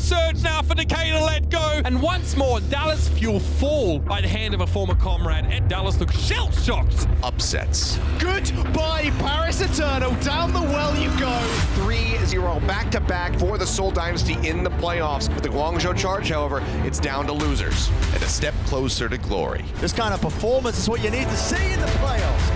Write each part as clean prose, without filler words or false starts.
surge now for Decay to let go. And once more, Dallas fuel fall by the hand of a former comrade. And Dallas looks shell-shocked. Upsets. Goodbye, Paris Eternal. Down the well you go. 3-0 back-to-back for the Seoul Dynasty in the playoffs. With the Guangzhou Charge, however, it's down to losers and a step closer to glory. This kind of performance is what you need to see in the playoffs.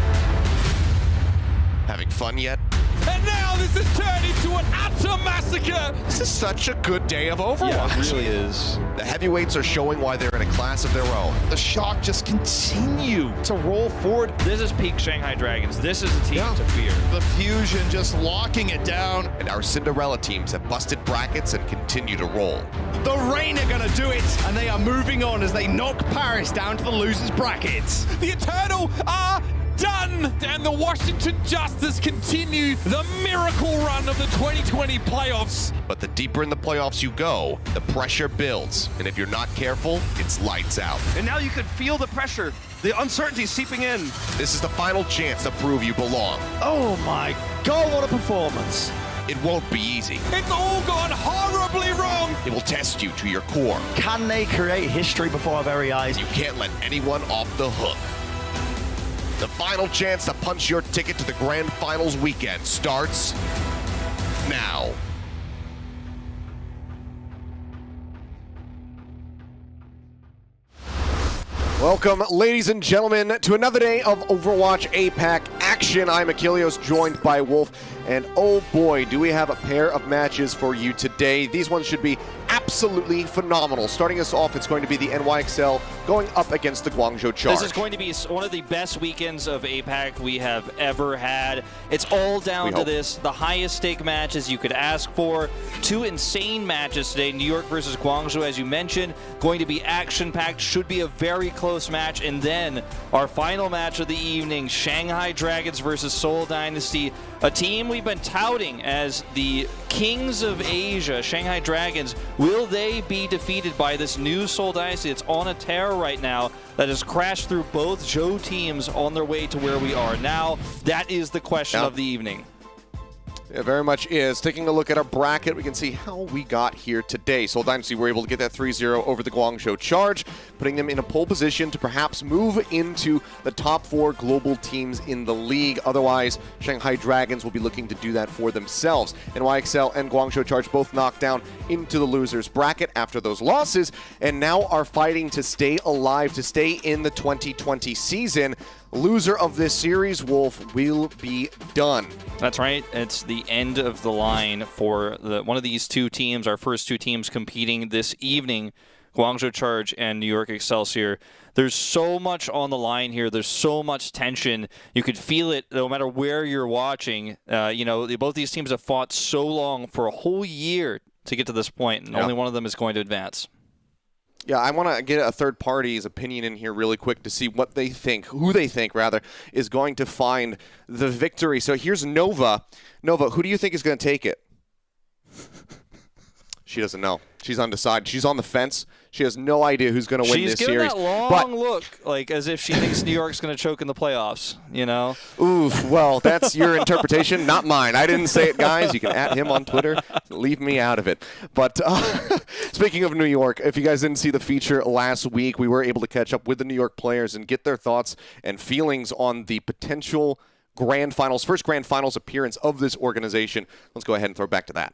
Having fun yet? And now this has turned into an utter massacre. This is such a good day of Overwatch. Yeah, it really is. The heavyweights are showing why they're in a class of their own. The Shock just continue to roll forward. This is peak Shanghai Dragons. This is a team to fear. The Fusion just locking it down. And our Cinderella teams have busted brackets and continue to roll. The Rain are gonna do it, and they are moving on as they knock Paris down to the losers brackets. The Eternal are done! And the Washington Justice continue the miracle run of the 2020 playoffs. But the deeper in the playoffs you go, the pressure builds. And if you're not careful, it's lights out. And now you can feel the pressure, the uncertainty seeping in. This is the final chance to prove you belong. Oh my God, what a performance. It won't be easy. It's all gone horribly wrong. It will test you to your core. Can they create history before our very eyes? You can't let anyone off the hook. The final chance to punch your ticket to the Grand Finals weekend starts now. Welcome, ladies and gentlemen, to another day of Overwatch APAC action. I'm Achilleos, joined by Wolf, and oh boy, do we have a pair of matches for you today. These ones should be absolutely phenomenal. Starting us off, it's going to be the NYXL going up against the Guangzhou Charge. This is going to be one of the best weekends of APAC we have ever had. It's all down to this, the highest stake matches you could ask for. Two insane matches today, New York versus Guangzhou, as you mentioned, going to be action-packed, should be a very close match. And then our final match of the evening, Shanghai Dragons versus Seoul Dynasty, a team we've been touting as the Kings of Asia, Shanghai Dragons. Will they be defeated by this new Seoul Dynasty that's on a tear right now, that has crashed through both Zhou teams on their way to where we are now? That is the question of the evening. It very much is. Taking a look at our bracket, we can see how we got here today. Seoul Dynasty were able to get that 3-0 over the Guangzhou Charge, putting them in a pole position to perhaps move into the top 4 global teams in the league. Otherwise, Shanghai Dragons will be looking to do that for themselves. NYXL and Guangzhou Charge both knocked down into the losers bracket after those losses, and now are fighting to stay alive, to stay in the 2020 season. Loser of this series, Wolf, will be done. That's right. It's the end of the line for one of these two teams, our first two teams competing this evening, Guangzhou Charge and New York Excelsior. There's so much on the line here. There's so much tension. You could feel it no matter where you're watching. You know, both these teams have fought so long for a whole year to get to this point, and only one of them is going to advance. Yeah, I want to get a third party's opinion in here really quick to see what they think, who they think, rather, is going to find the victory. So here's Nova. Nova, who do you think is going to take it? She doesn't know. She's undecided. She's on the fence. She has no idea who's going to win this series. She's giving that long look, like as if she thinks New York's going to choke in the playoffs, you know? Oof, well, that's your interpretation, not mine. I didn't say it, guys. You can at him on Twitter. Leave me out of it. But speaking of New York, if you guys didn't see the feature last week, we were able to catch up with the New York players and get their thoughts and feelings on the potential Grand Finals, first Grand Finals appearance of this organization. Let's go ahead and throw back to that.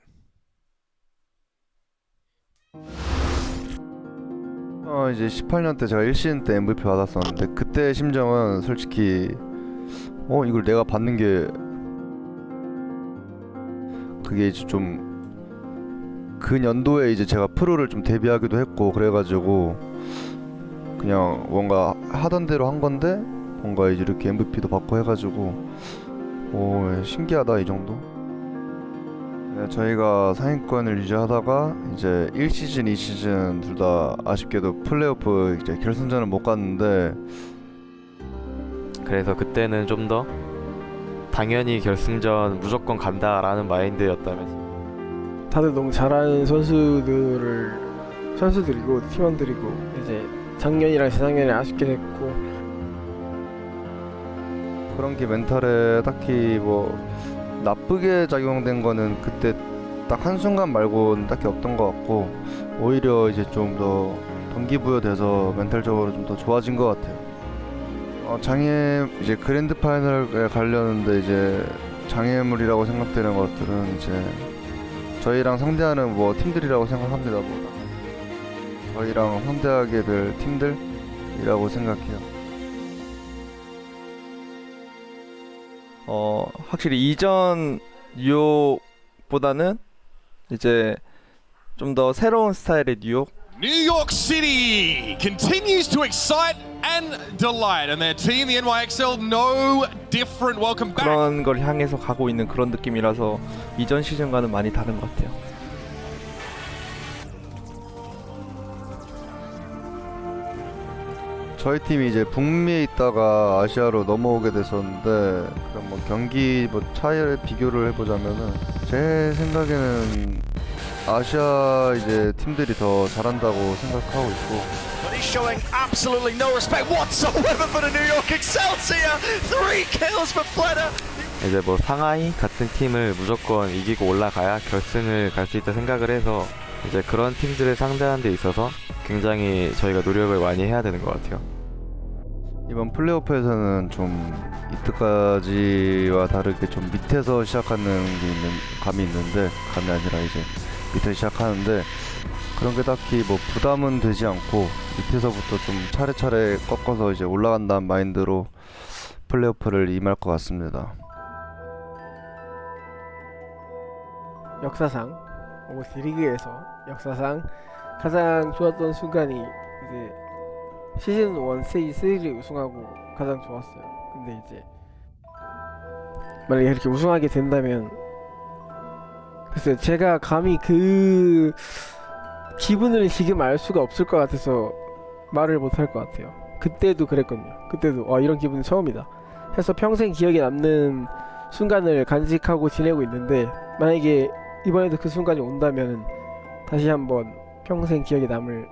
이제 18년 때 제가 1시즌 때 MVP 받았었는데 그때 심정은 솔직히 이걸 내가 받는 게 그게 이제 좀 그 연도에 이제 제가 프로를 좀 데뷔하기도 했고 그래가지고 그냥 뭔가 하던 대로 한 건데 뭔가 이제 이렇게 MVP도 받고 해가지고 신기하다 이 정도. 네, 저희가 상위권을 유지하다가 이제 1시즌, 2시즌 둘 다 아쉽게도 플레이오프 이제 결승전을 못 갔는데 그래서 그때는 좀 더 당연히 결승전 무조건 간다라는 마인드였다면서 다들 너무 잘하는 선수들이고 팀원들이고 이제 작년이랑 재작년에 아쉽게 됐고 그런 게 멘탈에 딱히 뭐 나쁘게 작용된 거는 그때 딱 딱 한순간 말고는 딱히 없던 것 같고 오히려 이제 좀 더 동기부여돼서 멘탈적으로 좀 더 좋아진 것 같아요. 장애 이제 그랜드 파이널에 가려는데 이제 장애물이라고 생각되는 것들은 이제 저희랑 상대하는 뭐 팀들이라고 생각합니다. 저희랑 상대하게 될 팀들이라고 생각해요. 확실히 이전 뉴욕보다는 이제 좀 더 새로운 스타일의 뉴욕. New York City continues to excite and delight, and their team, the NYXL, no different. Welcome back. 그런 걸 향해서 가고 있는 그런 느낌이라서 이전 시즌과는 많이 다른 것 같아요. 저희 팀이 이제 북미에 있다가 아시아로 넘어오게 됐었는데 그럼 뭐 경기 뭐 차이를 비교를 해보자면은 제 생각에는 아시아 이제 팀들이 더 잘한다고 생각하고 있고. But he's showing absolutely no respect whatsoever for the New York Excelsior. 3 kills for Fleta. 이제 뭐 상하이 같은 팀을 무조건 이기고 올라가야 결승을 갈 수 있다 생각을 해서 이제 그런 팀들을 상대하는 데 있어서 굉장히 저희가 노력을 많이 해야 되는 것 같아요. 이번 플레이오프에서는 좀 이때까지와 다르게 좀 밑에서 시작하는 게 있는 감이 있는데 감이 아니라 이제 밑에서 시작하는데 그런 게 딱히 뭐 부담은 되지 않고 밑에서부터 좀 차례차례 꺾어서 이제 올라간다는 마인드로 플레이오프를 임할 것 같습니다. 역사상 오버워치 리그에서 역사상 가장 좋았던 순간이 이제 시즌 1 스테이지 3를 우승하고 가장 좋았어요. 근데 이제 만약에 이렇게 우승하게 된다면 글쎄요, 제가 감히 그 기분을 지금 알 수가 없을 것 같아서 말을 못 할 것 같아요. 그때도 그랬거든요. 그때도 이런 기분은 처음이다 해서 평생 기억에 남는 순간을 간직하고 지내고 있는데 만약에 이번에도 그 순간이 온다면 다시 한번 평생 기억에 남을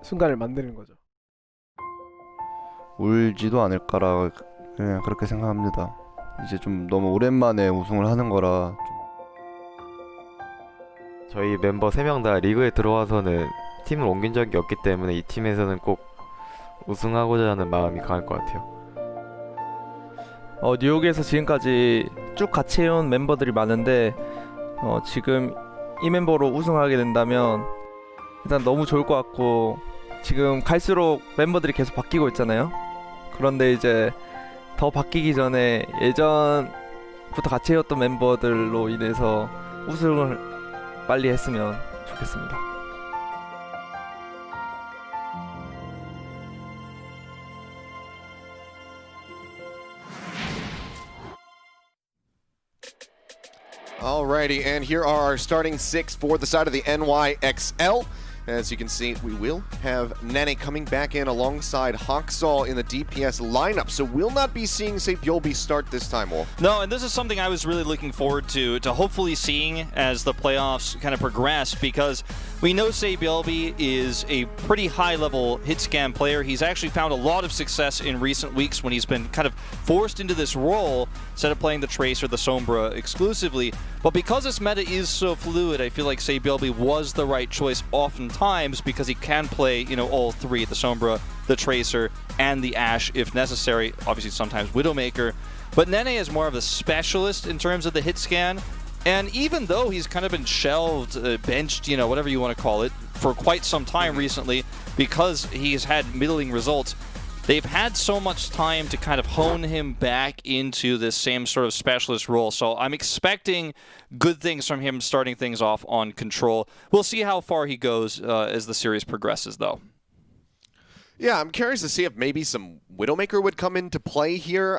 순간을 만드는 거죠. 울지도 않을까라 그냥 그렇게 생각합니다. 이제 좀 너무 오랜만에 우승을 하는 거라 저희 멤버 3명 다 리그에 들어와서는 팀을 옮긴 적이 없기 때문에 이 팀에서는 꼭 우승하고자 하는 마음이 강할 것 같아요. 뉴욕에서 지금까지 쭉 같이 해온 멤버들이 많은데 지금 이 멤버로 우승하게 된다면 일단 너무 좋을 것 같고 지금 갈수록 멤버들이 계속 바뀌고 있잖아요. 그런데 이제 더 바뀌기 전에 예전부터 같이 해왔던 멤버들로 인해서 우승을 빨리 했으면 좋겠습니다. Alrighty, and here are our starting 6 for the side of the NYXL. As you can see, we will have Nene coming back in alongside Hawksall in the DPS lineup, so we'll not be seeing Saebyeolbi start this time, Wolf. No, and this is something I was really looking forward to hopefully seeing as the playoffs kind of progress, because we know Saebyeolbi is a pretty high-level hit scan player. He's actually found a lot of success in recent weeks when he's been kind of forced into this role instead of playing the Trace or the Sombra exclusively. But because this meta is so fluid, I feel like Saebyeolbi was the right choice oftentimes because he can play, you know, all three, the Sombra, the Tracer, and the Ashe if necessary. Obviously, sometimes Widowmaker. But Nene is more of a specialist in terms of the hit scan. And even though he's kind of been shelved, benched, you know, whatever you want to call it, for quite some time recently, because he's had middling results, they've had so much time to kind of hone him back into this same sort of specialist role. So I'm expecting good things from him starting things off on Control. We'll see how far he goes as the series progresses, though. Yeah, I'm curious to see if maybe some Widowmaker would come into play here.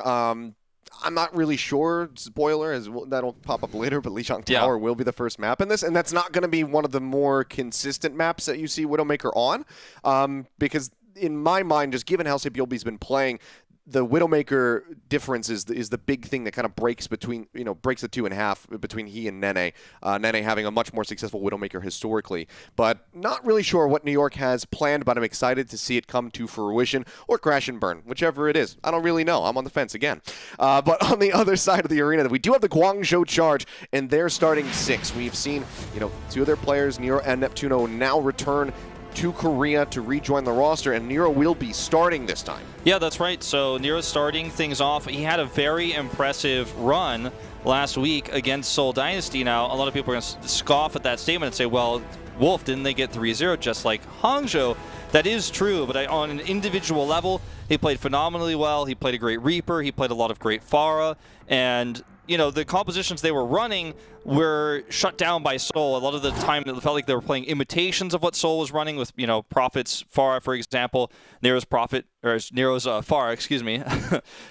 I'm not really sure, spoiler, as that'll pop up later, but Lijiang Tower will be the first map in this, and that's not going to be one of the more consistent maps that you see Widowmaker on, because in my mind, just given how Saebyeolbi's been playing, the Widowmaker difference is the big thing that kind of breaks between, breaks the two in half between he and Nene. Nene having a much more successful Widowmaker historically, but not really sure what New York has planned, but I'm excited to see it come to fruition or crash and burn, whichever it is. I don't really know. I'm on the fence again. But on the other side of the arena, we do have the Guangzhou Charge, and they're starting 6. We've seen, two of their players, Nero and Neptuno, now return to Korea to rejoin the roster, and Nero will be starting this time. Yeah, that's right. So Nero's starting things off. He had a very impressive run last week against Seoul Dynasty. Now, a lot of people are going to scoff at that statement and say, well, Wolf, didn't they get 3-0 just like Hangzhou? That is true, but on an individual level, he played phenomenally well. He played a great Reaper. He played a lot of great Pharah, and the compositions they were running were shut down by Seoul. A lot of the time, it felt like they were playing imitations of what Seoul was running with, Prophet's Pharah, for example. Nero's Pharah, excuse me.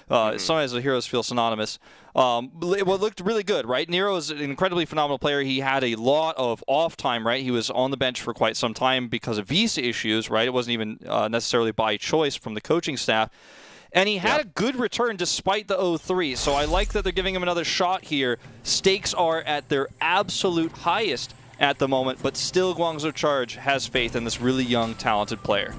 Sometimes the heroes feel synonymous. Well, it looked really good, right? Nero is an incredibly phenomenal player. He had a lot of off time, right? He was on the bench for quite some time because of visa issues, right? It wasn't even necessarily by choice from the coaching staff. And he had a good return despite the 0-3, so I like that they're giving him another shot here. Stakes are at their absolute highest at the moment, but still Guangzhou Charge has faith in this really young, talented player.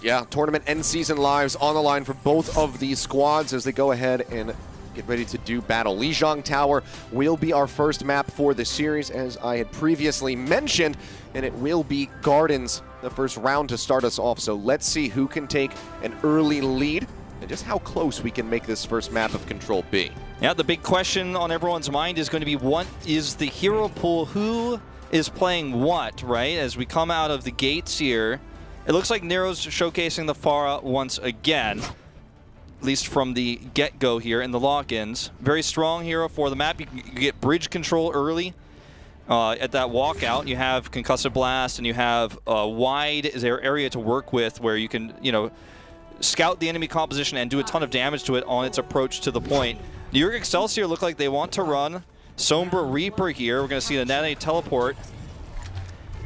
Yeah, tournament and season lives on the line for both of these squads as they go ahead and get ready to do battle. Lijiang Tower will be our first map for the series, as I had previously mentioned, and it will be Gardens the first round to start us off. So let's see who can take an early lead and just how close we can make this first map of Control be. Yeah, the big question on everyone's mind is going to be, what is the hero pool? Who is playing what, right? As we come out of the gates here, it looks like Nero's showcasing the Pharah once again, at least from the get-go here in the lock-ins. Very strong hero for the map. You get bridge control early. At that walkout, you have Concussive Blast, and you have a wide area to work with where you can, scout the enemy composition and do a ton of damage to it on its approach to the point. New York Excelsior look like they want to run Sombra Reaper here. We're going to see the Nene teleport.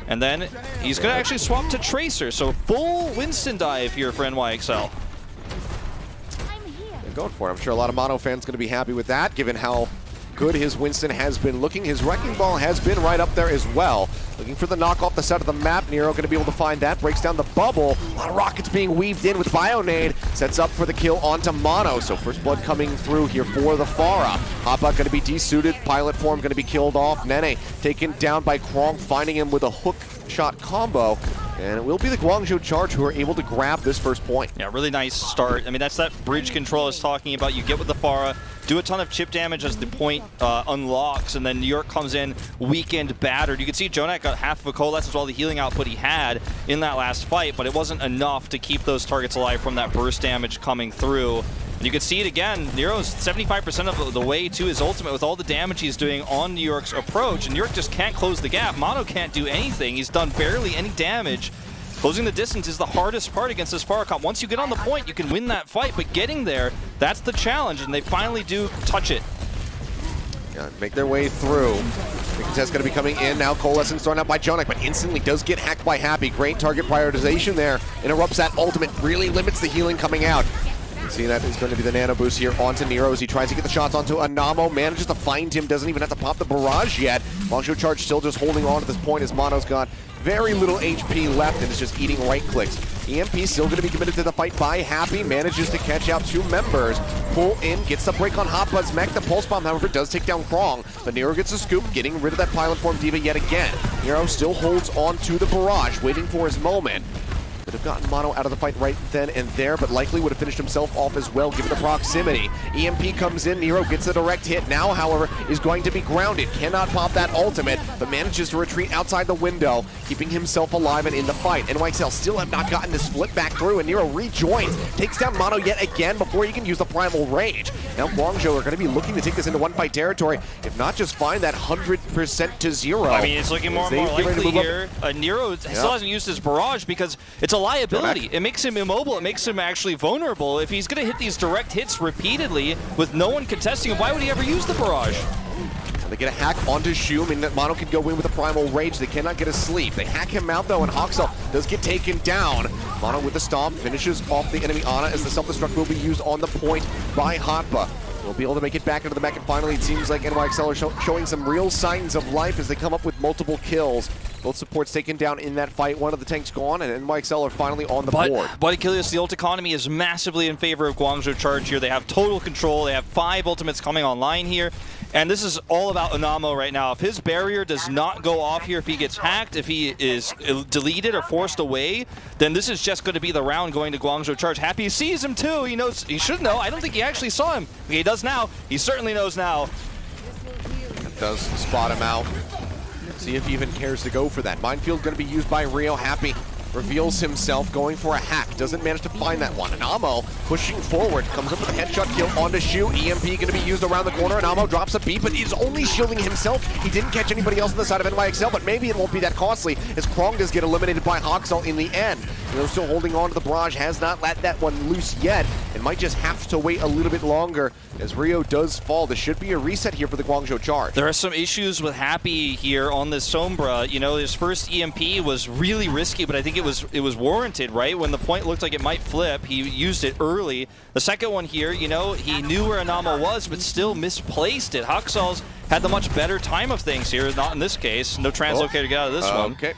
And then he's going to actually swap to Tracer, so full Winston dive here for NYXL. They're going for it. I'm sure a lot of Mono fans going to be happy with that, given how good his Winston has been looking. His Wrecking Ball has been right up there as well. Looking for the knock off the side of the map. Nero going to be able to find that. Breaks down the bubble. A lot of rockets being weaved in with Bionade. Sets up for the kill onto Mono. So first blood coming through here for the Pharah. APAC going to be desuited. Pilot form going to be killed off. Nene taken down by Krong, finding him with a hook shot combo. And it will be the Guangzhou Charge who are able to grab this first point. Yeah, really nice start. I mean, that's that bridge control I was talking about. You get with the Pharah, do a ton of chip damage as the point unlocks, and then New York comes in weekend battered. You can see Jonak got half of a coalescence with all the healing output he had in that last fight, but it wasn't enough to keep those targets alive from that burst damage coming through. And you can see it again, Nero's 75% of the way to his ultimate with all the damage he's doing on New York's approach, and New York just can't close the gap. Mono can't do anything. He's done barely any damage. Closing the distance is the hardest part against this Pharah comp. Once you get on the point, you can win that fight, but getting there, that's the challenge, and they finally do touch it. Yeah, make their way through. The contest going to be coming in now. Coalescence thrown out by Jonak, but instantly does get hacked by Happy. Great target prioritization there. Interrupts that ultimate, really limits the healing coming out. You see that is going to be the nano boost here onto Nero as he tries to get the shots onto Anamo. Manages to find him, doesn't even have to pop the barrage yet. Guangzhou Charge still just holding on to this point as Mono's got very little HP left and is just eating right clicks. EMP still going to be committed to the fight by Happy. Manages to catch out 2 members. Pull in, gets the break on Hotbud's mech. The Pulse Bomb, however, does take down Krong. But Nero gets a scoop, getting rid of that Pilot Form Diva yet again. Nero still holds on to the barrage, waiting for his moment. Could have gotten Mono out of the fight right then and there, but likely would have finished himself off as well, given the proximity. EMP comes in, Nero gets the direct hit. Now, however, is going to be grounded. Cannot pop that ultimate, but manages to retreat outside the window, keeping himself alive and in the fight. NYXL still have not gotten this flip back through, and Nero rejoins, takes down Mono yet again before he can use the Primal Rage. Now, Guangzhou are going to be looking to take this into one-fight territory, if not just find that 100% to 0. I mean, it's looking more and more likely here. Nero still hasn't used his barrage because it's a liability. It makes him immobile. It makes him actually vulnerable. If he's going to hit these direct hits repeatedly with no one contesting him, why would he ever use the barrage? They get a hack onto Shu. I mean, Mono can go in with a Primal Rage. They cannot get a sleep. They hack him out, though, and Hoxel does get taken down. Mono with the stomp finishes off the enemy Ana as the self-destruct will be used on the point by Hotba. We'll be able to make it back into the mech, and finally it seems like NYXL are showing some real signs of life as they come up with multiple kills. Both supports taken down in that fight. One of the tanks gone, and NYXL are finally on the board. But Achilles, the ult economy is massively in favor of Guangzhou Charge here. They have total control. They have 5 ultimates coming online here. And this is all about Anamo right now. If his barrier does not go off here, if he gets hacked, if he is deleted or forced away, then this is just going to be the round going to Guangzhou Charge. Happy sees him too. He knows. He should know. I don't think he actually saw him. He does now. He certainly knows now. It does spot him out. See if he even cares to go for that. Minefield going to be used by Rio. Happy reveals himself, going for a hack. Doesn't manage to find that one. And Amo pushing forward, comes up with a headshot kill onto Shu. EMP going to be used around the corner, and Amo drops a beat, but is only shielding himself. He didn't catch anybody else on the side of NYXL, but maybe it won't be that costly as Krong does get eliminated by Hoxel in the end. Still holding on to the barrage, has not let that one loose yet, and might just have to wait a little bit longer as Rio does fall. This should be a reset here for the Guangzhou Charge. There are some issues with Happy here on this Sombra. You know, his first EMP was really risky, but I think it was warranted, right? When the point looked like it might flip, he used it early. The second one here, you know, he knew where Anamo was, but still misplaced it. Huxel's had the much better time of things here, not in this case. No translocator to get out of this one. Okay.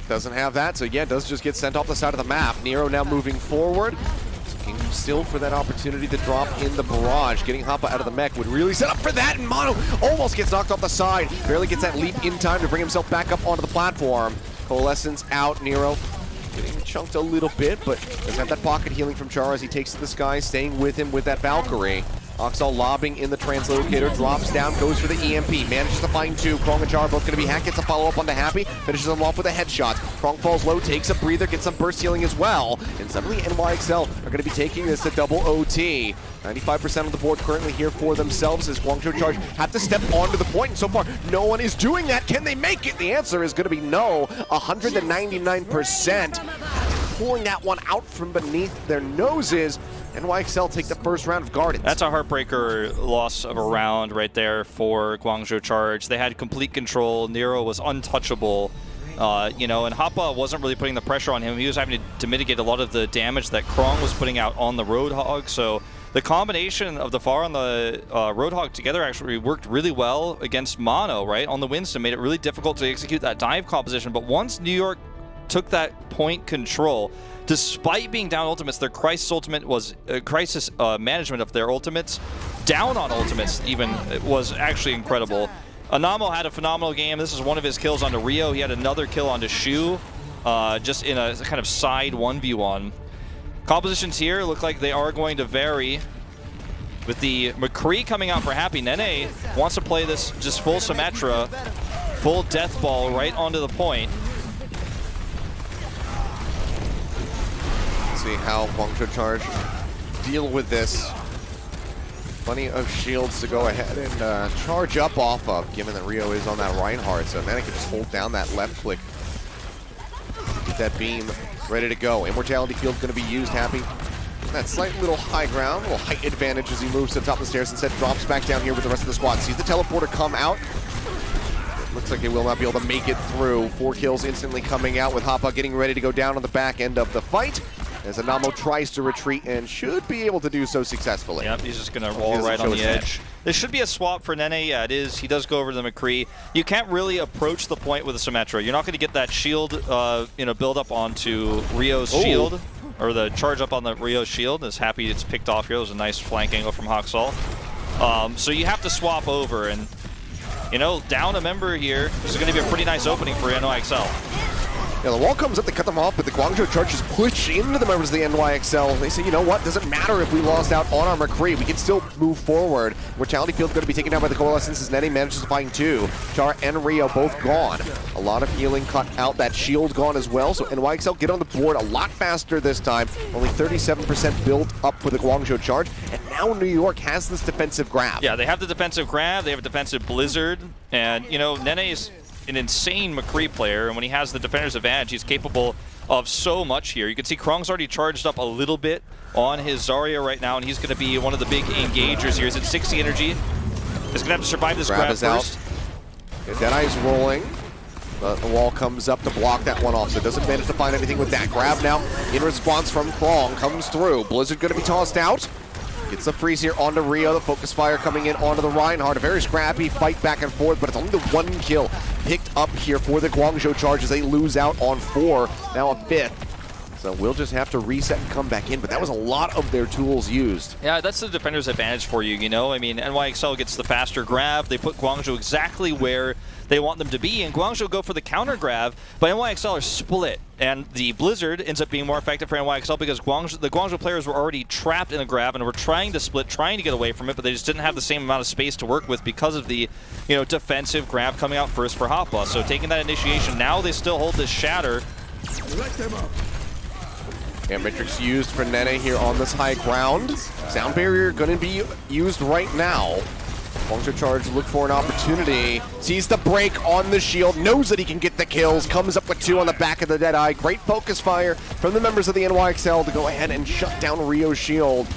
Doesn't have that, so yeah, does just get sent off the side of the map. Nero now moving forward. Looking still for that opportunity to drop in the barrage. Getting Hoppa out of the mech would really set up for that, and Mono almost gets knocked off the side. Barely gets that leap in time to bring himself back up onto the platform. Coalescence out, Nero getting chunked a little bit, but does have that pocket healing from Char as he takes to the sky, staying with him with that Valkyrie. Oxal lobbing in the translocator, drops down, goes for the EMP, manages to find 2. Krong and Char both going to be hacked, gets a follow-up onto Happy, finishes him off with a headshot. Krong falls low, takes a breather, gets some burst healing as well, and suddenly NYXL are going to be taking this to double OT. 95% of the board currently here for themselves as Guangzhou Charge have to step onto the point, and so far no one is doing that. Can they make it? The answer is going to be no. 199%. Pulling that one out from beneath their noses. NYXL take the first round of Gardens. That's a heartbreaker loss of a round right there for Guangzhou Charge. They had complete control. Nero was untouchable. You know, and Hoppa wasn't really putting the pressure on him. He was having to mitigate a lot of the damage that Krong was putting out on the Roadhog. So the combination of the Far and the Roadhog together actually worked really well against Mono, right? On the Winston, made it really difficult to execute that dive composition. But once New York took that point control, despite being down ultimates, their crisis ultimate was crisis management of their ultimates, down on ultimates even, it was actually incredible. Anamo had a phenomenal game. This is one of his kills onto Rio. He had another kill onto Shu, just in a kind of side 1v1. Compositions here look like they are going to vary. With the McCree coming out for Happy, Nene wants to play this just full Symmetra, full death ball right onto the point. See how Guangzhou Charge deal with this. Plenty of shields to go ahead and charge up off of, given that Rio is on that Reinhardt, so then he can just hold down that left click. Get that beam ready to go. Immortality Field going to be used. Happy that slight little high ground, little height advantage as he moves to the top of the stairs, instead drops back down here with the rest of the squad. Sees the teleporter come out. Looks like he will not be able to make it through. 4 kills instantly coming out with Hoppa getting ready to go down on the back end of the fight. As Anamo tries to retreat and should be able to do so successfully. Yep, he's just going to roll right on the edge. This should be a swap for Nene. Yeah, it is. He does go over to the McCree. You can't really approach the point with a Symmetra. You're not going to get that shield, you know, build up onto Rio's shield, or the charge up on the Rio's shield. It's Happy it's picked off here. It was a nice flank angle from Hoxal. So you have to swap over, and you know, down a member here. This is going to be a pretty nice opening for NYXL. Yeah, the wall comes up to cut them off, but the Guangzhou Charge just push into the members of the NYXL. They say, you know what, doesn't matter if we lost out on our McCree, we can still move forward. Mortality Field's going to be taken down by the Coalescence as Nene manages to find 2. Char and Rio both gone. A lot of healing cut out, that shield gone as well, so NYXL get on the board a lot faster this time. Only 37% built up for the Guangzhou Charge, and now New York has this defensive grab. Yeah, they have the defensive grab, they have a defensive blizzard, and you know, Nene's an insane McCree player, and when he has the defender's advantage, he's capable of so much here. You can see Krong's already charged up a little bit on his Zarya right now, and he's going to be one of the big engagers here. He's at 60 energy. He's going to have to survive this grab first. Deadeye's rolling. The wall comes up to block that one off, so doesn't manage to find anything with that. Grab now in response from Krong comes through. Blizzard going to be tossed out. Gets the freeze here onto Rio. The focus fire coming in onto the Reinhardt. A very scrappy fight back and forth, but it's only the one kill picked up here for the Guangzhou Charge as they lose out on 4, now a 5th. So we'll just have to reset and come back in, but that was a lot of their tools used. Yeah, that's the defender's advantage for you, you know? I mean, NYXL gets the faster grab. They put Guangzhou exactly where they want them to be, and Guangzhou go for the counter grab, but NYXL are split, and the Blizzard ends up being more effective for NYXL because the Guangzhou players were already trapped in a grab and were trying to split, trying to get away from it, but they just didn't have the same amount of space to work with because of the, you know, defensive grab coming out first for Hopla. So taking that initiation, now they still hold this shatter. Yeah, Matrix used for Nene here on this high ground. Sound barrier going to be used right now. Guangzhou Charge look for an opportunity. Sees the break on the shield, knows that he can get the kills, comes up with 2 on the back of the Deadeye. Great focus fire from the members of the NYXL to go ahead and shut down Rio's shield.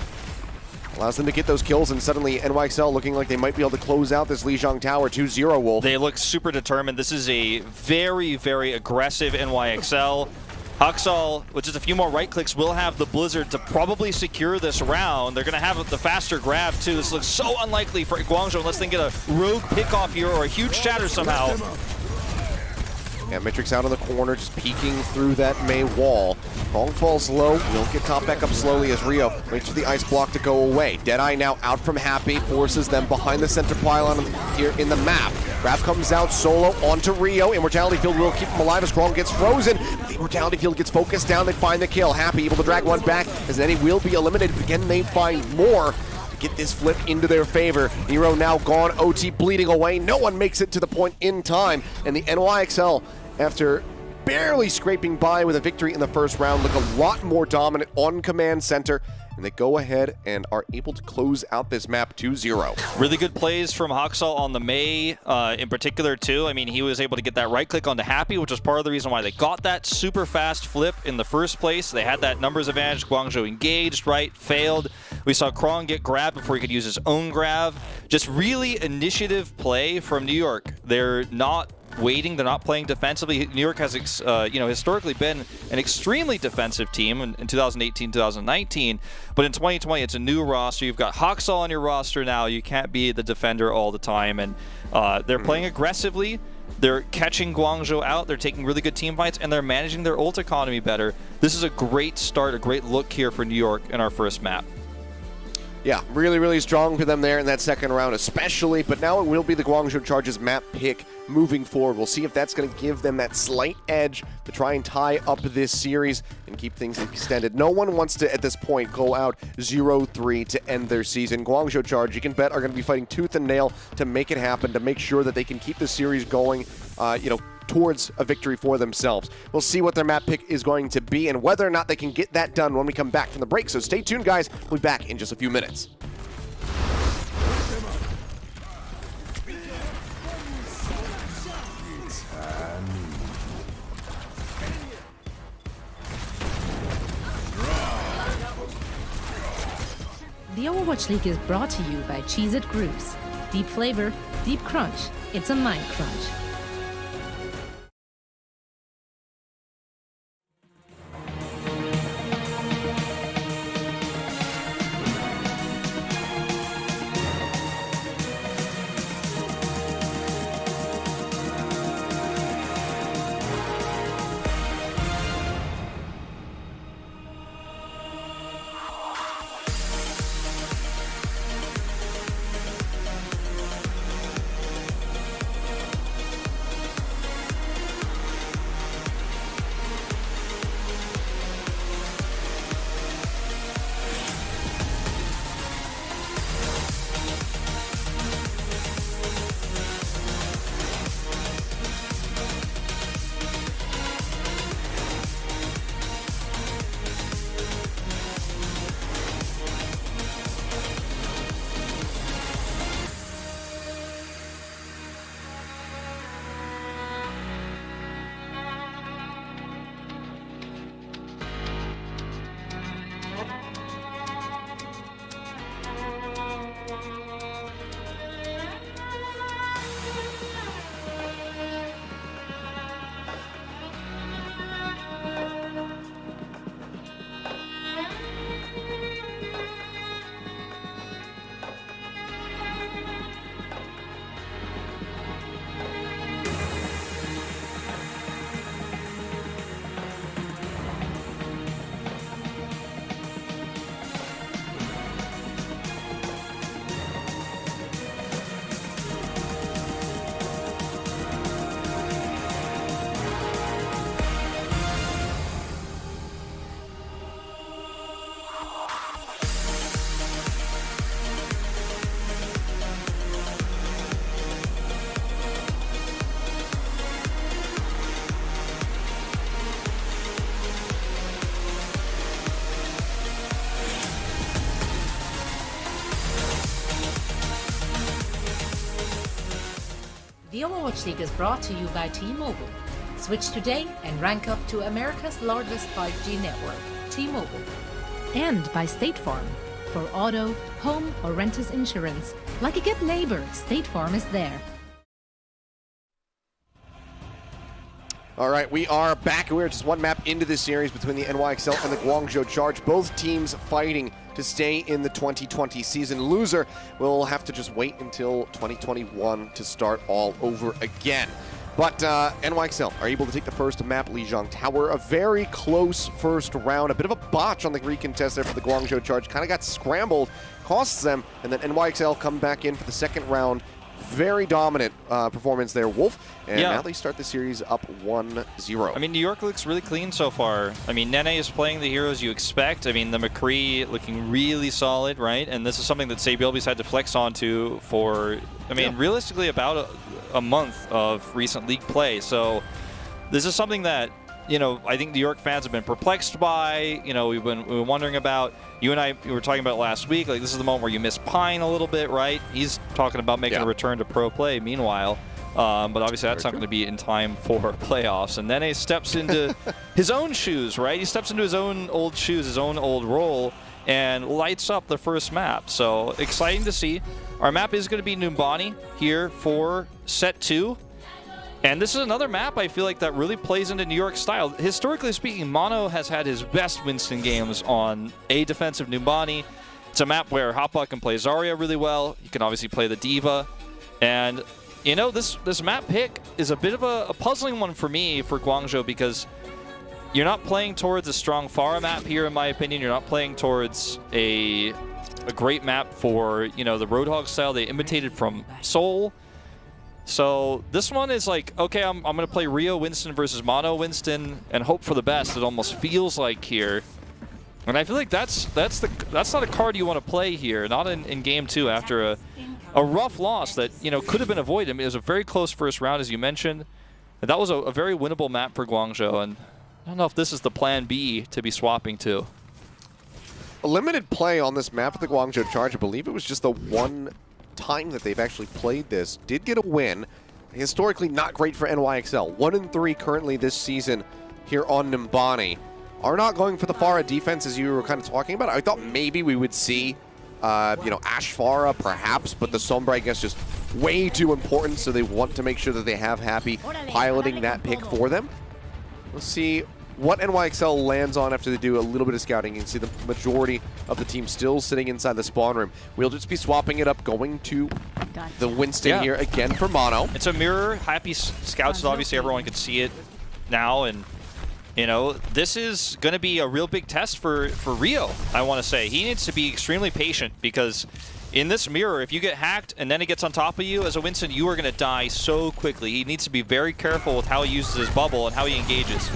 Allows them to get those kills, and suddenly NYXL looking like they might be able to close out this Lijiang Tower 2-0, Wolf. They look super determined. This is a very, very aggressive NYXL. Huxall, with just a few more right clicks, will have the Blizzard to probably secure this round. They're going to have the faster grab, too. This looks so unlikely for Guangzhou unless they get a rogue pick-off here or a huge shatter somehow. Yeah, Matrix out of the corner, just peeking through that Mei wall. Krong falls low, will get top back up slowly as Rio waits for the ice block to go away. Deadeye now out from Happy, forces them behind the center pylon here in the map. Grab comes out solo onto Rio. Immortality Field will keep him alive as Krong gets frozen. The Immortality Field gets focused down, they find the kill. Happy able to drag one back as Nenny will be eliminated. Again, they find more to get this flip into their favor. Nero now gone, OT bleeding away. No one makes it to the point in time, and the NYXL, after barely scraping by with a victory in the first round, look a lot more dominant on command center, and they go ahead and are able to close out this map 2-0. Really good plays from Huxall on the Mei in particular, too. I mean, he was able to get that right click onto Happy, which was part of the reason why they got that super fast flip in the first place. They had that numbers advantage. Guangzhou engaged, right, failed. We saw Krong get grabbed before he could use his own grab. Just really initiative play from New York. They're not waiting, they're not playing defensively. New York has historically been an extremely defensive team in 2018, 2019, but in 2020 it's a new roster. You've got Huxall on your roster now. You can't be the defender all the time, and they're playing aggressively. They're catching Guangzhou out, they're taking really good team fights, and they're managing their ult economy better. This is a great start, a great look here for New York in our first map. Yeah, really, really strong for them there in that second round especially, but now it will be the Guangzhou Charge's map pick moving forward. We'll see if that's going to give them that slight edge to try and tie up this series and keep things extended. No one wants to, at this point, go out 0-3 to end their season. Guangzhou Charge, you can bet, are going to be fighting tooth and nail to make it happen, to make sure that they can keep the series going, towards a victory for themselves. We'll see what their map pick is going to be and whether or not they can get that done when we come back from the break. So stay tuned, guys. We'll be back in just a few minutes. The Overwatch League is brought to you by Cheez-It Groups. Deep flavor, deep crunch. It's a mind crunch. The Overwatch League is brought to you by T-Mobile. Switch today and rank up to America's largest 5G network, T-Mobile. And by State Farm. For auto, home, or renters insurance, like a good neighbor, State Farm is there. All right, we are back. We're just one map into this series between the NYXL and the Guangzhou Charge. Both teams fighting to stay in the 2020 season. Loser will have to just wait until 2021 to start all over again. But NYXL are able to take the first map, Lijiang Tower. A very close first round. A bit of a botch on the recontest there for the Guangzhou Charge. Kind of got scrambled, costs them, and then NYXL come back in for the second round. Very dominant performance there, Wolf. And now they start the series up 1-0. I mean, New York looks really clean so far. I mean, Nene is playing the heroes you expect. I mean, the McCree looking really solid, right? And this is something that Sabielby's had to flex onto for, I mean, realistically about a month of recent league play. So this is something that, you know, I think New York fans have been perplexed by. You know, we were wondering about. You and I were talking about last week. Like, this is the moment where you miss Pine a little bit, right? He's talking about making a return to pro play. Meanwhile, but obviously that's not going to be in time for playoffs. And then he steps into his own shoes, right? He steps into his own old shoes, his own old role, and lights up the first map. So exciting to see. Our map is going to be Numbani here for set 2. And this is another map I feel like that really plays into New York style. Historically speaking, Mono has had his best Winston games on a defensive Numbani. It's a map where Hoppa can play Zarya really well. You can obviously play the Diva. And, you know, this map pick is a bit of a puzzling one for me for Guangzhou, because you're not playing towards a strong Pharah map here, in my opinion. You're not playing towards a great map for, you know, the Roadhog style they imitated from Seoul. So this one is like, okay, I'm going to play Rio Winston versus Mono Winston and hope for the best. It almost feels like here. And I feel like that's not a card you want to play here, not in game 2 after a rough loss that, you know, could have been avoided. I mean, it was a very close first round, as you mentioned. And that was a very winnable map for Guangzhou, and I don't know if this is the plan B to be swapping to. A limited play on this map at the Guangzhou Charge. I believe it was just the one time that they've actually played this. Did get a win. Historically not great for NYXL. 1-3 currently this season here on Numbani. Are not going for the Pharah defense, as you were kind of talking about. I thought maybe we would see, you know, Ashe Pharah perhaps, but the Sombra, I guess, just way too important, so they want to make sure that they have Happy piloting that pick for them. Let's see what NYXL lands on after they do a little bit of scouting. You can see the majority of the team still sitting inside the spawn room. We'll just be swapping it up, going to the Winston here again for Mono. It's a mirror. Happy scouts, so obviously everyone can see it now. And, you know, this is going to be a real big test for Rio, I want to say. He needs to be extremely patient, because in this mirror, if you get hacked and then it gets on top of you as a Winston, you are going to die so quickly. He needs to be very careful with how he uses his bubble and how he engages.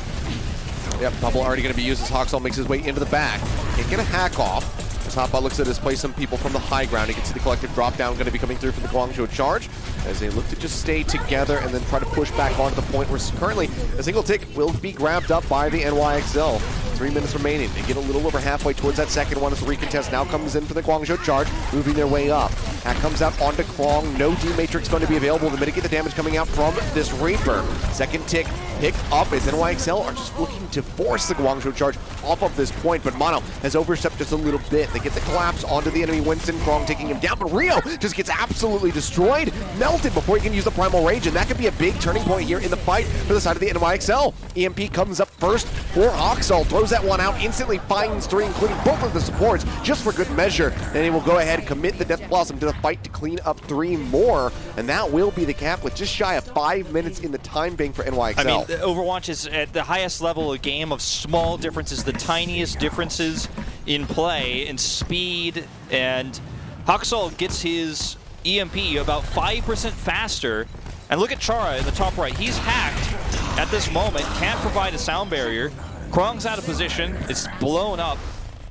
Yep, bubble already going to be used as Hoxall makes his way into the back. Can't get a hack off. As Hoppa looks to display some people from the high ground. You can see the collective drop down going to be coming through from the Guangzhou Charge as they look to just stay together and then try to push back onto the point where currently a single tick will be grabbed up by the NYXL. 3 minutes remaining. They get a little over halfway towards that second one as the recontest now comes in for the Guangzhou Charge, moving their way up. Hack comes out onto Krong. No D-Matrix going to be available to mitigate the damage coming out from this Reaper. Second tick picked up as NYXL are just looking to force the Guangzhou Charge off of this point, but Mono has overstepped just a little bit. They get the collapse onto the enemy Winston. Krong taking him down, but Rio just gets absolutely destroyed, melted before he can use the Primal Rage, and that could be a big turning point here in the fight for the side of the NYXL. EMP comes up first for Hoxall, throws that one out, instantly finds 3, including both of the supports, just for good measure. Then he will go ahead and commit the Death Blossom to the fight to clean up 3 more, and that will be the cap with just shy of 5 minutes in the time bank for NYXL. I mean, Overwatch is at the highest level a game of small differences, the tiniest differences in play and speed, and Hoxall gets his EMP about 5% faster. And look at Chara in the top right. He's hacked at this moment, can't provide a sound barrier. Krong's out of position. It's blown up,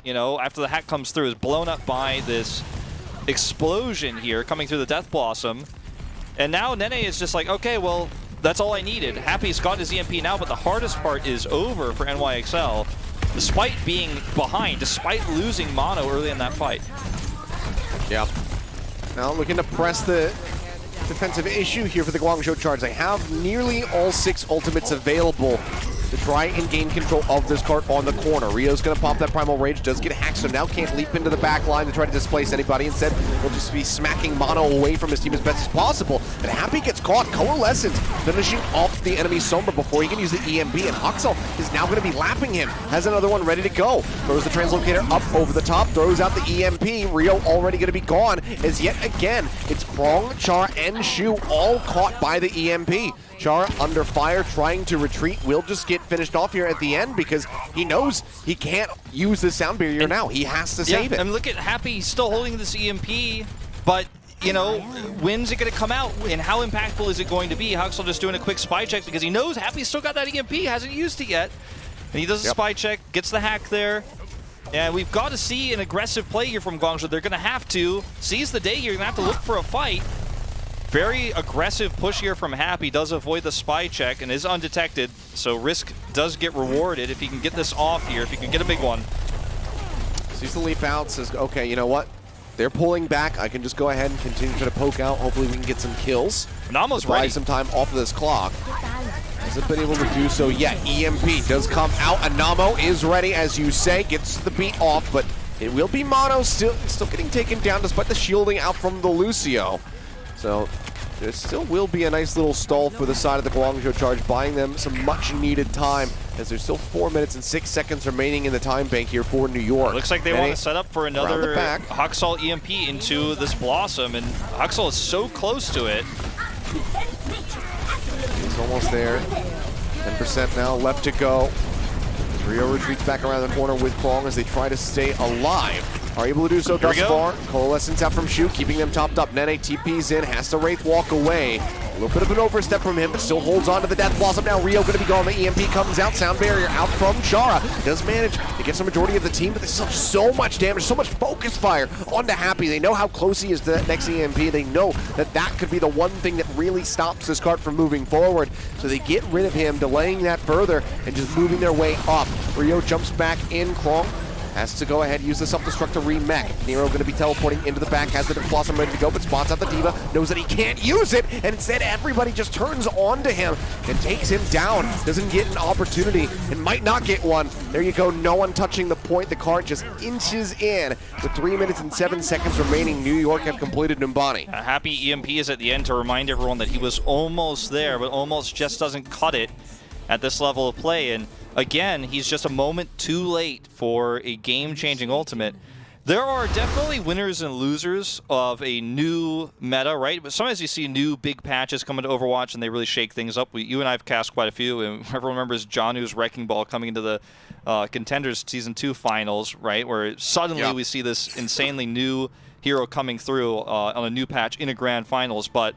you know, after the hack comes through, is blown up by this explosion here coming through the Death Blossom. And now Nene is just like, okay, well, that's all I needed. Happy's got his EMP now, but the hardest part is over for NYXL, despite being behind, despite losing Mono early in that fight. Yeah. Now looking to press the defensive issue here for the Guangzhou Charge. They have nearly all 6 ultimates available to try and gain control of this cart on the corner. Rio's going to pop that Primal Rage, does get hacked, so now can't leap into the back line to try to displace anybody. Instead, he'll just be smacking Mono away from his team as best as possible. And Happy gets caught. Coalescence finishing off the enemy Sombra before he can use the EMP, and Huxel is now going to be lapping him. Has another one ready to go. Throws the Translocator up over the top, throws out the EMP. Rio already going to be gone, as yet again, it's Krong, Char, and Shu all caught by the EMP. Char under fire, trying to retreat, will just get finished off here at the end because he knows he can't use this sound barrier now. He has to save it. And look at Happy, he's still holding this EMP, but you know, when's it going to come out and how impactful is it going to be? Huxel just doing a quick spy check because he knows Happy's still got that EMP, hasn't used it yet. And he does a spy check, gets the hack there. And we've got to see an aggressive play here from Guangzhou. They're going to have to seize the day here. You're going to have to look for a fight. Very aggressive push here from Happy, does avoid the spy check and is undetected, so Risk does get rewarded if he can get this off here, if he can get a big one. Sees the leap out, says, okay, you know what? They're pulling back. I can just go ahead and continue to poke out. Hopefully we can get some kills. Namo's ready. Buy some time off of this clock. Hasn't been able to do so yet. EMP does come out. Anamo is ready, as you say. Gets the beat off, but it will be Mono still getting taken down despite the shielding out from the Lucio. So there still will be a nice little stall for the side of the Guangzhou Charge, buying them some much-needed time, as there's still 4 minutes and 6 seconds remaining in the time bank here for New York. It looks like they want to set up for another Huxel EMP into this Blossom, and Huxel is so close to it. He's almost there. 10% now left to go. Rio retreats back around the corner with Krong as they try to stay alive. Are able to do so thus far. Coalescence out from Shu, keeping them topped up. Nene TP's in, has to Wraith walk away. A little bit of an overstep from him, but still holds on to the Death Blossom. Now Rio going to be gone. The EMP comes out. Sound barrier out from Chara. Does manage to get some majority of the team, but there's so much damage, so much focus fire onto Happy. They know how close he is to that next EMP. They know that that could be the one thing that really stops this cart from moving forward. So they get rid of him, delaying that further and just moving their way up. Rio jumps back in. Krong has to go ahead, use the self-destruct to remech. Nero going to be teleporting into the back, has the Blossom ready to go, but spots out the Diva, knows that he can't use it, and instead everybody just turns onto him and takes him down. Doesn't get an opportunity and might not get one. There you go, no one touching the point. The cart just inches in. With 3 minutes and 7 seconds remaining, New York have completed Numbani. A Happy EMP is at the end to remind everyone that he was almost there, but almost just doesn't cut it at this level of play. And again, he's just a moment too late for a game-changing ultimate. There are definitely winners and losers of a new meta, right? But sometimes you see new big patches come into Overwatch and they really shake things up. You and I have cast quite a few, and everyone remembers Janu's Wrecking Ball coming into the Contenders Season 2 finals, right? Where suddenly we see this insanely new hero coming through on a new patch in a grand finals. But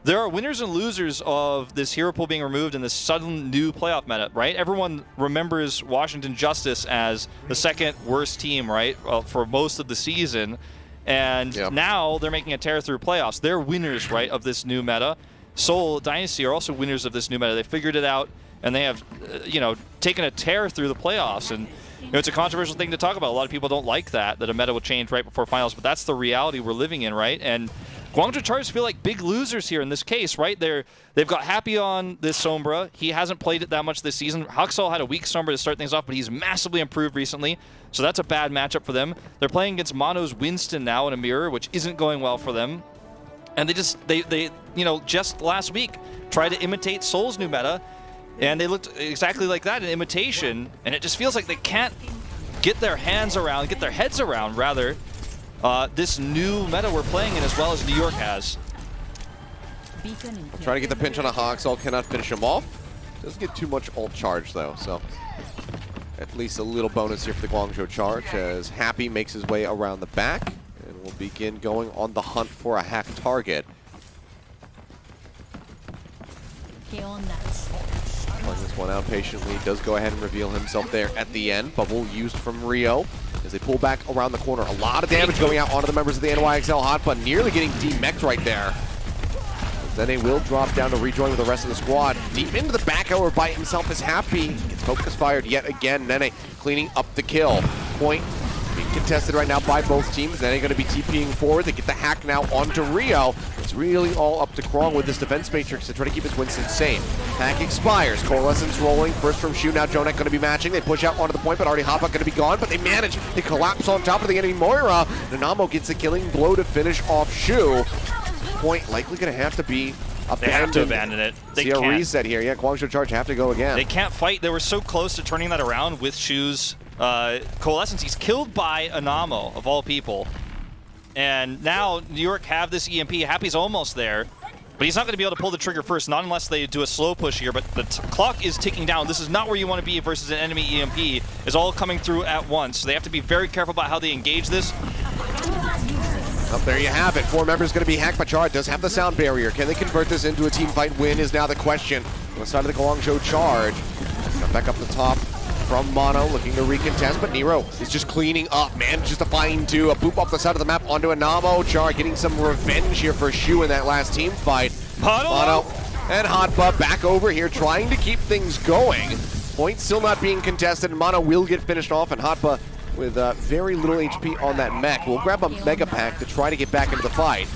there are winners and losers of this hero pool being removed and this sudden new playoff meta, right? Everyone remembers Washington Justice as the second worst team, right, for most of the season. And now they're making a tear through playoffs. They're winners, right, of this new meta. Seoul Dynasty are also winners of this new meta. They figured it out, and they have, you know, taken a tear through the playoffs. And you know, it's a controversial thing to talk about. A lot of people don't like that a meta will change right before finals, but that's the reality we're living in, right? And Guangzhou Charge feel like big losers here in this case, right? They've got Happy on this Sombra. He hasn't played it that much this season. Huxel had a weak Sombra to start things off, but he's massively improved recently, so that's a bad matchup for them. They're playing against Mono's Winston now in a mirror, which isn't going well for them. And they you know, just last week tried to imitate Seoul's new meta, and they looked exactly like that in imitation, and it just feels like they can't get their heads around, rather, this new meta we're playing in as well as New York has. Trying to get the pinch on a Huxel, cannot finish him off. Doesn't get too much ult charge though, so at least a little bonus here for the Guangzhou Charge as Happy makes his way around the back and will begin going on the hunt for a hack target. Playing this one out patiently, does go ahead and reveal himself there at the end. Bubble used from Rio as they pull back around the corner. A lot of damage going out onto the members of the NYXL Hot Button, nearly getting demech'd right there. Then he will drop down to rejoin with the rest of the squad. Deep into the back, however, by himself is Happy. Gets focus fired yet again. Nene cleaning up the kill. Point being contested right now by both teams. Then they're going to be TPing forward. They get the hack now onto Rio. It's really all up to Krong with this defense matrix to try to keep his Winston safe. Hack expires. Coalescence rolling. First from Shu. Now Jonak going to be matching. They push out onto the point, but already Hoppa going to be gone. But they manage to collapse on top of the enemy Moira. Nanamo gets a killing blow to finish off Shu. Point likely going to have to be abandoned. They have to abandon it. They see a reset here. Yeah, Guangzhou Charge have to go again. They can't fight. They were so close to turning that around with Shu's Coalescence. He's killed by Anamo, of all people. And now New York have this EMP. Happy's almost there. But he's not going to be able to pull the trigger first, not unless they do a slow push here. But the clock is ticking down. This is not where you want to be versus an enemy EMP. Is all coming through at once. So they have to be very careful about how they engage this. Well, there you have it. 4 members going to be hacked, but Char does have the sound barrier. Can they convert this into a team fight win is now the question. On the side of the Guangzhou Charge. Got back up the top from Mono, looking to recontest, but Nero is just cleaning up, man. Just a find to a boop off the side of the map onto Anamo. Char getting some revenge here for Shu in that last team fight. Mono and Hotba back over here trying to keep things going. Point still not being contested, and Mono will get finished off, and Hotba with very little HP on that mech. We'll grab a Mega Pack to try to get back into the fight.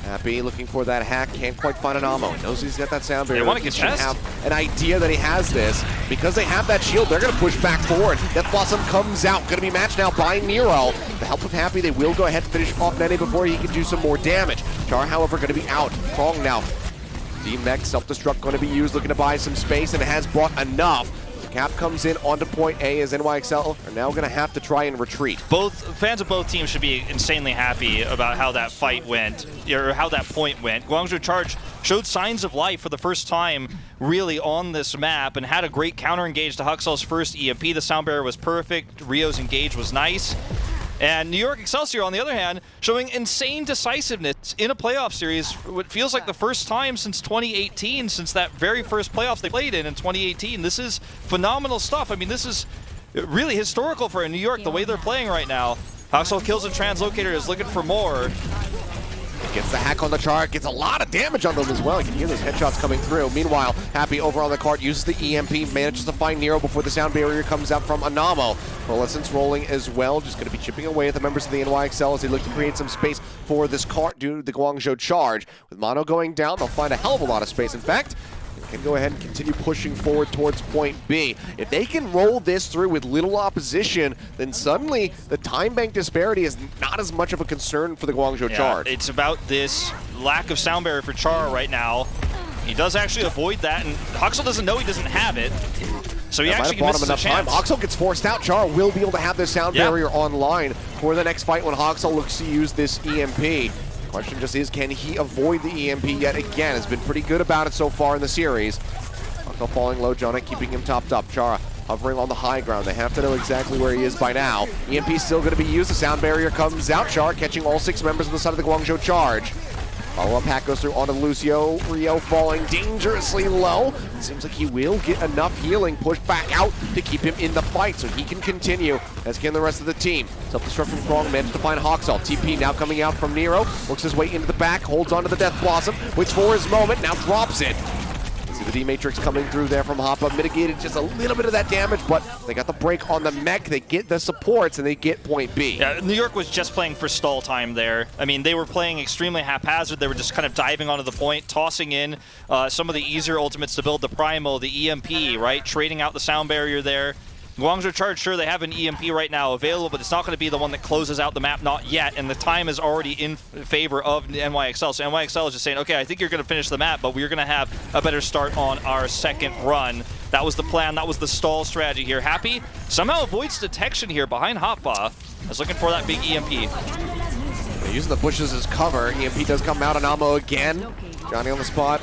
Happy looking for that hack, can't quite find an ammo. Knows he's got that sound barrier. They want to get have an idea that he has this. Because they have that shield, they're going to push back forward. Death Blossom comes out, going to be matched now by Nero. With the help of Happy, they will go ahead and finish off Nene before he can do some more damage. Char, however, going to be out. Krong now. D-Mech, self-destruct going to be used, looking to buy some space, and it has brought enough. Cap comes in onto point A as NYXL are now going to have to try and retreat. Both fans of both teams should be insanely happy about how that fight went, or how that point went. Guangzhou Charge showed signs of life for the first time really on this map and had a great counter engage to Huxell's first EMP. The sound barrier was perfect. Rio's engage was nice. And New York Excelsior, on the other hand, showing insane decisiveness in a playoff series. What feels like the first time since 2018, since that very first playoffs they played in 2018. This is phenomenal stuff. I mean, this is really historical for New York, the way they're playing right now. Huxell kills a translocator, is looking for more. Gets the hack on the Char, gets a lot of damage on them as well. You can hear those headshots coming through. Meanwhile, Happy over on the cart uses the EMP, manages to find Nero before the sound barrier comes out from Anamo. Coalescence rolling as well, just going to be chipping away at the members of the NYXL as they look to create some space for this cart due to the Guangzhou Charge. With Mono going down, they'll find a hell of a lot of space. In fact, can go ahead and continue pushing forward towards point B. If they can roll this through with little opposition, then suddenly the time bank disparity is not as much of a concern for the Guangzhou Charge. It's about this lack of sound barrier for Char right now. He does actually avoid that, and Huxell doesn't know he doesn't have it. So he actually misses a chance. Huxell gets forced out. Char will be able to have this sound barrier online for the next fight when Huxell looks to use this EMP. Question just is, can he avoid the EMP yet again? Has been pretty good about it so far in the series. Huxell falling low, Jonah keeping him topped up. Chara hovering on the high ground. They have to know exactly where he is by now. EMP still going to be used. The sound barrier comes out. Char catching all 6 members on the side of the Guangzhou Charge. Follow-up hack goes through onto Lucio. Rio falling dangerously low. It seems like he will get enough healing pushed back out to keep him in the fight so he can continue, as can the rest of the team. Self-destruct from Krong, managed to find Huxell. TP now coming out from Nero. Works his way into the back, holds onto the Death Blossom, waits for his moment, now drops it. See the D-Matrix coming through there from Hoppa, mitigated just a little bit of that damage, but they got the break on the mech, they get the supports, and they get point B. Yeah, New York was just playing for stall time there. I mean, they were playing extremely haphazard. They were just kind of diving onto the point, tossing in some of the easier ultimates to build the Primal, the EMP, right? Trading out the sound barrier there. Guangzhou Charge, sure, they have an EMP right now available, but it's not going to be the one that closes out the map, not yet, and the time is already in favor of NYXL. So NYXL is just saying, okay, I think you're going to finish the map, but we're going to have a better start on our second run. That was the plan, that was the stall strategy here. Happy somehow avoids detection here behind Hotba. I was looking for that big EMP. They're using the bushes as cover. EMP does come out on Amo again. Johnny on the spot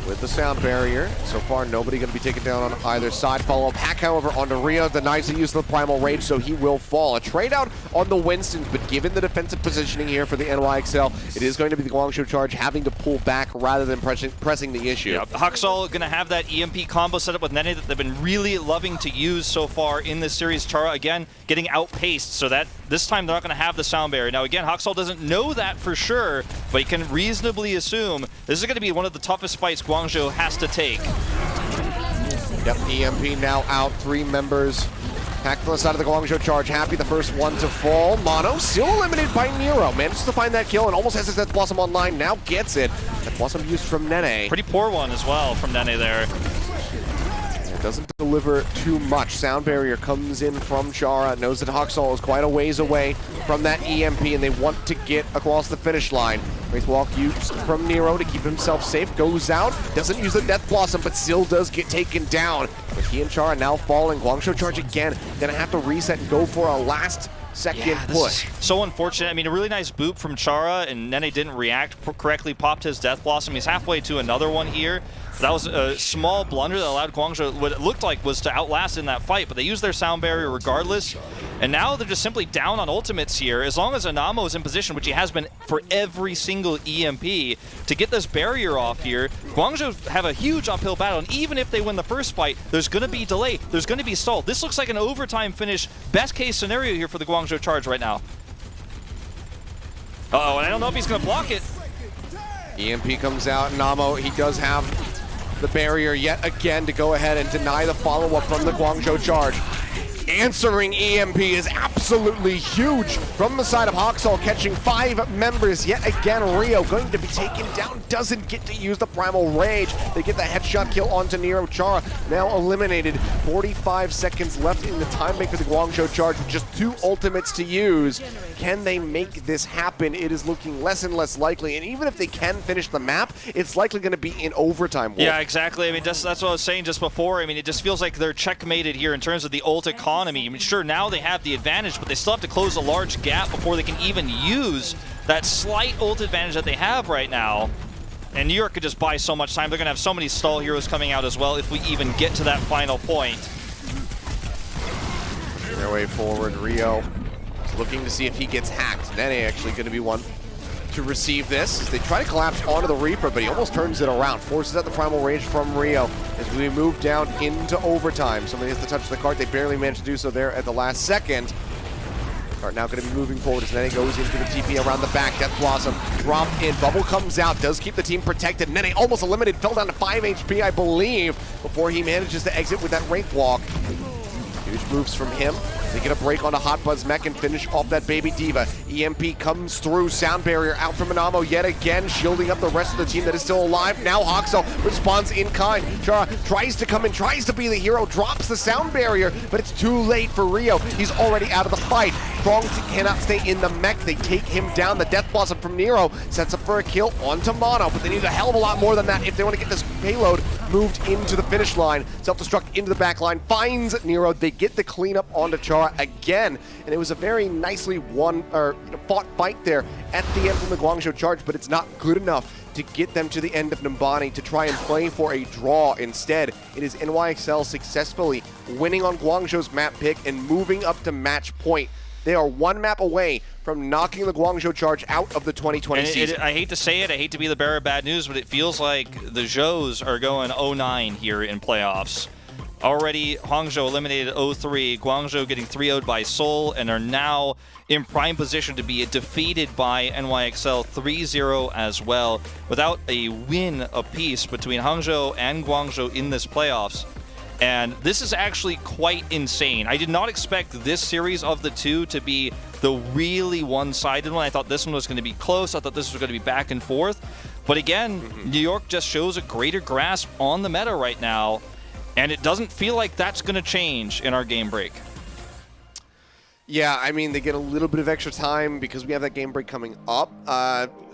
with the sound barrier. So far, nobody going to be taken down on either side. Follow-up hack, however, onto Rio. The nice use of the Primal Rage, so he will fall. A trade out on the Winstons, but given the defensive positioning here for the NYXL, it is going to be the Guangzhou Charge having to pull back rather than pressing the issue. Yeah, Huxell going to have that EMP combo set up with Nene that they've been really loving to use so far in this series. Chara, again, getting outpaced, so that this time they're not going to have the sound barrier. Now, again, Huxell doesn't know that for sure, but he can reasonably assume this is going to be one of the toughest fights Guangzhou has to take. Yep, EMP now out. 3 members Hacked on the side of the Guangzhou Charge. Happy the first one to fall. Mono still eliminated by Nero. Manages to find that kill and almost has his Death Blossom online. Now gets it. Death Blossom used from Nene. Pretty poor one as well from Nene there. It doesn't deliver too much. Sound barrier comes in from Chara. Knows that Haksal is quite a ways away from that EMP and they want to get across the finish line. Wraithwalk used from Nero to keep himself safe. Goes out. Doesn't use the Death Blossom, but still does get taken down. But he and Chara now falling. Guangzhou Charge again. Gonna have to reset and go for a last second push. So unfortunate. I mean, a really nice boop from Chara, and Nene didn't react correctly, popped his Death Blossom. He's halfway to another one here. That was a small blunder that allowed Guangzhou what it looked like was to outlast in that fight, but they used their sound barrier regardless. And now they're just simply down on ultimates here. As long as Anamo is in position, which he has been for every single EMP, to get this barrier off here, Guangzhou have a huge uphill battle. And even if they win the first fight, there's going to be delay. There's going to be stall. This looks like an overtime finish. Best case scenario here for the Guangzhou Charge right now. Uh-oh, and I don't know if he's going to block it. EMP comes out. Namo, he does have the barrier yet again to go ahead and deny the follow-up from the Guangzhou Charge. Answering EMP is absolutely huge from the side of Haksal, catching 5 members yet again. Rio going to be taken down, doesn't get to use the Primal Rage. They get the headshot kill onto Nero. Chara now eliminated. 45 seconds left in the time bank for the Guangzhou Charge with just 2 ultimates to use. Can they make this happen? It is looking less and less likely, and even if they can finish the map, it's likely going to be in overtime. Wolf. Yeah, exactly. I mean, that's what I was saying just before. I mean, it just feels like they're checkmated here in terms of the ult economy. I mean, sure, now they have the advantage, but they still have to close a large gap before they can even use that slight ult advantage that they have right now. And New York could just buy so much time. They're going to have so many stall heroes coming out as well if we even get to that final point. Their way forward, Rio is looking to see if he gets hacked. Nene actually going to be one to receive this as they try to collapse onto the Reaper, but he almost turns it around, forces out the Primal Rage from Rio as we move down into overtime. Somebody has to touch the cart. They barely managed to do so there at the last second. Cart now going to be moving forward as Nene goes into the TP around the back. Death Blossom dropped in. Bubble comes out, does keep the team protected. Nene almost eliminated, fell down to 5 HP, I believe, before he manages to exit with that Wraithwalk. Huge moves from him. They get a break onto Hot Buzz Mech and finish off that Baby Diva. EMP comes through. Sound barrier out from Anamo yet again, shielding up the rest of the team that is still alive. Now Haksal responds in kind. Chara tries to come in, tries to be the hero, drops the sound barrier, but it's too late for Rio. He's already out of the fight. Strong cannot stay in the mech. They take him down. The Death Blossom from Nero sets up for a kill onto Mono, but they need a hell of a lot more than that if they want to get this payload moved into the finish line. Self-destruct into the back line, finds Nero. They get the cleanup onto Chara again, and it was a very nicely fought fight there at the end from the Guangzhou Charge, but it's not good enough to get them to the end of Numbani to try and play for a draw. Instead, it is NYXL successfully winning on Guangzhou's map pick and moving up to match point. They are 1 map away from knocking the Guangzhou Charge out of the 2020 season. I hate to say it, I hate to be the bearer of bad news, but it feels like the Zhous are going 0-9 here in playoffs. Already, Hangzhou eliminated 0-3, Guangzhou getting 3-0'd by Seoul, and are now in prime position to be defeated by NYXL 3-0 as well, without a win apiece between Hangzhou and Guangzhou in this playoffs. And this is actually quite insane. I did not expect this series of the 2 to be the really one-sided one. I thought this one was going to be close. I thought this was going to be back and forth. But again, New York just shows a greater grasp on the meta right now. And it doesn't feel like that's going to change in our game break. Yeah, I mean, they get a little bit of extra time because we have that game break coming up.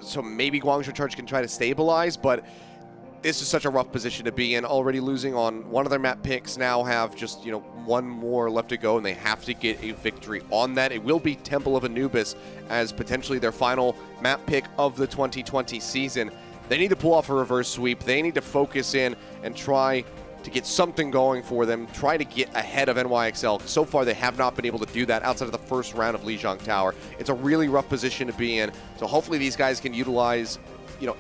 So maybe Guangzhou Charge can try to stabilize, but this is such a rough position to be in. Already losing on one of their map picks, now have just, 1 more left to go, and they have to get a victory on that. It will be Temple of Anubis as potentially their final map pick of the 2020 season. They need to pull off a reverse sweep. They need to focus in and try to get something going for them, try to get ahead of NYXL. So far, they have not been able to do that outside of the first round of Lijiang Tower. It's a really rough position to be in, so hopefully these guys can utilize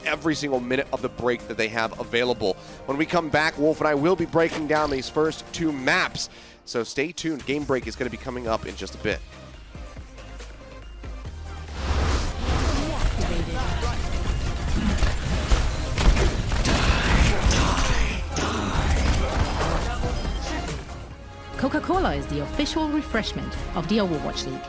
every single minute of the break that they have available. When we come back, Wolf and I will be breaking down these first 2 maps, so stay tuned. Game break is going to be coming up in just a bit. Coca-Cola is the official refreshment of the Overwatch League.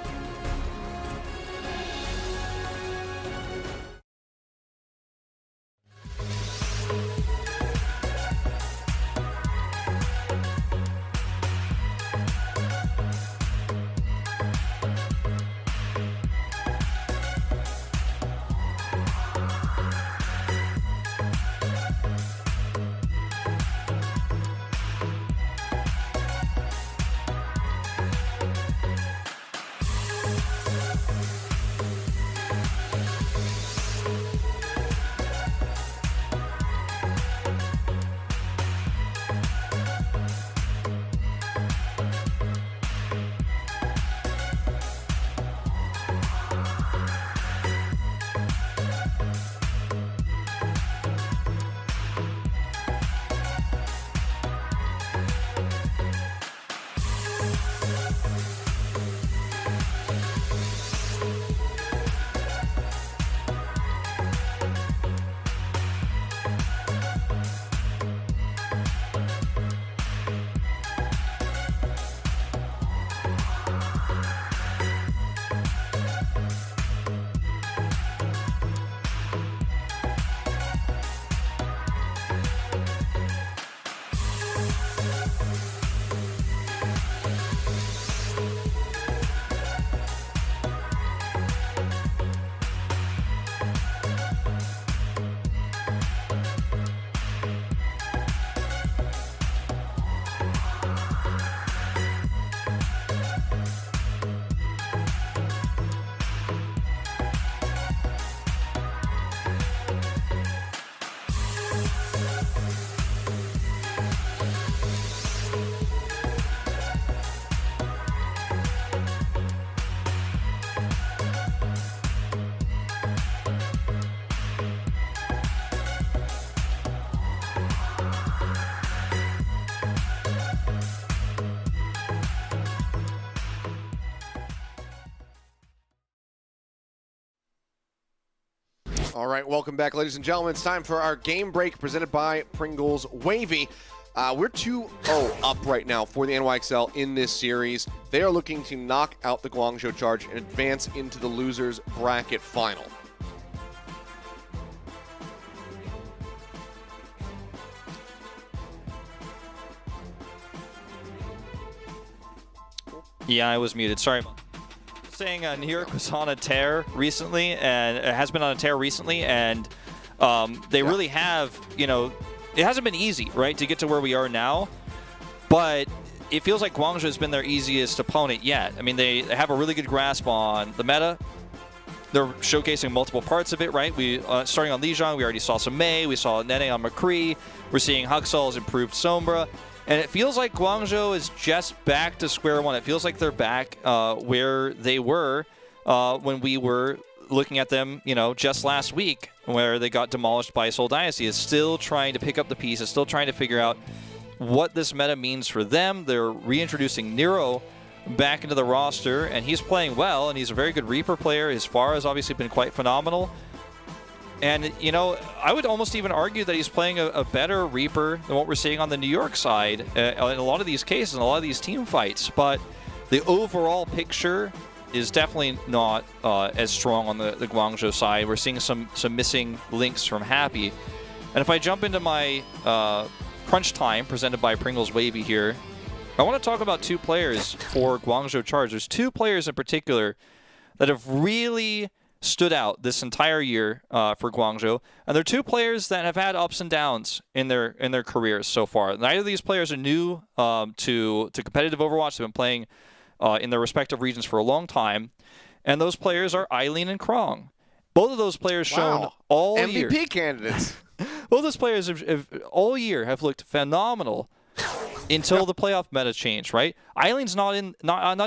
All right, welcome back, ladies and gentlemen. It's time for our game break presented by Pringles Wavy. We're 2-0 up right now for the NYXL in this series. They are looking to knock out the Guangzhou Charge and advance into the losers bracket final. Yeah, I was muted. Sorry. Saying New York was on a tear recently, and it has been on a tear recently, and they really have, you know, it hasn't been easy, right, to get to where we are now, but it feels like Guangzhou has been their easiest opponent yet. I mean, they have a really good grasp on the meta. They're showcasing multiple parts of it, right? We starting on Lijiang, we already saw some Mei, we saw Nene on McCree, we're seeing Huxall's improved Sombra. And it feels like Guangzhou is just back to square one. It feels like they're back where they were when we were looking at them, you know, just last week, where they got demolished by Seoul Dynasty. Is still trying to pick up the pieces, still trying to figure out what this meta means for them. They're reintroducing Nero back into the roster, and he's playing well, and he's a very good Reaper player. His FAR has obviously been quite phenomenal. And, you know, I would almost even argue that he's playing a better Reaper than what we're seeing on the New York side in a lot of these cases, in a lot of these team fights. But the overall picture is definitely not as strong on the Guangzhou side. We're seeing some missing links from Happy. And if I jump into my crunch time presented by Pringles Wavy here, I want to talk about two players for Guangzhou Charge. There's two players in particular that have really stood out this entire year for Guangzhou, and they're two players that have had ups and downs in their careers so far. Neither of these players are new to competitive Overwatch. They've been playing in their respective regions for a long time, and those players are Eileen and Krong. Both of those players shown all year. MVP candidates. Both those players have all year have looked phenomenal until the playoff meta changed, right? Eileen's not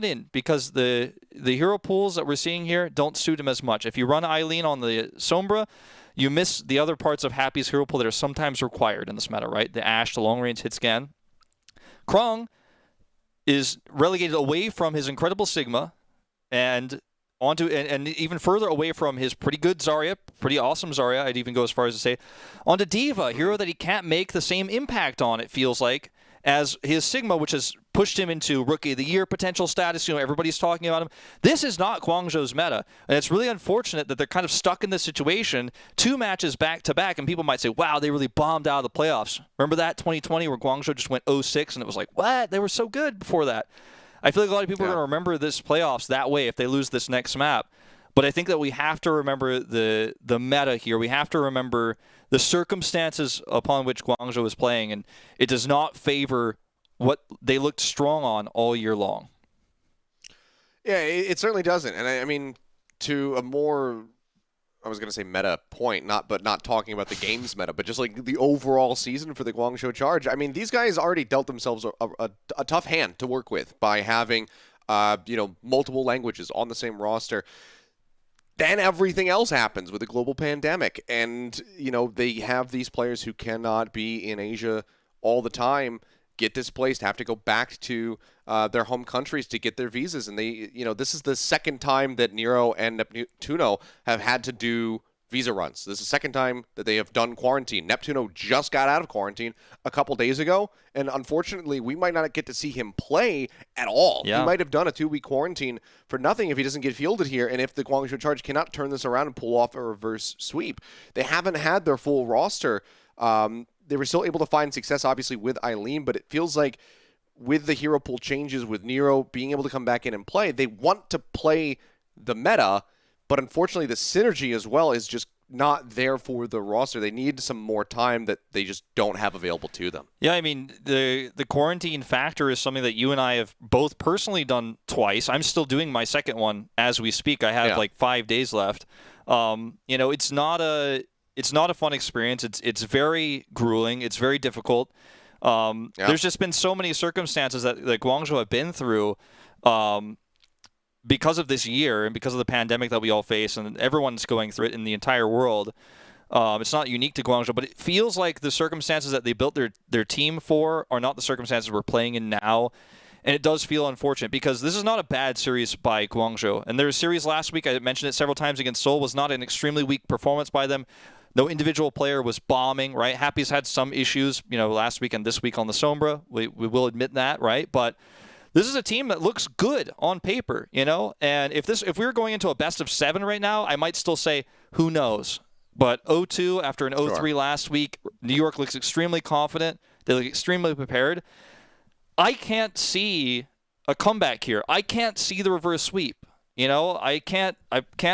in because the hero pools that we're seeing here don't suit him as much. If you run Eileen on the Sombra, you miss the other parts of Happy's hero pool that are sometimes required in this meta, right? The Ashe, the long-range hit scan. Krong is relegated away from his incredible Sigma and onto and even further away from his pretty good Zarya, pretty awesome Zarya, I'd even go as far as to say, onto D.Va, hero that he can't make the same impact on, it feels like, as his Sigma, which has pushed him into Rookie of the Year potential status. Everybody's talking about him. This is not Guangzhou's meta, and it's really unfortunate that they're kind of stuck in this situation, 2 matches back-to-back, and people might say, wow, they really bombed out of the playoffs. Remember that 2020 where Guangzhou just went 0-6, and it was like, what? They were so good before that. I feel like a lot of people are going to remember this playoffs that way if they lose this next map. But I think that we have to remember the meta here. We have to remember the circumstances upon which Guangzhou is playing, and it does not favor what they looked strong on all year long. Yeah, it certainly doesn't. And I mean, to a more, I was going to say meta point, not talking about the game's meta, but just like the overall season for the Guangzhou Charge. I mean, these guys already dealt themselves a tough hand to work with by having, multiple languages on the same roster. Then everything else happens with a global pandemic. And, they have these players who cannot be in Asia all the time, get displaced, have to go back to their home countries to get their visas. And they, this is the second time that Nero and Neptuno have had to do visa runs. This is the second time that they have done quarantine. Neptuno just got out of quarantine a couple days ago, and unfortunately, we might not get to see him play at all. Yeah. He might have done a 2-week quarantine for nothing if he doesn't get fielded here, and if the Guangzhou Charge cannot turn this around and pull off a reverse sweep. They haven't had their full roster. They were still able to find success, obviously, with Eileen, but it feels like with the hero pool changes, with Nero being able to come back in and play, they want to play the meta, but unfortunately the synergy as well is just not there for the roster. They need some more time that they just don't have available to them. Yeah, I mean, the quarantine factor is something that you and I have both personally done twice. I'm still doing my second one as we speak. I have like 5 days left. It's not a fun experience. It's very grueling. It's very difficult. There's just been so many circumstances that Guangzhou have been through because of this year and because of the pandemic that we all face, and everyone's going through it in the entire world. It's not unique to Guangzhou, but it feels like the circumstances that they built their team for are not the circumstances we're playing in now. And it does feel unfortunate because this is not a bad series by Guangzhou. And their series last week, I mentioned it several times against Seoul, was not an extremely weak performance by them. No individual player was bombing, right? Happy's had some issues, last week and this week on the Sombra. We will admit that, right? But this is a team that looks good on paper, And if we were going into a best of 7 right now, I might still say, who knows? But 0-2 after an 0-3 last week, New York looks extremely confident. They look extremely prepared. I can't see a comeback here. I can't see the reverse sweep. I can't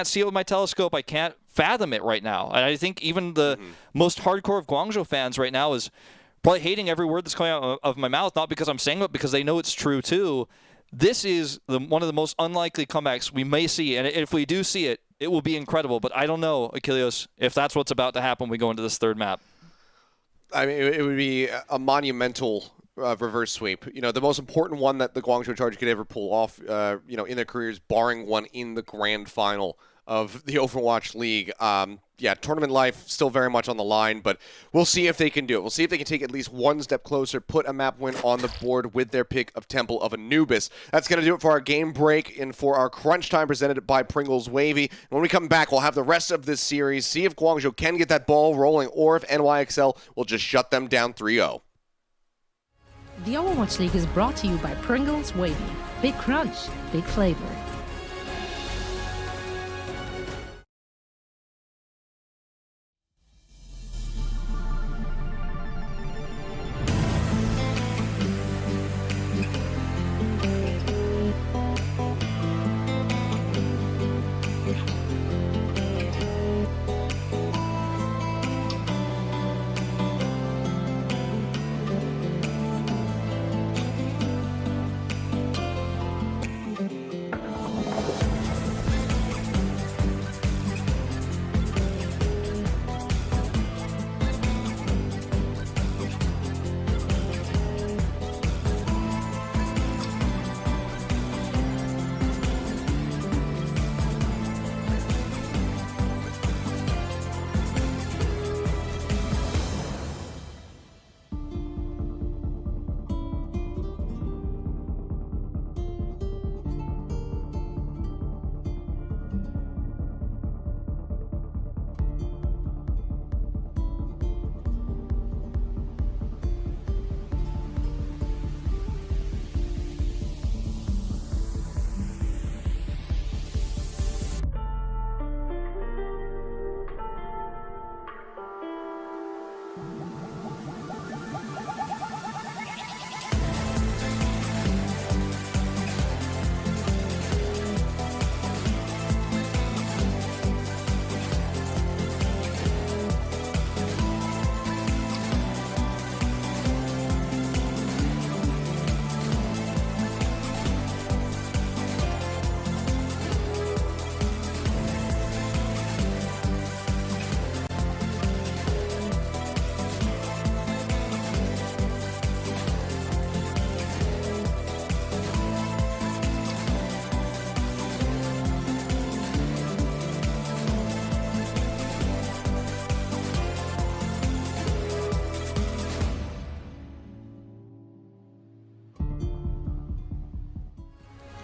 see it with my telescope. I can't fathom it right now. And I think even the most hardcore of Guangzhou fans right now is probably hating every word that's coming out of my mouth, not because I'm saying it, because they know it's true too. This is one of the most unlikely comebacks we may see, and if we do see it, it will be incredible. But I don't know, Achilleos, if that's what's about to happen when we go into this third map. I mean, it would be a monumental reverse sweep. The most important one that the Guangzhou Charge could ever pull off, in their careers, barring one in the grand final of the Overwatch League. Tournament life still very much on the line, but we'll see if they can do it. We'll see if they can take at least one step closer, put a map win on the board with their pick of Temple of Anubis. That's going to do it for our game break and for our crunch time presented by Pringles Wavy. And when we come back, we'll have the rest of this series, see if Guangzhou can get that ball rolling or if NYXL will just shut them down 3-0. The Overwatch League is brought to you by Pringles Wavy. Big crunch, big flavor.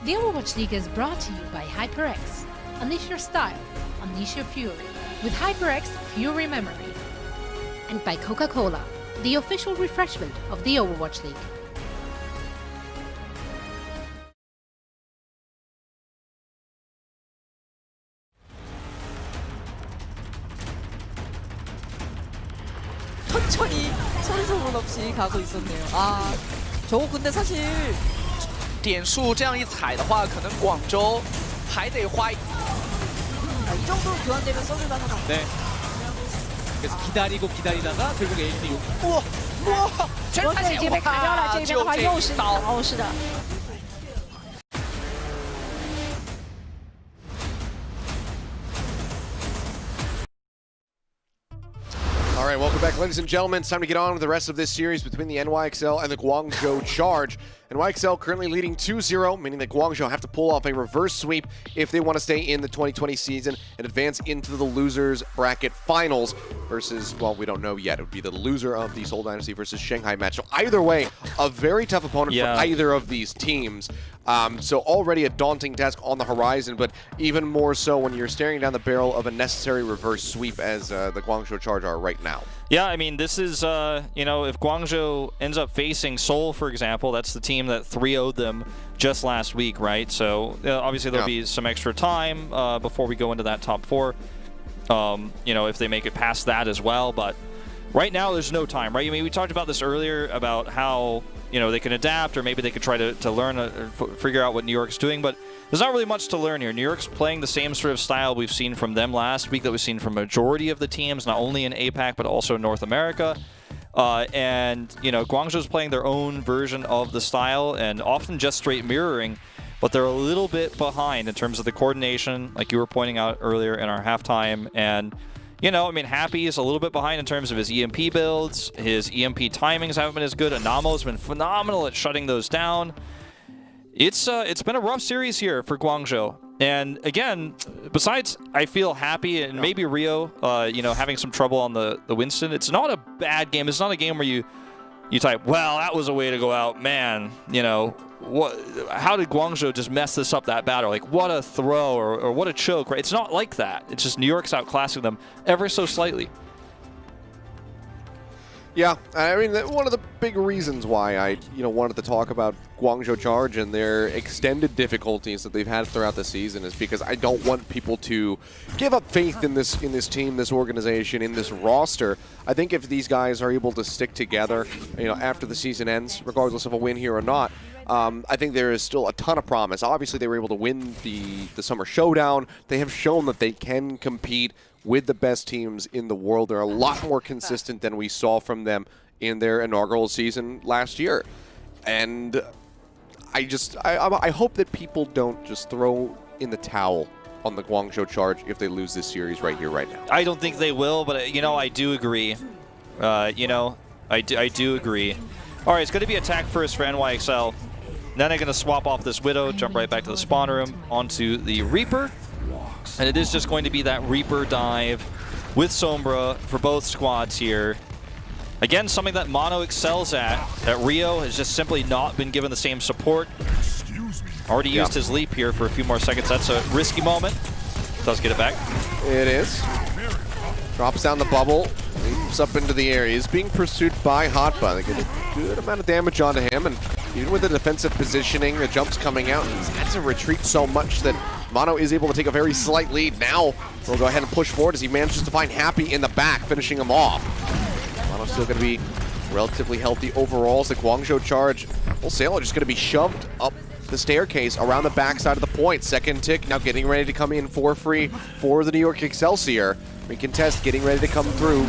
The Overwatch League is brought to you by HyperX. Unleash your style, unleash your fury with HyperX Fury Memory. And by Coca-Cola, the official refreshment of the Overwatch League. 천천히 소리 소문 없이 가고 있었네요. 아, 저거 근데 사실 点数这样一踩的话，可能广州还得花。 이 정도 교환되면 써주다가 네. 그래서 기다리고 기다리다가 결국 AD 우와 우와 我这已经被卡掉了，这边的话又是刀，是的。 All right, welcome back, ladies and gentlemen. It's time to get on with the rest of this series between the NYXL and the Guangzhou Charge. NYXL currently leading 2-0, meaning that Guangzhou have to pull off a reverse sweep if they want to stay in the 2020 season and advance into the losers bracket finals versus, well, we don't know yet. It would be the loser of the Seoul Dynasty versus Shanghai match. So either way, a very tough opponent for either of these teams. So already a daunting task on the horizon, but even more so when you're staring down the barrel of a necessary reverse sweep as the Guangzhou Charge are right now. Yeah, I mean, this is, you know, if Guangzhou ends up facing Seoul, for example, that's the team that 3-0'd them just last week, right? So obviously there'll be some extra time before we go into that top 4, you know, if they make it past that as well. But right now there's no time, right? I mean, we talked about this earlier about how, you know, they can adapt, or maybe they could try to learn, figure out what New York's doing, but there's not really much to learn here. New York's playing the same sort of style we've seen from them last week, that we've seen from a majority of the teams, not only in APAC, but also in North America. And, you know, Guangzhou's playing their own version of the style, and often just straight mirroring, but they're a little bit behind in terms of the coordination, like you were pointing out earlier in our halftime. And, you know, I mean, Happy is a little bit behind in terms of his EMP builds. His EMP timings haven't been as good. Anamo's been phenomenal at shutting those down. It's been a rough series here for Guangzhou. And again, besides, I feel Happy and maybe Rio, you know, having some trouble on the Winston, it's not a bad game. It's not a game where you type, well, that was a way to go out. Man, you know, how did Guangzhou just mess this up that bad? Or like, what a throw or what a choke, right? It's not like that. It's just New York's outclassing them ever so slightly. Yeah, I mean, one of the big reasons why I, wanted to talk about Guangzhou Charge and their extended difficulties that they've had throughout the season is because I don't want people to give up faith in this team, this organization, in this roster. I think if these guys are able to stick together, after the season ends, regardless of a win here or not, I think there is still a ton of promise. Obviously, they were able to win the Summer Showdown. They have shown that they can compete with the best teams in the world. They're a lot more consistent than we saw from them in their inaugural season last year. And I hope that people don't just throw in the towel on the Guangzhou Charge if they lose this series right here, right now. I don't think they will, but, I do agree. I do agree. All right, it's going to be attack first for NYXL. Then they're going to swap off this Widow, jump right back to the spawn room, onto the Reaper. And it is just going to be that Reaper dive with Sombra for both squads here. Again, something that Mono excels at, that Rio has just simply not been given the same support. Already used his leap here for a few more seconds. That's a risky moment. Does get it back. It is. Drops down the bubble, leaps up into the air. He's being pursued by Hotba. They get a good amount of damage onto him, and even with the defensive positioning, the jumps coming out, he's had to retreat so much that Mono is able to take a very slight lead. Now, we'll go ahead and push forward as he manages to find Happy in the back, finishing him off. Mono's still going to be relatively healthy overall. So the Guangzhou Charge, wholesale, are just going to be shoved up the staircase around the backside of the point. Second tick now getting ready to come in for free for the New York Excelsior. Recontest getting ready to come through.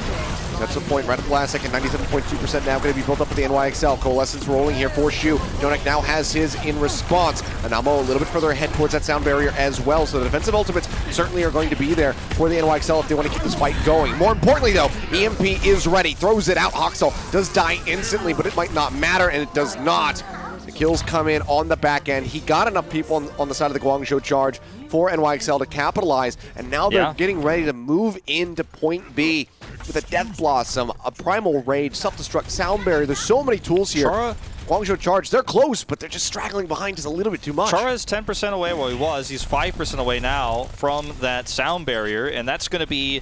That's the point right at the last second. 97.2% now going to be built up for the NYXL. Coalescence rolling here for Shu. Jonak now has his in response. Anamo a little bit further ahead towards that sound barrier as well. So the defensive ultimates certainly are going to be there for the NYXL if they want to keep this fight going. More importantly though, EMP is ready. Throws it out. Hoxel does die instantly, but it might not matter, and it does not. The kills come in on the back end. He got enough people on the side of the Guangzhou Charge for NYXL to capitalize, and now they're getting ready to move into point B with a Death Blossom, a Primal Rage, Self-Destruct, Sound Barrier. There's so many tools here. Guangzhou Charge, they're close, but they're just straggling behind just a little bit too much. Chara is 10% away, well he was, he's 5% away now from that sound barrier, and that's going to be,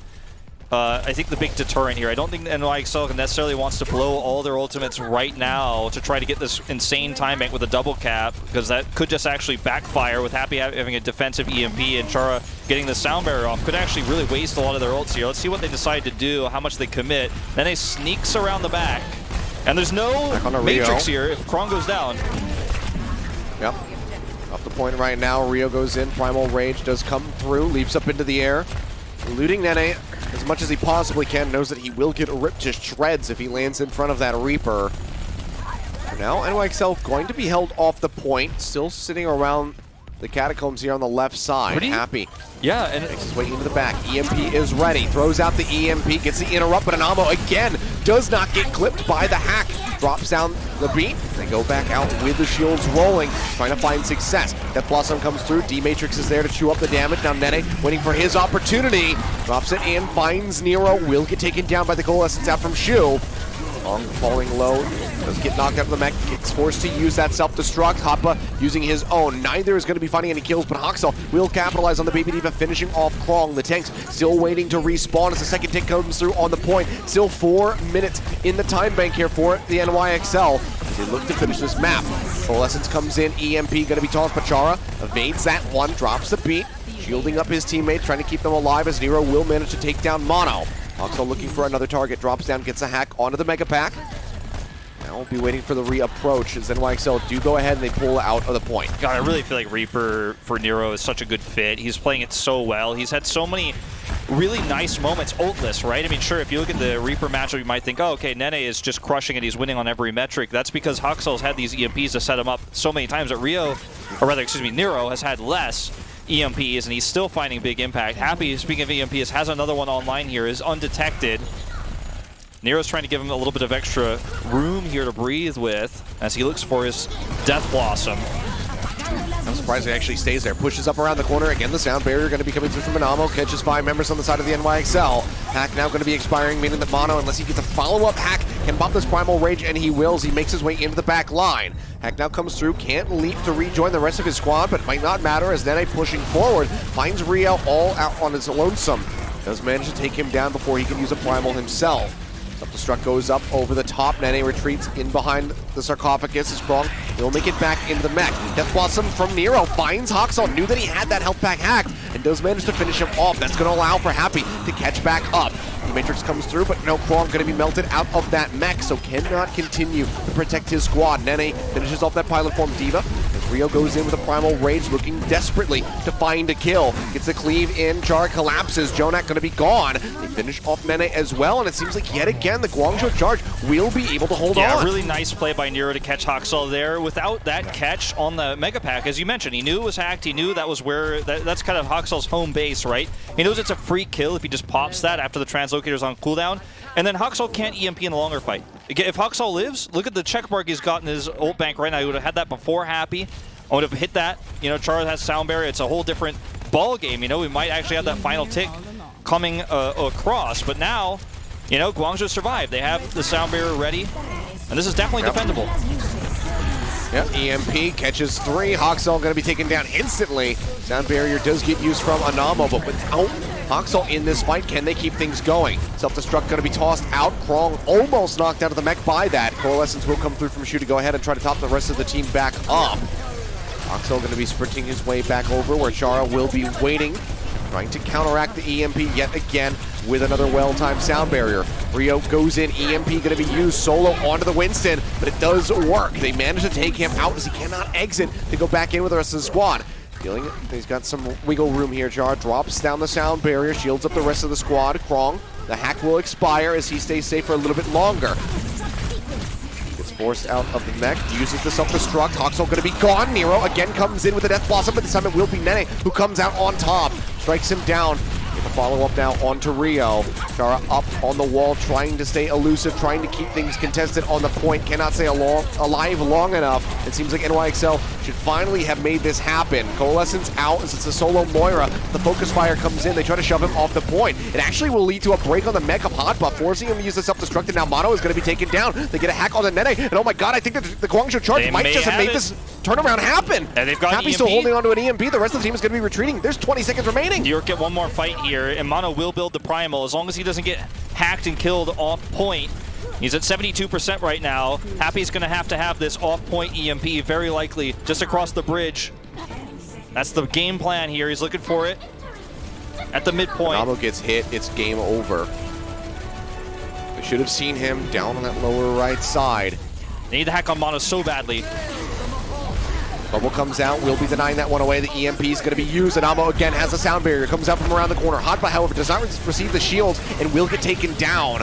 I think, the big deterrent here. I don't think NY Excel necessarily wants to blow all their ultimates right now to try to get this insane time bank with a double cap, because that could just actually backfire with Happy having a defensive EMP and Chara getting the sound barrier off. Could actually really waste a lot of their ults here. Let's see what they decide to do, how much they commit. Then he sneaks around the back. And there's no Matrix here if Krong goes down. Yep. Up the point right now, Rio goes in, Primal Rage does come through, leaps up into the air. Eluding Nene as much as he possibly can, knows that he will get ripped to shreds if he lands in front of that Reaper. For now, NYXL going to be held off the point, still sitting around the catacombs here on the left side. Happy. Yeah, and makes his way into the back. EMP is ready. Throws out the EMP, gets the interrupt, but Anamo again does not get clipped by the hack. Drops down the beat. They go back out with the shields rolling, trying to find success. Death Blossom comes through. D-Matrix is there to chew up the damage. Now Nene waiting for his opportunity. Drops it in, finds Nero. Will get taken down by the Coalescence out from Shu. Long falling low. Does get knocked out of the mech. Gets forced to use that self-destruct. Hoppa using his own. Neither is going to be finding any kills, but Hoxel will capitalize on the Baby Diva, finishing off Krong. The tanks still waiting to respawn as the second tank comes through on the point. Still 4 minutes in the time bank here for the NYXL. They look to finish this map. Coalescence comes in. EMP going to be tossed. Pachara evades that one. Drops the beat. Shielding up his teammates, trying to keep them alive as Nero will manage to take down Mono. Hoxel looking for another target. Drops down, gets a hack onto the Mega Pack. Now we'll be waiting for the re-approach as NYXL do go ahead and they pull out of the point. God, I really feel like Reaper for Nero is such a good fit. He's playing it so well. He's had so many really nice moments ultless, right? I mean, sure, if you look at the Reaper matchup, you might think, oh, okay, Nene is just crushing it. He's winning on every metric. That's because Hoxel's had these EMPs to set him up so many times that Nero has had less EMPs, and he's still finding big impact. Happy, speaking of EMPs, has another one online here, is undetected. Nero's trying to give him a little bit of extra room here to breathe with as he looks for his Death Blossom. I'm surprised he actually stays there. Pushes up around the corner. Again, the sound barrier going to be coming through from Anamo. Catches 5 members on the side of the NYXL. Hack now going to be expiring, meaning that Mono, unless he gets a follow-up hack, can bump this Primal Rage, and he wills. He makes his way into the back line. Hack now comes through, can't leap to rejoin the rest of his squad, but it might not matter as Nene pushing forward. Finds Rio all out on his lonesome. Does manage to take him down before he can use a Primal himself. Self-destruct goes up over the top. Nene retreats in behind the sarcophagus. Is Krong. He'll make it back into the mech. Death Blossom from Nero finds Hoxel. Knew that he had that health pack hacked and does manage to finish him off. That's going to allow for Happy to catch back up. The Matrix comes through, but no, Krong going to be melted out of that mech, so cannot continue to protect his squad. Nene finishes off that pilot form Diva. As Rio goes in with a Primal Rage, looking desperately to find a kill. Gets a cleave in, Char collapses. Jonak going to be gone. They finish off Nene as well, and it seems like yet again the Guangzhou Charge will be able to hold on. Yeah, really nice play by Nero to catch Hoxel there. Without that catch on the Mega Pack, as you mentioned, he knew it was hacked. He knew that was where, that's kind of Hoxel's home base, right? He knows it's a free kill if he just pops that after the translocator's on cooldown. And then Hoxel can't EMP in the longer fight. If Hoxel lives, look at the check mark he's got in his ult bank right now. He would have had that before Happy. I would have hit that. You know, Char has sound barrier. It's a whole different ball game. You know, we might actually have that final tick coming across. But now, you know, Guangzhou survived. They have the sound barrier ready. And this is definitely defendable. Yep, EMP catches 3. Hoxel going to be taken down instantly. Sound barrier does get used from Anamo, but without Hoxel in this fight, can they keep things going? Self-destruct going to be tossed out. Krong almost knocked out of the mech by that. Coalescence will come through from Shu to go ahead and try to top the rest of the team back up. Hoxel going to be sprinting his way back over where Chara will be waiting, trying to counteract the EMP yet again with another well-timed sound barrier. Rio goes in, EMP going to be used solo onto the Winston, but it does work. They manage to take him out as he cannot exit to go back in with the rest of the squad. Feeling he's got some wiggle room here, Jar drops down the sound barrier, shields up the rest of the squad. Krong, the hack will expire as he stays safe for a little bit longer. Gets forced out of the mech, uses the self-destruct. Hoxel going to be gone. Nero again comes in with the Death Blossom, but this time it will be Nene who comes out on top. Strikes him down. The follow-up now onto Rio. Chara up on the wall, trying to stay elusive, trying to keep things contested on the point. Cannot stay alive long enough. It seems like NYXL should finally have made this happen. Coalescence out as it's a solo Moira. The focus fire comes in. They try to shove him off the point. It actually will lead to a break on the mech of Hotba, forcing him to use the self-destruct. And now Mono is going to be taken down. They get a hack on the Nene. And oh my god, I think that the Guangzhou Charge might just have made this turnaround happen. And they've got Happy EMP. still holding on to an EMP. The rest of the team is going to be retreating. There's 20 seconds remaining. New York get one more fight here, and Mono will build the Primal as long as he doesn't get hacked and killed off point. He's at 72% right now. Happy's going to have this off-point EMP, very likely, just across the bridge. That's the game plan here. He's looking for it at the midpoint. Namo gets hit. It's game over. They should have seen him down on that lower right side. They need to hack on Mono so badly. Bubble comes out, will be denying that one away. The EMP is going to be used, and Amo again has a sound barrier. Comes out from around the corner. Hotba, however, does not receive the shields and will get taken down.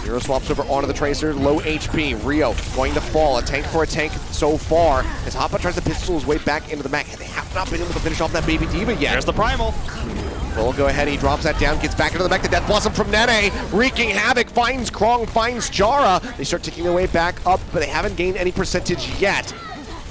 Hero swaps over onto the Tracer, low HP. Rio going to fall. A tank for a tank so far. As Hotba tries to pistol his way back into the mech. They have not been able to finish off that Baby Diva yet. There's the Primal. Will go ahead, he drops that down, gets back into the mech. The Death Blossom from Nene, wreaking havoc, finds Krong, finds Chara. They start ticking their way back up, but they haven't gained any percentage yet.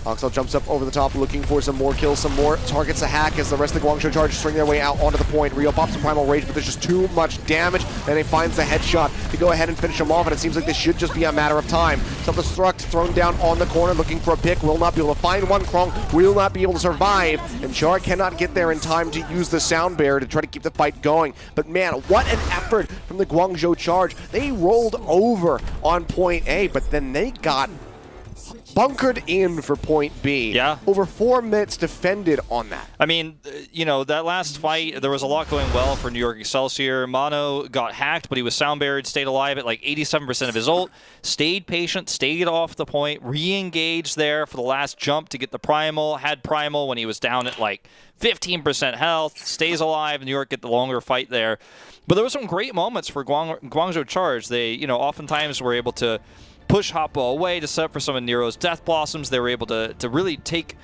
Oxel jumps up over the top, looking for some more kills, some more targets to hack as the rest of the Guangzhou Charge string their way out onto the point. Rio pops a Primal Rage, but there's just too much damage. Then he finds the headshot to go ahead and finish him off, and it seems like this should just be a matter of time. Self-destruct thrown down on the corner, looking for a pick, will not be able to find one. Krong will not be able to survive, and Char cannot get there in time to use the sound barrier to try to keep the fight going. But man, what an effort from the Guangzhou Charge. They rolled over on point A, but then they got bunkered in for point B. Yeah. Over 4 minutes defended on that. I mean, you know, that last fight, there was a lot going well for New York Excelsior. Mono got hacked, but he was sound barriered, stayed alive at like 87% of his ult, stayed patient, stayed off the point, re-engaged there for the last jump to get the Primal, had Primal when he was down at like 15% health, stays alive, New York get the longer fight there. But there were some great moments for Guangzhou Charge. They, you know, oftentimes were able to push Hotba away to set up for some of Nero's Death Blossoms. They were able to really take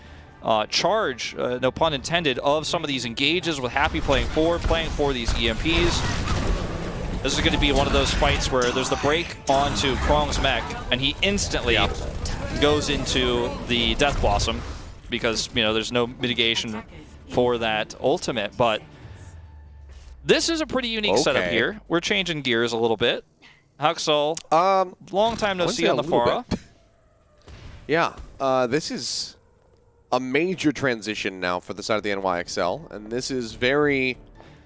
charge, no pun intended, of some of these engages with Happy playing for these EMPs. This is going to be one of those fights where there's the break onto Krong's mech, and he instantly goes into the Death Blossom because, you know, there's no mitigation for that ultimate. But this is a pretty unique setup here. We're changing gears a little bit. Huxel, long time no see on the Pharah. Yeah, this is a major transition now for the side of the NYXL, and this is very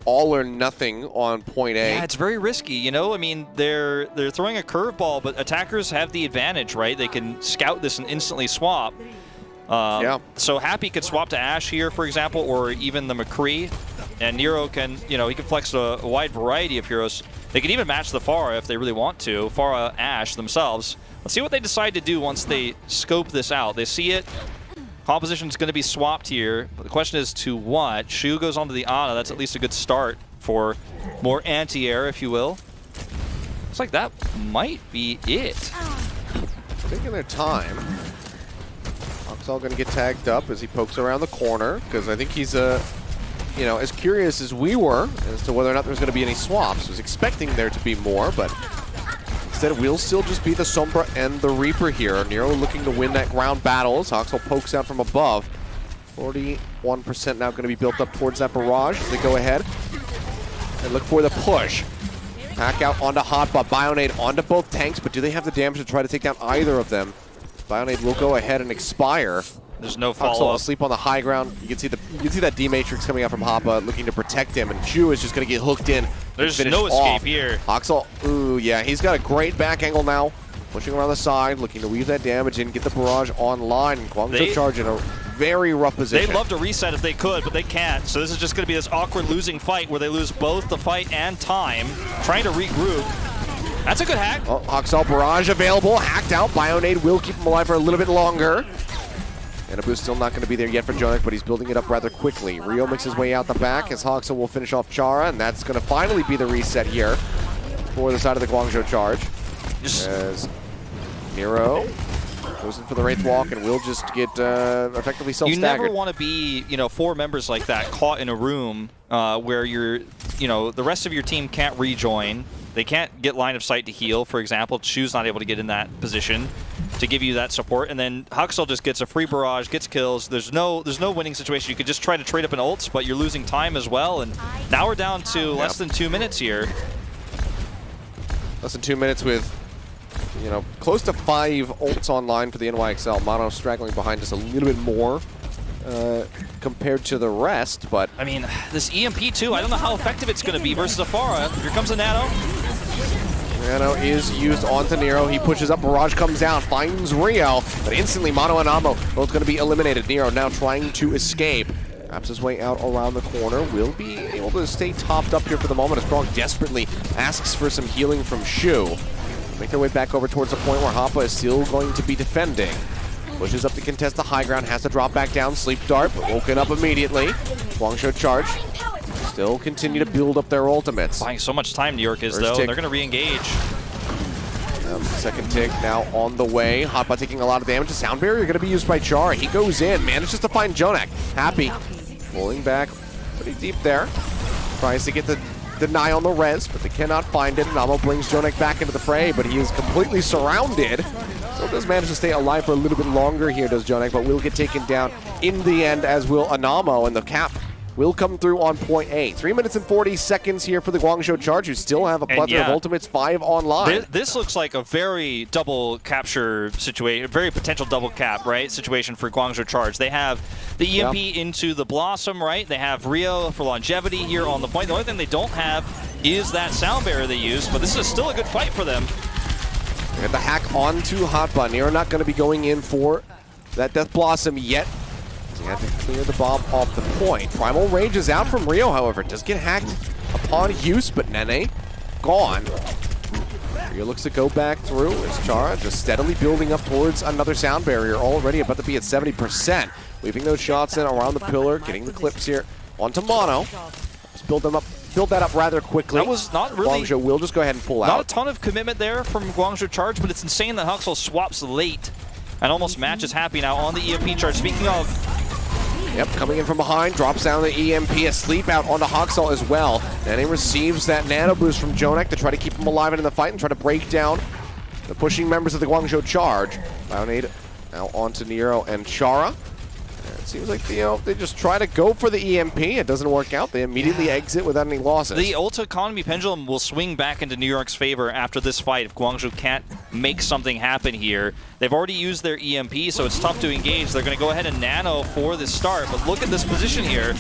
all or nothing on point A. Yeah, it's very risky, you know? I mean, they're throwing a curveball, but attackers have the advantage, right? They can scout this and instantly swap. So Happy could swap to Ashe here, for example, or even the McCree, and Nero can, you know, he can flex a wide variety of heroes. They can even match the Pharah if they really want to. Pharah, Ashe themselves. Let's see what they decide to do once they scope this out. They see it. Composition's going to be swapped here. But the question is to what? Shu goes onto the Ana. That's at least a good start for more anti-air, if you will. Looks like that might be it. Taking their time. Oxal going to get tagged up as he pokes around the corner, because I think he's you know, as curious as we were as to whether or not there's going to be any swaps. I was expecting there to be more, but instead it will still just be the Sombra and the Reaper here. Nero looking to win that ground battle as Oxal pokes out from above. 41% now going to be built up towards that barrage as they go ahead and look for the push. Pack out onto Hotba, Bionade onto both tanks, but do they have the damage to try to take down either of them? Bionade will go ahead and expire. There's no follow-up. Asleep on the high ground. You can see that D-Matrix coming out from Hoppa, looking to protect him, and Chu is just going to get hooked in. There's no escape here. Oxal, ooh, yeah, he's got a great back angle now. Pushing around the side, looking to weave that damage in, get the barrage online. Guangzhou Charge in a very rough position. They'd love to reset if they could, but they can't. So this is just going to be this awkward losing fight where they lose both the fight and time, trying to regroup. That's a good hack. Oh, Oxal barrage available, hacked out. Bionade will keep him alive for a little bit longer. Anubis still not going to be there yet for Jonik, but he's building it up rather quickly. Rio makes his way out the back as Hoxel will finish off Chara, and that's going to finally be the reset here for the side of the Guangzhou Charge. As Nero goes in for the Wraith Walk and will just get effectively self-staggered. You never want to be, you know, 4 members like that caught in a room where you're the rest of your team can't rejoin. They can't get line of sight to heal, for example. Chu's not able to get in that position to give you that support, and then Huxel just gets a free barrage, gets kills. There's no winning situation. You could just try to trade up an ults, but you're losing time as well, and now we're down to less than 2 minutes here. Less than 2 minutes with, close to 5 ults online for the NYXL. Mono straggling behind just a little bit more compared to the rest, but... I mean, this EMP too, I don't know how effective it's going to be versus Afara. Here comes the Nano. Nano is used onto Nero. He pushes up. Barrage comes down, finds Rio, but instantly Mono and Amo both going to be eliminated. Nero now trying to escape. Wraps his way out around the corner. Will be able to stay topped up here for the moment as Strong desperately asks for some healing from Shu. Make their way back over towards the point where Hoppa is still going to be defending. Pushes up to contest the high ground, has to drop back down. Sleep Dart, but woken up immediately. Guangzhou Charge still continue to build up their ultimates. Buying so much time, New York is, though, and they're going to re-engage. Second tick now on the way. Hotbot taking a lot of damage. The sound barrier going to be used by Chara. He goes in, manages to find Jonak. Happy. Pulling back pretty deep there. Tries to get the deny on the res, but they cannot find it. Namo brings Jonak back into the fray, but he is completely surrounded. So does manage to stay alive for a little bit longer here, does Jonak, but will get taken down in the end, as will Anamo, and the cap will come through on point A. 3 minutes and 40 seconds here for the Guangzhou Charge, who still have a plethora of ultimates, 5 online. This looks like a very double capture situation, very potential double cap, right, situation for Guangzhou Charge. They have the EMP into the Blossom, right? They have Rio for longevity here on the point. The only thing they don't have is that sound barrier they use, but this is still a good fight for them. They got the hack onto Hotbot. They're not going to be going in for that Death Blossom yet. They have to clear the bomb off the point. Primal Rage is out from Rio, however. Does get hacked upon use, but Nene gone. Rio looks to go back through as Chara just steadily building up towards another sound barrier, already about to be at 70%. Weaving those shots in around the pillar, getting the clips here onto Mono. Let's build that up rather quickly. That was not really... Guangzhou will just go ahead and pull out. Not a ton of commitment there from Guangzhou Charge, but it's insane that Huxel swaps late and almost matches Happy now on the EMP charge. Speaking of... Yep, coming in from behind, drops down the EMP, a sleep out onto Huxel as well. Then he receives that nano boost from Jonak to try to keep him alive in the fight and try to break down the pushing members of the Guangzhou Charge. Bionade now onto Nero and Chara. It seems like they just try to go for the EMP. It doesn't work out. They immediately exit without any losses. The Ulta Economy Pendulum will swing back into New York's favor after this fight if Guangzhou can't make something happen here. They've already used their EMP, so it's tough to engage. They're going to go ahead and nano for the start, but look at this position here.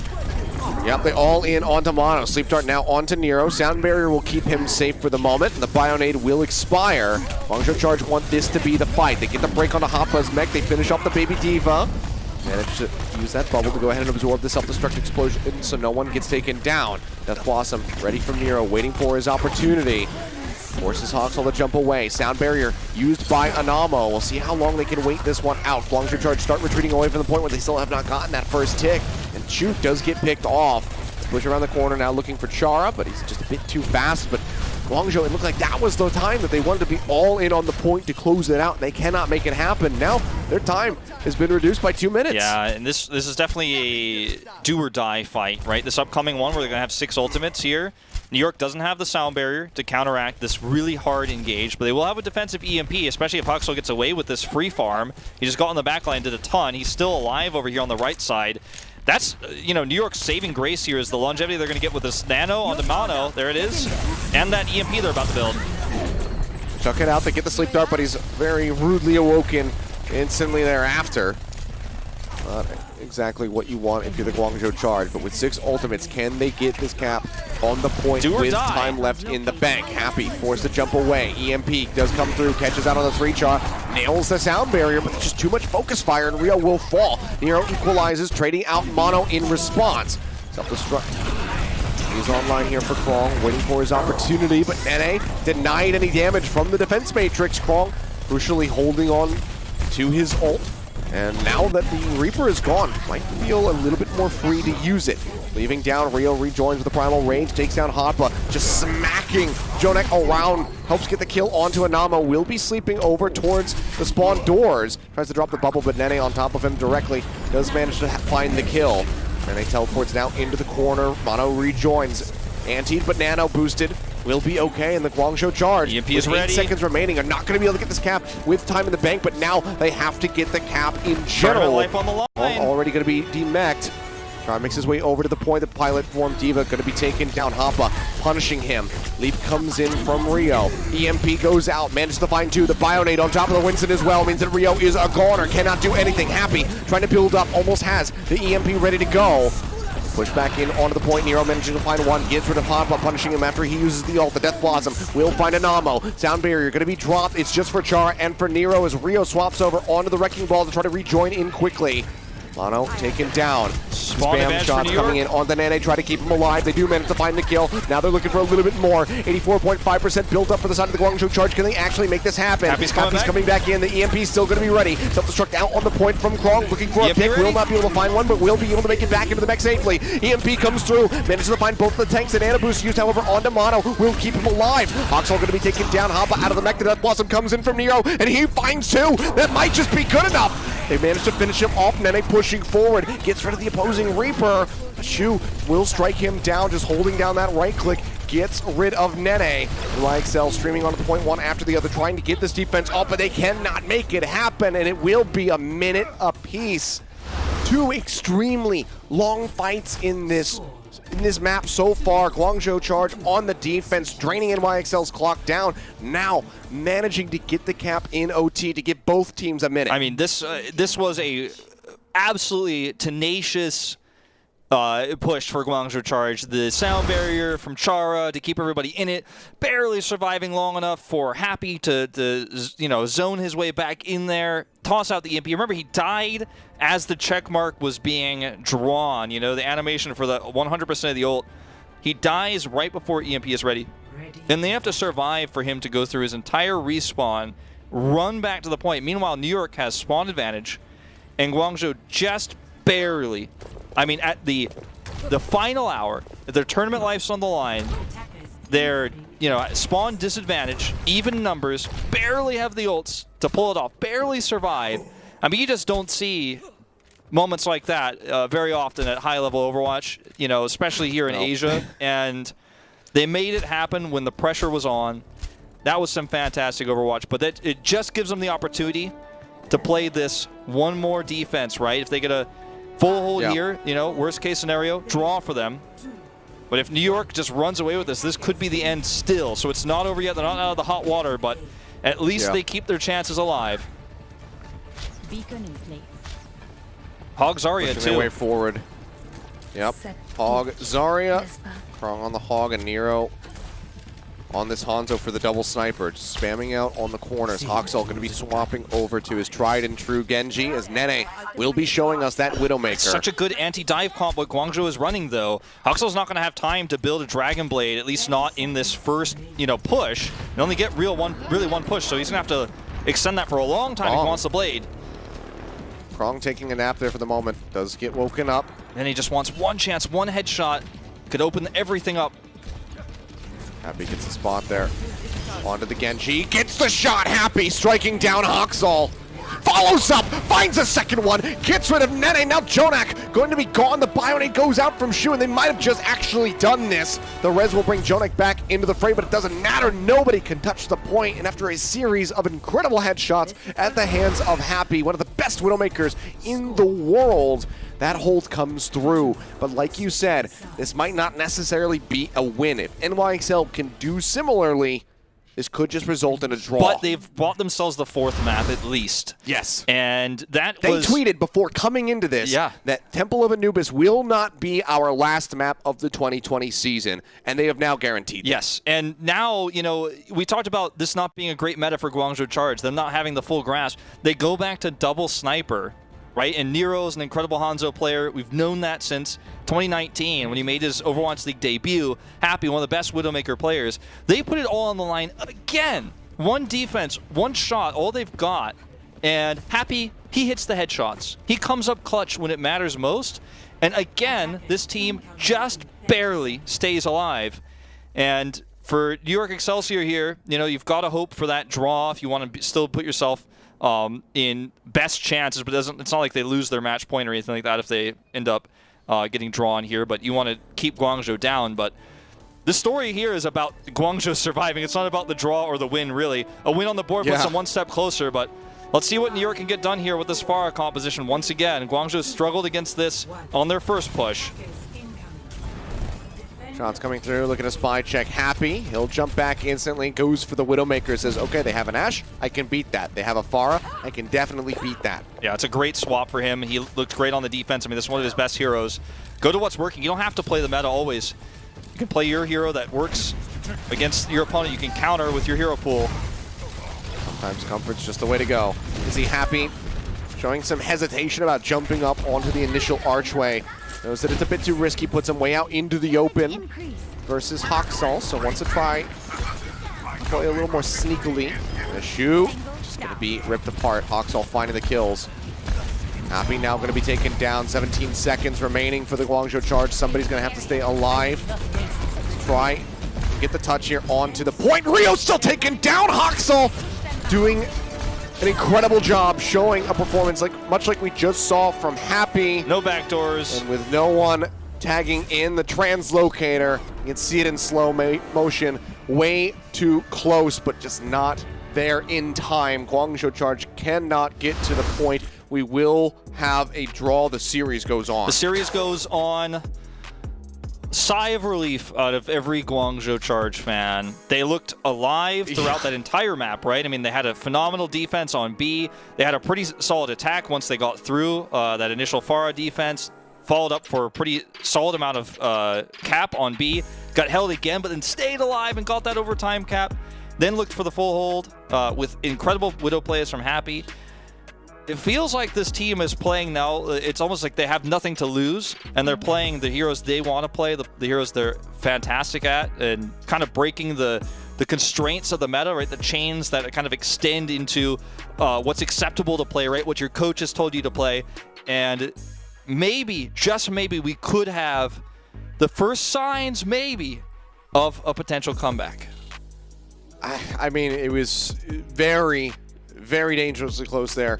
Yep, they all in onto Mono. Sleep Dart now onto Nero. Sound Barrier will keep him safe for the moment, and the Bionade will expire. Guangzhou Charge want this to be the fight. They get the break onto Hoppa's mech. They finish off the Baby Diva. Manage to use that bubble to go ahead and absorb the self-destruct explosion so no one gets taken down. Death Blossom ready from Nero, waiting for his opportunity. Forces Huxel to jump away. Sound Barrier used by Anamo. We'll see how long they can wait this one out. Guangzhou Charge start retreating away from the point where they still have not gotten that first tick. And Chu does get picked off. Push around the corner now looking for Chara, but he's just a bit too fast. But Guangzhou, it looked like that was the time that they wanted to be all in on the point to close it out, and they cannot make it happen. Now their time has been reduced by 2 minutes. Yeah, and this is definitely a do-or-die fight, right? This upcoming one where they're going to have 6 ultimates here. New York doesn't have the sound barrier to counteract this really hard engage, but they will have a defensive EMP, especially if Huxel gets away with this free farm. He just got on the back line, did a ton. He's still alive over here on the right side. That's, New York's saving grace here is the longevity they're going to get with this nano on the Mono. There it is. And that EMP they're about to build. Chuck it out. They get the Sleep Dart, but he's very rudely awoken instantly thereafter. Not exactly what you want if you're the Guangzhou Charge, but with 6 ultimates, can they get this cap on the point with time left in the bank? Happy, forced to jump away. EMP does come through, catches out on the 3-char, nails the sound barrier, but just too much focus fire, and Rio will fall. Nero equalizes, trading out Mono in response. Self-destruct. He's online here for Krong, waiting for his opportunity, but Nene denied any damage from the defense matrix. Krong crucially holding on to his ult. And now that the Reaper is gone, might feel a little bit more free to use it. Leaving down, Rio rejoins with the Primal Range, takes down Hotba, just smacking Jonak around, helps get the kill onto Anamo, will be sleeping over towards the spawn doors. Tries to drop the bubble, but Nene on top of him directly does manage to find the kill. Nene teleports now into the corner, Mono rejoins. Antied but nano boosted. Will be okay in the Guangzhou Charge. EMP with is ready. 8 seconds remaining. Are not going to be able to get this cap with time in the bank, but now they have to get the cap in general. Life on the line. Already going to be demech'd. Try makes his way over to the point. The pilot form Diva going to be taken down. Hoppa punishing him. Leap comes in from Rio. EMP goes out. Manages to find 2. The Bionade on top of the Winston as well means that Rio is a goner. Cannot do anything. Happy trying to build up. Almost has the EMP ready to go. Push back in onto the point. Nero managing to find 1. Gets rid of Hoppa, punishing him after he uses the ult. The Death Blossom will find a Namo. Sound Barrier going to be dropped. It's just for Chara and for Nero as Rio swaps over onto the Wrecking Ball to try to rejoin in quickly. Lano taken down. Spam shot coming in on the Nene, try to keep him alive. They do manage to find the kill. Now they're looking for a little bit more. 84.5% built up for the side of the Guangzhou Charge. Can they actually make this happen? Happy's coming back in. The EMP is still going to be ready. Self-destruct out on the point from Krong. Looking for a pick. Will not be able to find one, but will be able to make it back into the mech safely. EMP comes through. Manages to find both the tanks and Anubis used, however, onto Mono. Will keep him alive. Hawksall going to be taken down. Hoppa out of the mech. The Death Blossom comes in from Nero, and he finds 2. That might just be good enough. They managed to finish him off. Nene pushing forward. Gets rid of the opposing Reaper. Shu will strike him down, just holding down that right click. Gets rid of Nene. YXL streaming onto the point one after the other, trying to get this defense up, but they cannot make it happen, and it will be a minute apiece. 2 extremely long fights in this map so far. Guangzhou Charge on the defense, draining NYXL's clock down. Now managing to get the cap in OT to give both teams a minute. I mean, this was a absolutely tenacious push for Guangzhou Charge. The sound barrier from Chara to keep everybody in it, barely surviving long enough for Happy to zone his way back in there, toss out the EMP. Remember, he died as the check mark was being drawn. You know, the animation for the 100% of the ult. He dies right before EMP is ready. Then they have to survive for him to go through his entire respawn, run back to the point. Meanwhile, New York has spawn advantage, and Guangzhou just barely, I mean, at the final hour, their tournament life's on the line, they're, spawn disadvantage, even numbers, barely have the ults to pull it off, barely survive. I mean, you just don't see moments like that very often at high-level Overwatch, especially here in Asia. And they made it happen when the pressure was on. That was some fantastic Overwatch, but it just gives them the opportunity to play this one more defense, right? If they get a full hold here, worst case scenario, draw for them. But if New York just runs away with this could be the end still. So it's not over yet. They're not out of the hot water, but at least they keep their chances alive. Beacon in place. Hog Zarya too. Their way forward. Yep. Hog Zarya. Krong on the Hog and Nero on this Hanzo for the double sniper. Just spamming out on the corners. Hawksall going to be swapping over to his tried and true Genji as Nene will be showing us that Widowmaker. Such a good anti-dive comp what Guangzhou is running though. Hawksall's not going to have time to build a Dragon Blade, at least not in this first, push. They only get really one push, so he's going to have to extend that for a long time if he wants the Blade. Krong taking a nap there for the moment. Does get woken up. And he just wants one chance, one headshot. Could open everything up. Happy gets the spot there. Onto the Genji. Gets the shot. Happy striking down Hawksall. Follows up. Finds a second one. Gets rid of Nene. Now Jonak going to be gone. The Bionade goes out from Shu, and they might have just actually done this. The res will bring Jonak back into the fray, but it doesn't matter. Nobody can touch the point. And after a series of incredible headshots at the hands of Happy, one of the best Widowmakers in the world, that hold comes through. But like you said, this might not necessarily be a win. If NYXL can do similarly, this could just result in a draw. But they've bought themselves the 4th map at least. Yes. And they tweeted before coming into this that Temple of Anubis will not be our last map of the 2020 season. And they have now guaranteed that. Yes. And now, we talked about this not being a great meta for Guangzhou Charge, them not having the full grasp. They go back to double sniper. Right? And Nero's an incredible Hanzo player. We've known that since 2019 when he made his Overwatch League debut. Happy, one of the best Widowmaker players. They put it all on the line again. One defense, one shot, all they've got. And Happy, he hits the headshots. He comes up clutch when it matters most. And again, this team just barely stays alive. And for New York Excelsior here, you've got to hope for that draw if you want to still put yourself in best chances, but it's not like they lose their match point or anything like that if they end up getting drawn here. But you want to keep Guangzhou down. But The story here is about Guangzhou surviving. It's not about the draw or the win, really. A win on the board puts them one step closer, but let's see what New York can get done here with this Pharah composition once again. Guangzhou struggled against this on their first push. Shots coming through, looking to spy check. Happy, he'll jump back instantly, goes for the Widowmaker, says, okay, they have an Ashe, I can beat that. They have a Pharah, I can definitely beat that. Yeah, it's a great swap for him. He looked great on the defense. I mean, this is one of his best heroes. Go to what's working. You don't have to play the meta always. You can play your hero that works against your opponent. You can counter with your hero pool. Sometimes comfort's just the way to go. Is he happy? Showing some hesitation about jumping up onto the initial archway. Knows that it's a bit too risky, puts him way out into the open versus Haksal, so wants to try play a little more sneakily. The shoe just going to be ripped apart. Haksal finding the kills. Happy now going to be taken down. 17 seconds remaining for the Guangzhou Charge. Somebody's going to have to stay alive. Try and get the touch here onto the point. Rio still taken down. Haksal doing an incredible job, showing a performance much like we just saw from Happy. No backdoors. And with no one tagging in the translocator, you can see it in slow motion. Way too close, but just not there in time. Guangzhou Charge cannot get to the point. We will have a draw. The series goes on. The series goes on. Sigh of relief out of every Guangzhou Charge fan. They looked alive throughout that entire map, right? I mean, they had a phenomenal defense on B. They had a pretty solid attack once they got through that initial Pharah defense. Followed up for a pretty solid amount of cap on B. Got held again, but then stayed alive and got that overtime cap. Then looked for the full hold with incredible Widow plays from Happy. It feels like this team is playing now, it's almost like they have nothing to lose, and they're playing the heroes they want to play, the heroes they're fantastic at, and kind of breaking the constraints of the meta, right? The chains that kind of extend into what's acceptable to play, right? What your coach has told you to play. And maybe, just maybe, we could have the first signs, maybe, of a potential comeback. I mean, it was very, very dangerously close there.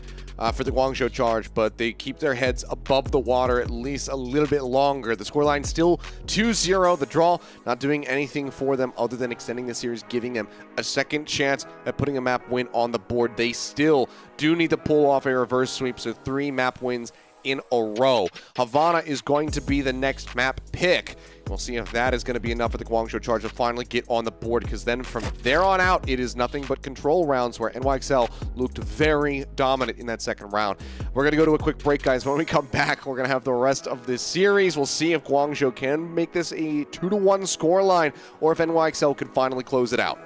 For the Guangzhou Charge, but they keep their heads above the water at least a little bit longer. The scoreline still 2-0. The draw not doing anything for them other than extending the series, giving them a second chance at putting a map win on the board. They still do need to pull off a reverse sweep, so 3 map wins in a row. Havana is going to be the next map pick. We'll see if that is going to be enough for the Guangzhou Charge to finally get on the board, because then from there on out, it is nothing but control rounds where NYXL looked very dominant in that second round. We're going to go to a quick break, guys. When we come back, we're going to have the rest of this series. We'll see if Guangzhou can make this a 2-1 scoreline, or if NYXL can finally close it out.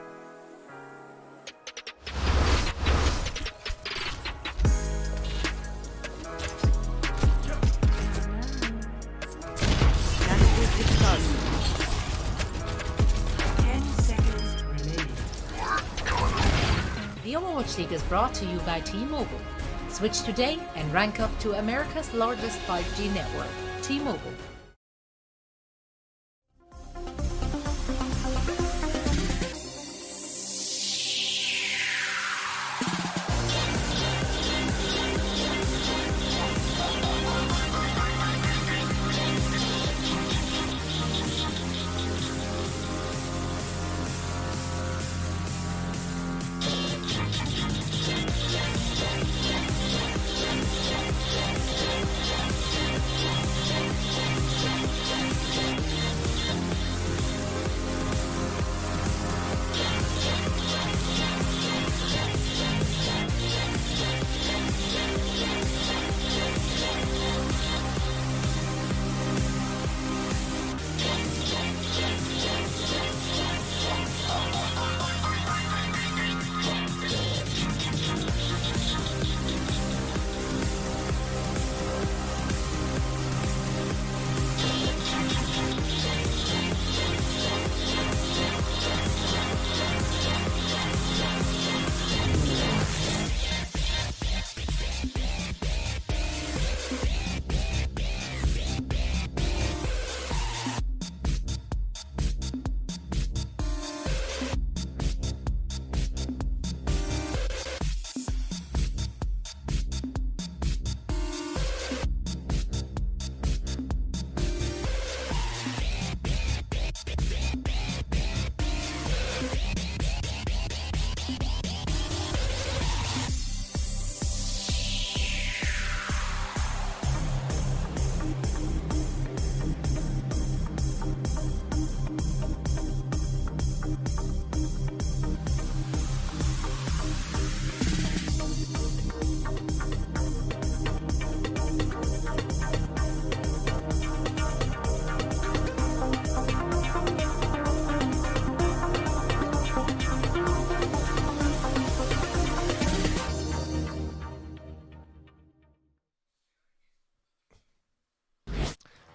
The Overwatch League is brought to you by T-Mobile. Switch today and rank up to America's largest 5G network, T-Mobile.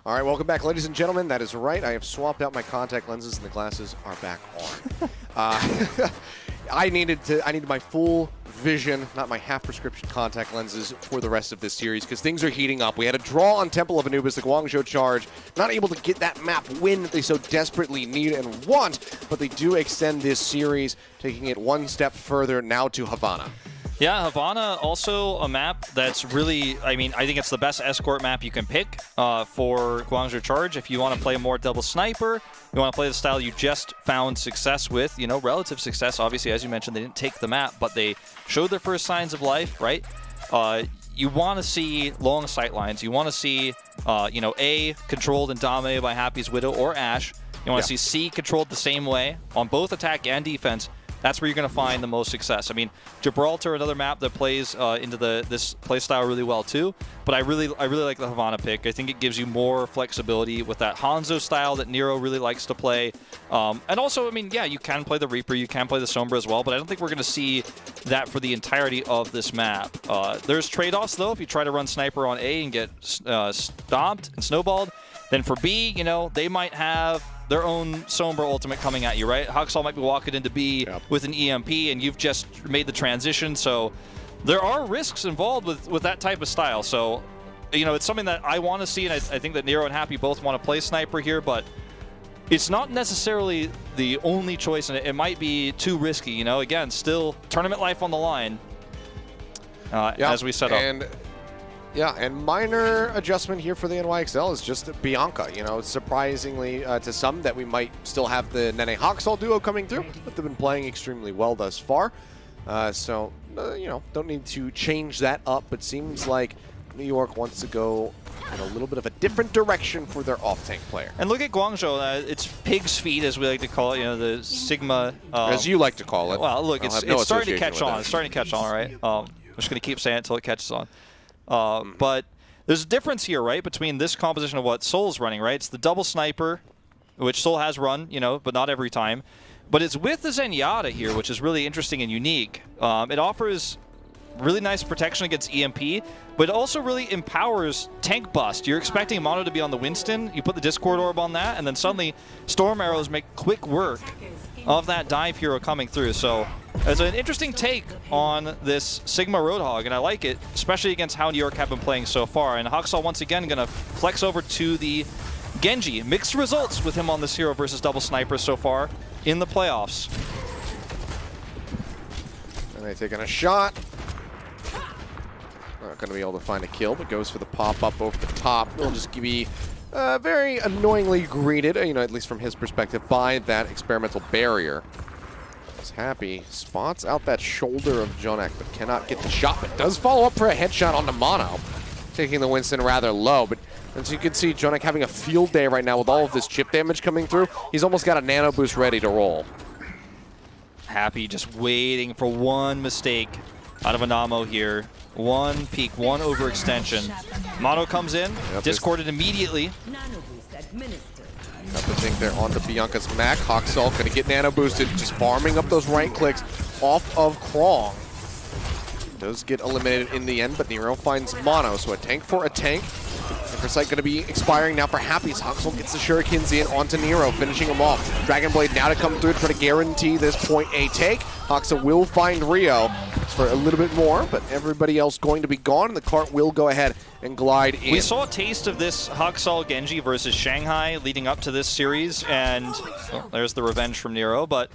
All right, welcome back, ladies and gentlemen. That is right. I have swapped out my contact lenses, and the glasses are back on. I needed my full vision, not my half prescription contact lenses for the rest of this series because things are heating up. We had a draw on Temple of Anubis, the Guangzhou Charge, not able to get that map win that they so desperately need and want, but they do extend this series, taking it one step further now to Havana. Yeah, Havana also a map that's really, I think it's the best escort map you can pick for Guangzhou Charge. If you want to play a more double sniper, you want to play the style you just found success with, relative success. Obviously, as you mentioned, they didn't take the map, but they showed their first signs of life, right? You want to see long sight lines. You want to see, A, controlled and dominated by Happy's Widow or Ashe. You want to see C controlled the same way on both attack and defense. That's where you're going to find the most success. Gibraltar, another map that plays into this playstyle really well too. But I really like the Havana pick. I think it gives you more flexibility with that Hanzo style that Nero really likes to play. And also, yeah, you can play the Reaper, you can play the Sombra as well, but I don't think we're going to see that for the entirety of this map. There's trade-offs though. If you try to run Sniper on A and get stomped and snowballed, then for B, they might have their own Sombra ultimate coming at you, right? Huxall might be walking into B with an EMP, and you've just made the transition. So there are risks involved with that type of style. So, it's something that I want to see, and I think that Nero and Happy both want to play Sniper here, but it's not necessarily the only choice, and it might be too risky. Again, still tournament life on the line as we set up. Yeah, and minor adjustment here for the NYXL is just Bianca. Surprisingly to some that we might still have the Nene Huxall duo coming through, but they've been playing extremely well thus far. Don't need to change that up, but seems like New York wants to go in a little bit of a different direction for their off-tank player. And look at Guangzhou. It's pig's feet, as we like to call it, the Sigma. As you like to call it. Well, look, it's starting to catch on. It's starting to catch on, all right? I'm just going to keep saying it until it catches on. But there's a difference here, right, between this composition of what Soul's running, right? It's the double sniper, which Soul has run, but not every time. But it's with the Zenyatta here, which is really interesting and unique. It offers really nice protection against EMP, but it also really empowers tank bust. You're expecting Mono to be on the Winston, you put the Discord Orb on that, and then suddenly Storm Arrows make quick work of that dive hero coming through. So it's an interesting take on this Sigma Roadhog, and I like it, especially against how New York have been playing so far. And Huxall once again going to flex over to the Genji. Mixed results with him on this hero versus double sniper so far in the playoffs. And they're taking a shot. Not going to be able to find a kill, but goes for the pop-up over the top. It'll just be very annoyingly greeted, at least from his perspective, by that experimental barrier. He's Happy. Spots out that shoulder of Jonak, but cannot get the shot. But does follow up for a headshot on the Mono, taking the Winston rather low. But as you can see, Jonak having a field day right now with all of this chip damage coming through. He's almost got a nano boost ready to roll. Happy just waiting for one mistake out of Anamo here. One peek, one overextension. Mono comes in, discorded immediately. Got the think they're on to Bianca's Mac. Huxall going to get nano boosted, just farming up those right clicks off of Krong. Does get eliminated in the end, but Nero finds Mono, so a tank for a tank. Sight going to be expiring now for Happy's. Huxall gets the Shurikens in onto Nero, finishing him off. Dragon Blade now to come through to try to guarantee this point A take. Huxall will find Rio for a little bit more, but everybody else going to be gone, and the cart will go ahead and glide in. We saw a taste of this Huxall Genji versus Shanghai leading up to this series, and there's the revenge from Nero, but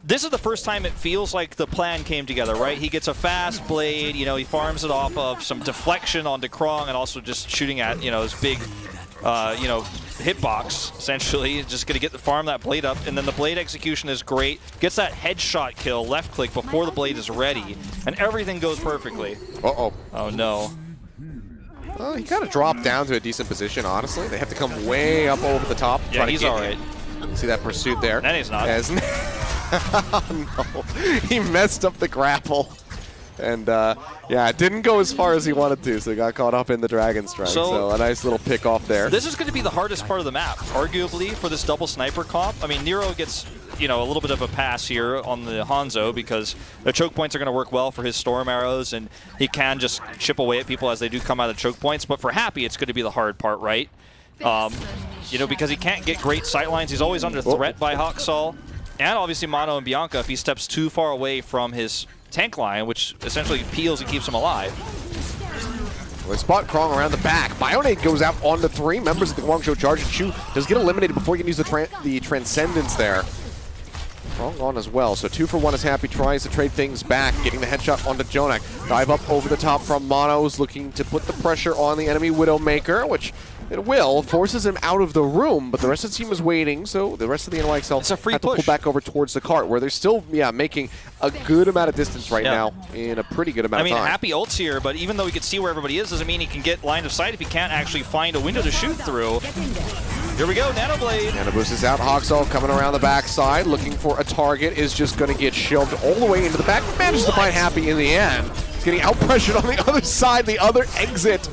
this is the first time it feels like the plan came together, right? He gets a fast blade, he farms it off of some deflection onto Krong and also just shooting at, his big, hitbox, essentially. Just going to get the farm that blade up, and then the blade execution is great. Gets that headshot kill, left click, before the blade is ready, and everything goes perfectly. Uh-oh. Oh, no. Well, he kind of dropped down to a decent position, honestly. They have to come way up over the top. Yeah, he's all right. See that pursuit there? Then he's not. No, he messed up the grapple. And yeah, it didn't go as far as he wanted to, so he got caught up in the Dragon Strike. So a nice little pick off there. This is going to be the hardest part of the map, arguably, for this double sniper comp. I mean, Nero gets, a little bit of a pass here on the Hanzo because the choke points are going to work well for his storm arrows, and he can just chip away at people as they do come out of choke points. But for Happy, it's going to be the hard part, right? You know, because he can't get great sightlines. He's always under threat by Haksal. And obviously Mono and Bianca, if he steps too far away from his tank line, which essentially peels and keeps him alive. Well, they spot Krong around the back. Bionade goes out onto 3 members of the Guangzhou Charge, and Chu does get eliminated before he can use the Transcendence there. Krong on as well, so 2 for 1 as Happy tries to trade things back, getting the headshot onto Jonak. Dive up over the top from Monos, looking to put the pressure on the enemy Widowmaker, which it will, forces him out of the room, but the rest of the team is waiting, so the rest of the NYXL have to pull back over towards the cart, where they're still, making a good amount of distance right now in a pretty good amount of time. Happy ults here, but even though he can see where everybody is, doesn't mean he can get line of sight if he can't actually find a window to shoot through. Here we go, Nanoblade. Anubis is out, Haksal coming around the backside, looking for a target, is just going to get shoved all the way into the back, manages to find Happy in the end. He's getting out-pressured on the other side, the other exit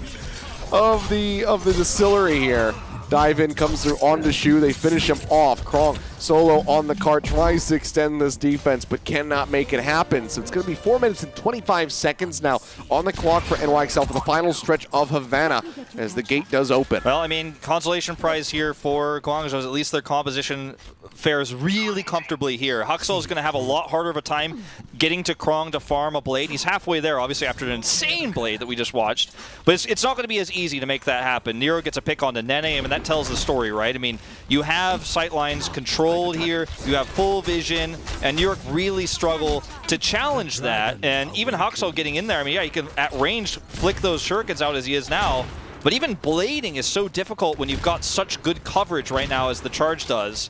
of the distillery here. Dive in, comes through onto Shu, they finish him off. Krong solo on the cart, tries to extend this defense, but cannot make it happen. So it's going to be 4 minutes and 25 seconds now on the clock for NYXL for the final stretch of Havana as the gate does open. Well, I mean, consolation prize here for Guangzhou, at least their composition fares really comfortably here. Haksal is going to have a lot harder of a time getting to Krong to farm a blade. He's halfway there, obviously, after an insane blade that we just watched. But it's not going to be as easy to make that happen. Nero gets a pick onto Nene, and that tells the story, right? I mean, you have sightlines controlled here, you have full vision, and New York really struggle to challenge that. And even Haksal getting in there, I mean, yeah, he can, at range, flick those shurikens out as he is now. But even blading is so difficult when you've got such good coverage right now as the Charge does.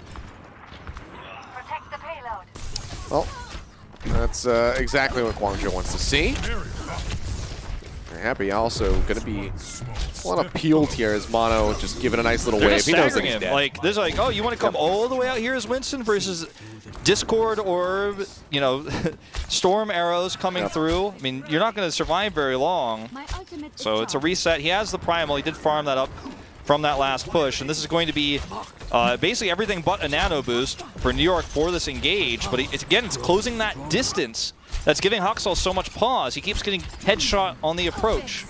Well, that's exactly what Guangzhou wants to see. Happy also going to be a lot of peeled here as Mono just giving a nice little wave. He knows that he's dead. Like, there's like, oh, you want to come all the way out here as Winston versus Discord or, you know, Storm arrows coming through. I mean, you're not going to survive very long. So it's a reset. He has the Primal. He did farm that up from that last push, and this is going to be basically everything but a nano boost for New York for this engage, but it's closing that distance that's giving Haksal so much pause. He keeps getting headshot on the approach.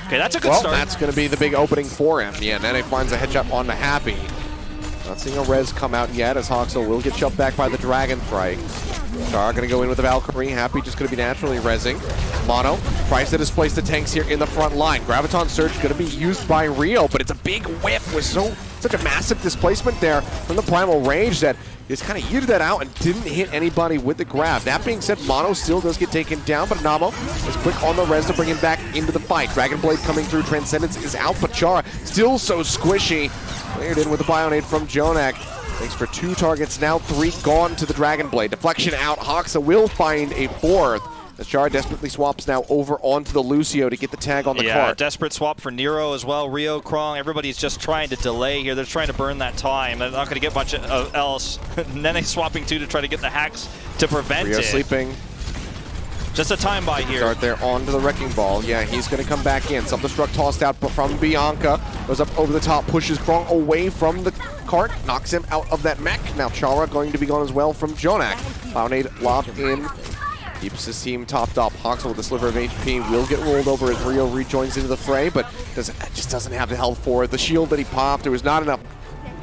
Okay, that's a good start. That's going to be the big opening for him. Yeah, Nene finds a headshot on the Happy. Not seeing a res come out yet, as Haksal will get shoved back by the Dragon Strike. Char going to go in with the Valkyrie. Happy just going to be naturally rezzing. Mono tries to displace the tanks here in the front line. Graviton Surge going to be used by Rio, but it's a big whiff with such a massive displacement there from the Primal range that just kind of yeeted that out and didn't hit anybody with the grab. That being said, Mono still does get taken down, but Namo is quick on the res to bring him back into the fight. Dragon Blade coming through, Transcendence is out, but Char still so squishy. Cleared in with the Bionade from Jonak. Thanks for 2 targets, now 3 gone to the Dragon Blade. Deflection out, Haxa will find a 4th. The Char desperately swaps now over onto the Lucio to get the tag on the cart. Yeah, desperate swap for Nero as well. Rio, Krong, everybody's just trying to delay here. They're trying to burn that time. They're not going to get much else. Nene swapping too to try to get the hacks to prevent Rio it. sleeping. Just a time buy here. Start there onto the Wrecking Ball. Yeah, he's going to come back in. Self-destruct tossed out from Bianca. Goes up over the top, pushes Krong away from the cart, knocks him out of that mech. Now Chara going to be gone as well from Jonak. Clownade locked in. Keeps his team topped up. Haksal with a sliver of HP will get rolled over as Rio rejoins into the fray, but just doesn't have the health for it. The shield that he popped, there was not enough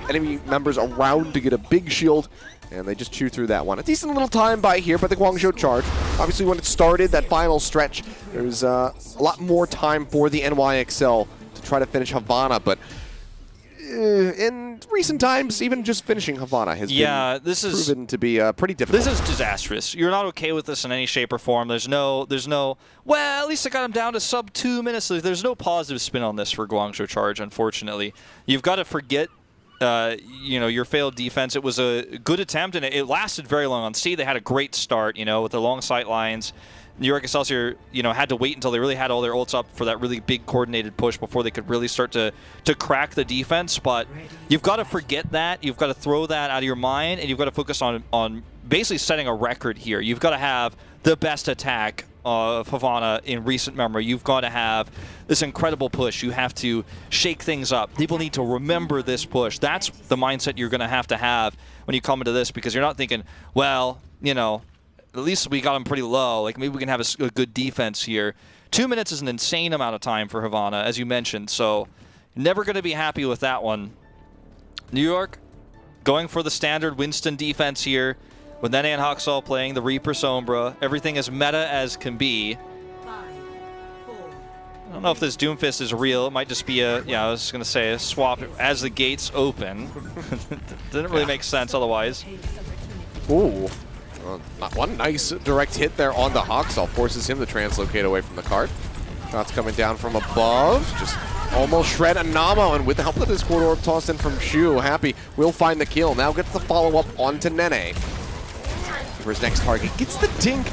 enemy members around to get a big shield, and they just chew through that one. A decent little time by here by the Guangzhou Charge. Obviously, when it started, that final stretch, there was a lot more time for the NYXL to try to finish Havana, but in recent times, even just finishing Havana has been proven to be pretty difficult. This is disastrous. You're not okay with this in any shape or form. There's no, well, at least I got him down to sub 2 minutes. There's no positive spin on this for Guangzhou Charge, unfortunately. You've got to forget you know, your failed defense. It was a good attempt, and it lasted very long on C. They had a great start, you know, with the long sight lines. York Excelsior, you know, had to wait until they really had all their ults up for that really big coordinated push before they could really start to crack the defense. But you've got to forget that. You've got to throw that out of your mind, and you've got to focus on basically setting a record here. You've got to have the best attack of Havana in recent memory. You've got to have this incredible push. You have to shake things up. People need to remember this push. That's the mindset you're going to have when you come into this, because you're not thinking, well, you know, at least we got him pretty low. Like, maybe we can have a good defense here. 2 minutes is an insane amount of time for Havana, as you mentioned. So, Never going to be happy with that one. New York going for the standard Winston defense here. With Nene and Haksal playing the Reaper Sombra. Everything as meta as can be. I don't know if this Doomfist is real. It might just be a, I was going to say a swap as the gates open. Didn't really make sense otherwise. Ooh. One nice direct hit there on the Haksal. Forces him to translocate away from the cart. Shots coming down from above. Just almost shred Anamo, and with the help of the Discord Orb tossed in from Shu, Happy will find the kill. Now gets the follow-up onto Nene. For his next target. Gets the dink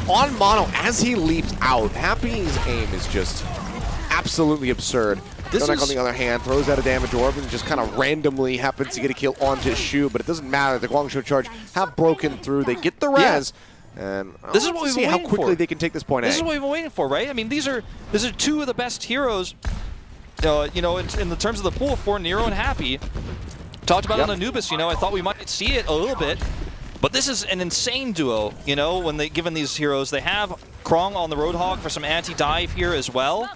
on Mono as he leaps out. Happy's aim is just absolutely absurd. Jonak, on the other hand, throws out a damage orb and just kind of randomly happens to get a kill onto Shu, but it doesn't matter. The Guangzhou Charge have broken through. They get the res. Yeah. And this is what we've been waiting how quickly for. they can take this point A. This is what we've been waiting for, right? I mean, these are two of the best heroes, you know, in the terms of the pool for Nero and Happy. Talked about on Anubis, you know, I thought we might see it a little bit. But this is an insane duo, you know, when given these heroes. They have Krong on the Roadhog for some anti-dive here as well.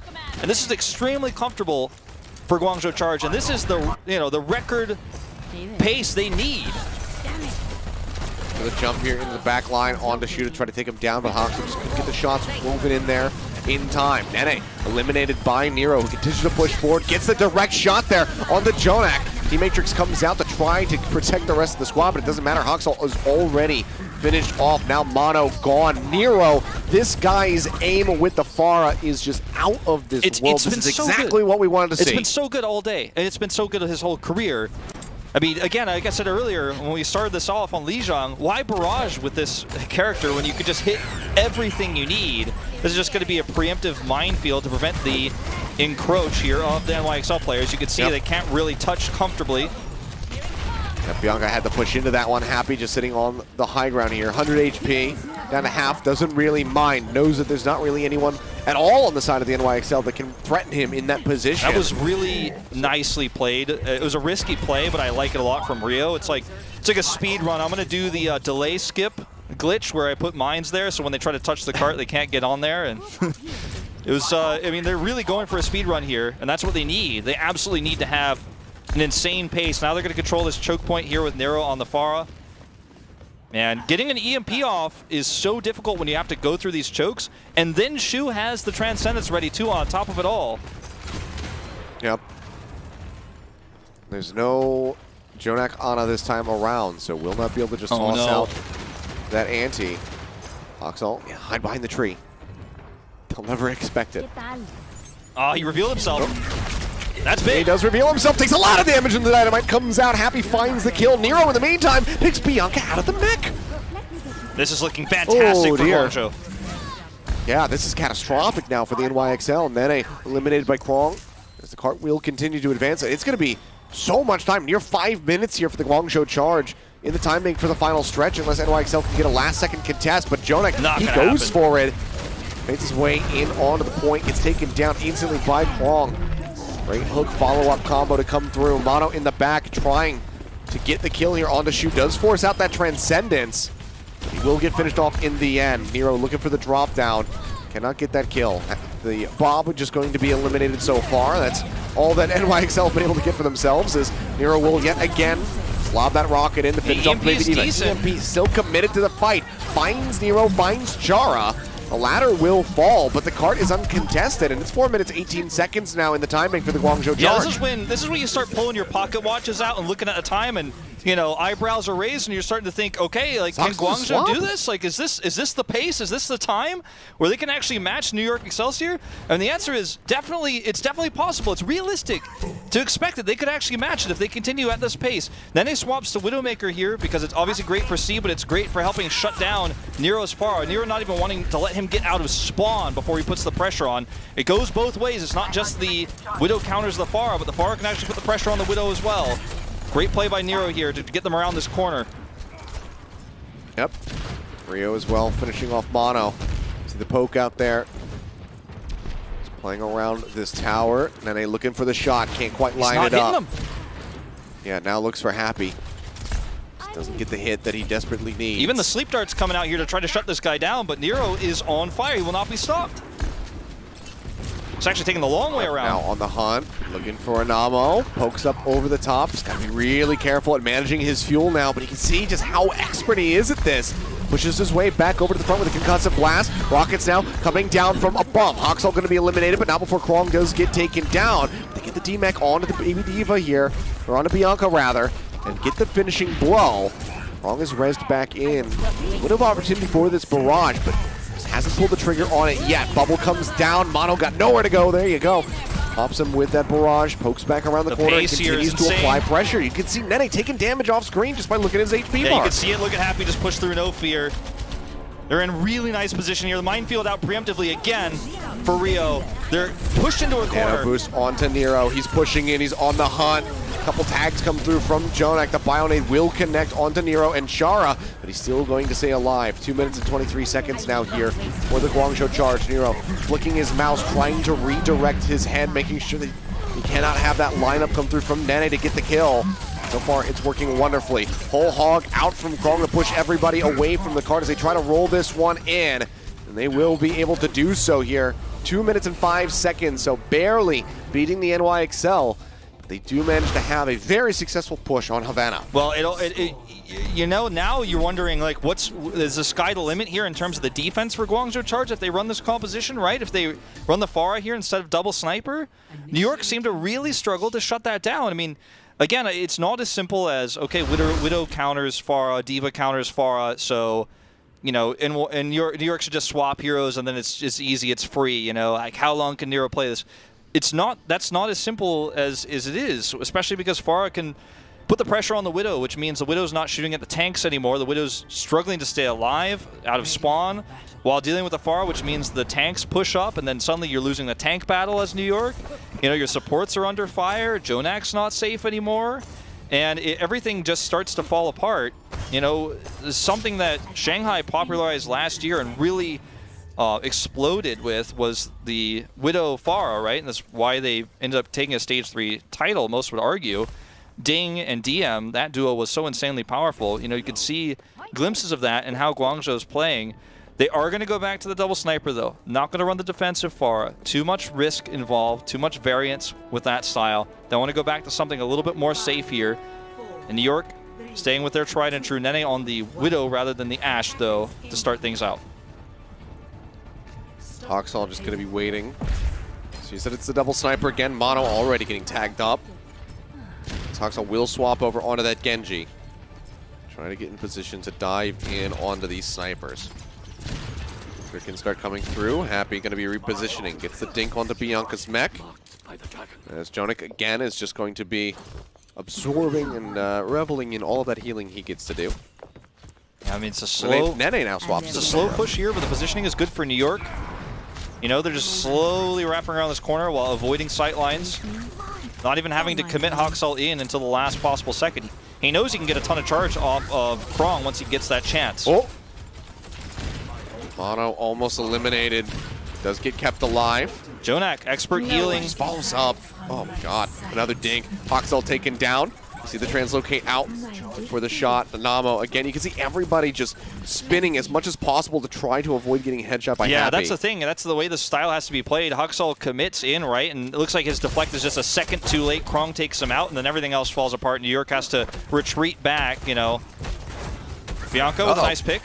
And this is extremely comfortable for Guangzhou Charge. And this is the, the record pace they need. For the jump here into the back line onto Shu to try to take him down, but Hawks just couldn't get the shots moving in there in time. Nene eliminated by Nero, who continues to push forward, gets the direct shot there on the Jonak. T-Matrix comes out to try to protect the rest of the squad, but it doesn't matter. Haksal is already finished off. Now Mono gone. Nero, this guy's aim with the Pharah is just out of this world. This is exactly what we wanted to see. It's been so good all day, and it's been so good his whole career. I mean, again, like I said earlier, when we started this off on Lijiang, why barrage with this character when you could just hit everything you need? This is just going to be a preemptive minefield to prevent the encroach here of the NYXL players. You can see they can't really touch comfortably. Bianca had to push into that one. Happy just sitting on the high ground here. 100 HP, down to half, doesn't really mind. Knows that there's not really anyone at all on the side of the NYXL that can threaten him in that position. That was really nicely played. It was a risky play, but I like it a lot from Rio. It's like a speed run. I'm going to do the delay skip glitch where I put mines there, so when they try to touch the cart, they can't get on there. And it was, I mean, they're really going for a speed run here, and that's what they need. They absolutely need to have an insane pace. Now they're going to control this choke point here with Nero on the Pharah. Man, getting an EMP off is so difficult when you have to go through these chokes, and then Shu has the Transcendence ready too on top of it all. Yep. There's no Jonak Ana this time around, so we'll not be able to just toss out that ante. Haksal, hide behind the tree. They'll never expect it. Oh, he revealed himself. That's big. He does reveal himself, takes a lot of damage, and the Dynamite comes out. Happy finds the kill. Nero, in the meantime, picks Bianca out of the mech. This is looking fantastic for Guangzhou. Yeah, this is catastrophic now for the NYXL. Nene eliminated by Krong. As the cart will continue to advance, it's going to be so much time, near 5 minutes here for the Guangzhou Charge in the time bank for the final stretch, unless NYXL can get a last-second contest. But Jonak, he goes for it. Makes his way in onto the point, gets taken down instantly by Krong. Great hook follow-up combo to come through. Mono in the back trying to get the kill here onto Shu. Does force out that Transcendence. He will get finished off in the end. Nero looking for the drop down. Cannot get that kill. The Bob just going to be eliminated so far. That's all that NYXL have been able to get for themselves, as Nero will yet again lob that rocket in to finish off maybe even. EMP still committed to the fight. Finds Nero, finds Chara. The ladder will fall, but the cart is uncontested, and it's 4 minutes 18 seconds now in the timing for the Guangzhou Charge. Yeah, this is when you start pulling your pocket watches out and looking at the time, and eyebrows are raised, and you're starting to think, okay, like, can Guangzhou do this? Like, is this the pace? Is this the time where they can actually match New York Excelsior? And the answer is it's definitely possible. It's realistic to expect that they could actually match it if they continue at this pace. Then he swaps to Widowmaker here because it's obviously great for C, but it's great for helping shut down Nero's Pharah. Nero not even wanting to let him get out of spawn before he puts the pressure on. It goes both ways. It's not just the Widow counters the Pharah, but the Pharah can actually put the pressure on the Widow as well. Great play by Nero here to get them around this corner. Yep. Rio as well, finishing off Mono. See the poke out there. He's playing around this tower. Nene looking for the shot. Can't quite line it up. Yeah, now looks for Happy. Just doesn't get the hit that he desperately needs. Even the sleep dart's coming out here to try to shut this guy down, but Nero is on fire. He will not be stopped. It's actually taking the long way around. Now on the hunt, looking for Anamo. Pokes up over the top. He's got to be really careful at managing his fuel now, but you can see just how expert he is at this. Pushes his way back over to the front with a concussive blast. Rockets now coming down from above. Hoxall going to be eliminated, but not before Krong does get taken down. They get the D-Mech onto the Baby Diva here, or onto Bianca rather, and get the finishing blow. Krong is rezzed back in. A bit of opportunity for this barrage, but just hasn't pulled the trigger on it yet. Bubble comes down. Mono got nowhere to go. There you go. Pops him with that barrage, pokes back around the corner, and continues to apply pressure. You can see Nene taking damage off screen just by looking at his HP bar. You can see it. Look at Happy just push through, no fear. They're in really nice position here. The minefield out preemptively again for Rio. They're pushed into a corner. Nano boost onto Nero. He's pushing in. He's on the hunt. A couple tags come through from Jonak. The Bionade will connect onto Nero and Chara, but he's still going to stay alive. 2 minutes and 23 seconds now here for the Guangzhou Charge. Nero flicking his mouse, trying to redirect his head, making sure that he cannot have that lineup come through from Nene to get the kill. So far, it's working wonderfully. Whole hog out from Krong to push everybody away from the card as they try to roll this one in. And they will be able to do so here. 2 minutes and 5 seconds, so barely beating the NY Excel. They do manage to have a very successful push on Havana. Well, you know, now you're wondering, like, is the sky the limit here in terms of the defense for Guangzhou Charge if they run this composition, right? If they run the Pharah here instead of double sniper? New York seemed to really struggle to shut that down. I mean, again, it's not as simple as, okay, Widow counters Pharah, Diva counters Pharah, so, you know, and New York should just swap heroes and then it's just easy, it's free, you know? Like, how long can Nero play this? That's not as simple as it is, especially because Pharah can put the pressure on the Widow, which means the Widow's not shooting at the tanks anymore. The Widow's struggling to stay alive out of spawn while dealing with the Pharah, which means the tanks push up and then suddenly you're losing the tank battle as New York. You know, your supports are under fire, Jonak's not safe anymore, and everything just starts to fall apart. You know, something that Shanghai popularized last year and really exploded with was the Widow Pharah, right? And that's why they ended up taking a Stage 3 title, most would argue. Ding and DM, that duo was so insanely powerful. You know, you could see glimpses of that and how Guangzhou's playing. They are going to go back to the double sniper, though. Not going to run the defensive Pharah. Too much risk involved, too much variance with that style. They want to go back to something a little bit more safe here. In New York, staying with their tried and true Nene on the Widow rather than the Ashe, though, to start things out. Hoxall just going to be waiting. So you said it's the double sniper again. Mono already getting tagged up. Hoxall will swap over onto that Genji. Trying to get in position to dive in onto these snipers. Can start coming through. Happy going to be repositioning. Gets the dink onto Bianca's mech. As Jonik again is just going to be absorbing and reveling in all of that healing he gets to do. I mean, it's a slow... Nene now swaps. It's a slow push here, but the positioning is good for New York. You know, they're just slowly wrapping around this corner while avoiding sight lines. Not even having to commit Hoxall in until the last possible second. He knows he can get a ton of charge off of Krong once he gets that chance. Oh! Mono almost eliminated. Does get kept alive. Jonak, expert healing. Just follows up. Oh my god. Another dink. Hoxall taken down. You see the translocate out for the shot. The Namo. Again, you can see everybody just spinning as much as possible to try to avoid getting headshot by Happy. Yeah, that's the thing. That's the way the style has to be played. Hoxall commits in, right? And it looks like his deflect is just a second too late. Krong takes him out, and then everything else falls apart. New York has to retreat back, you know. Bianca with a nice pick.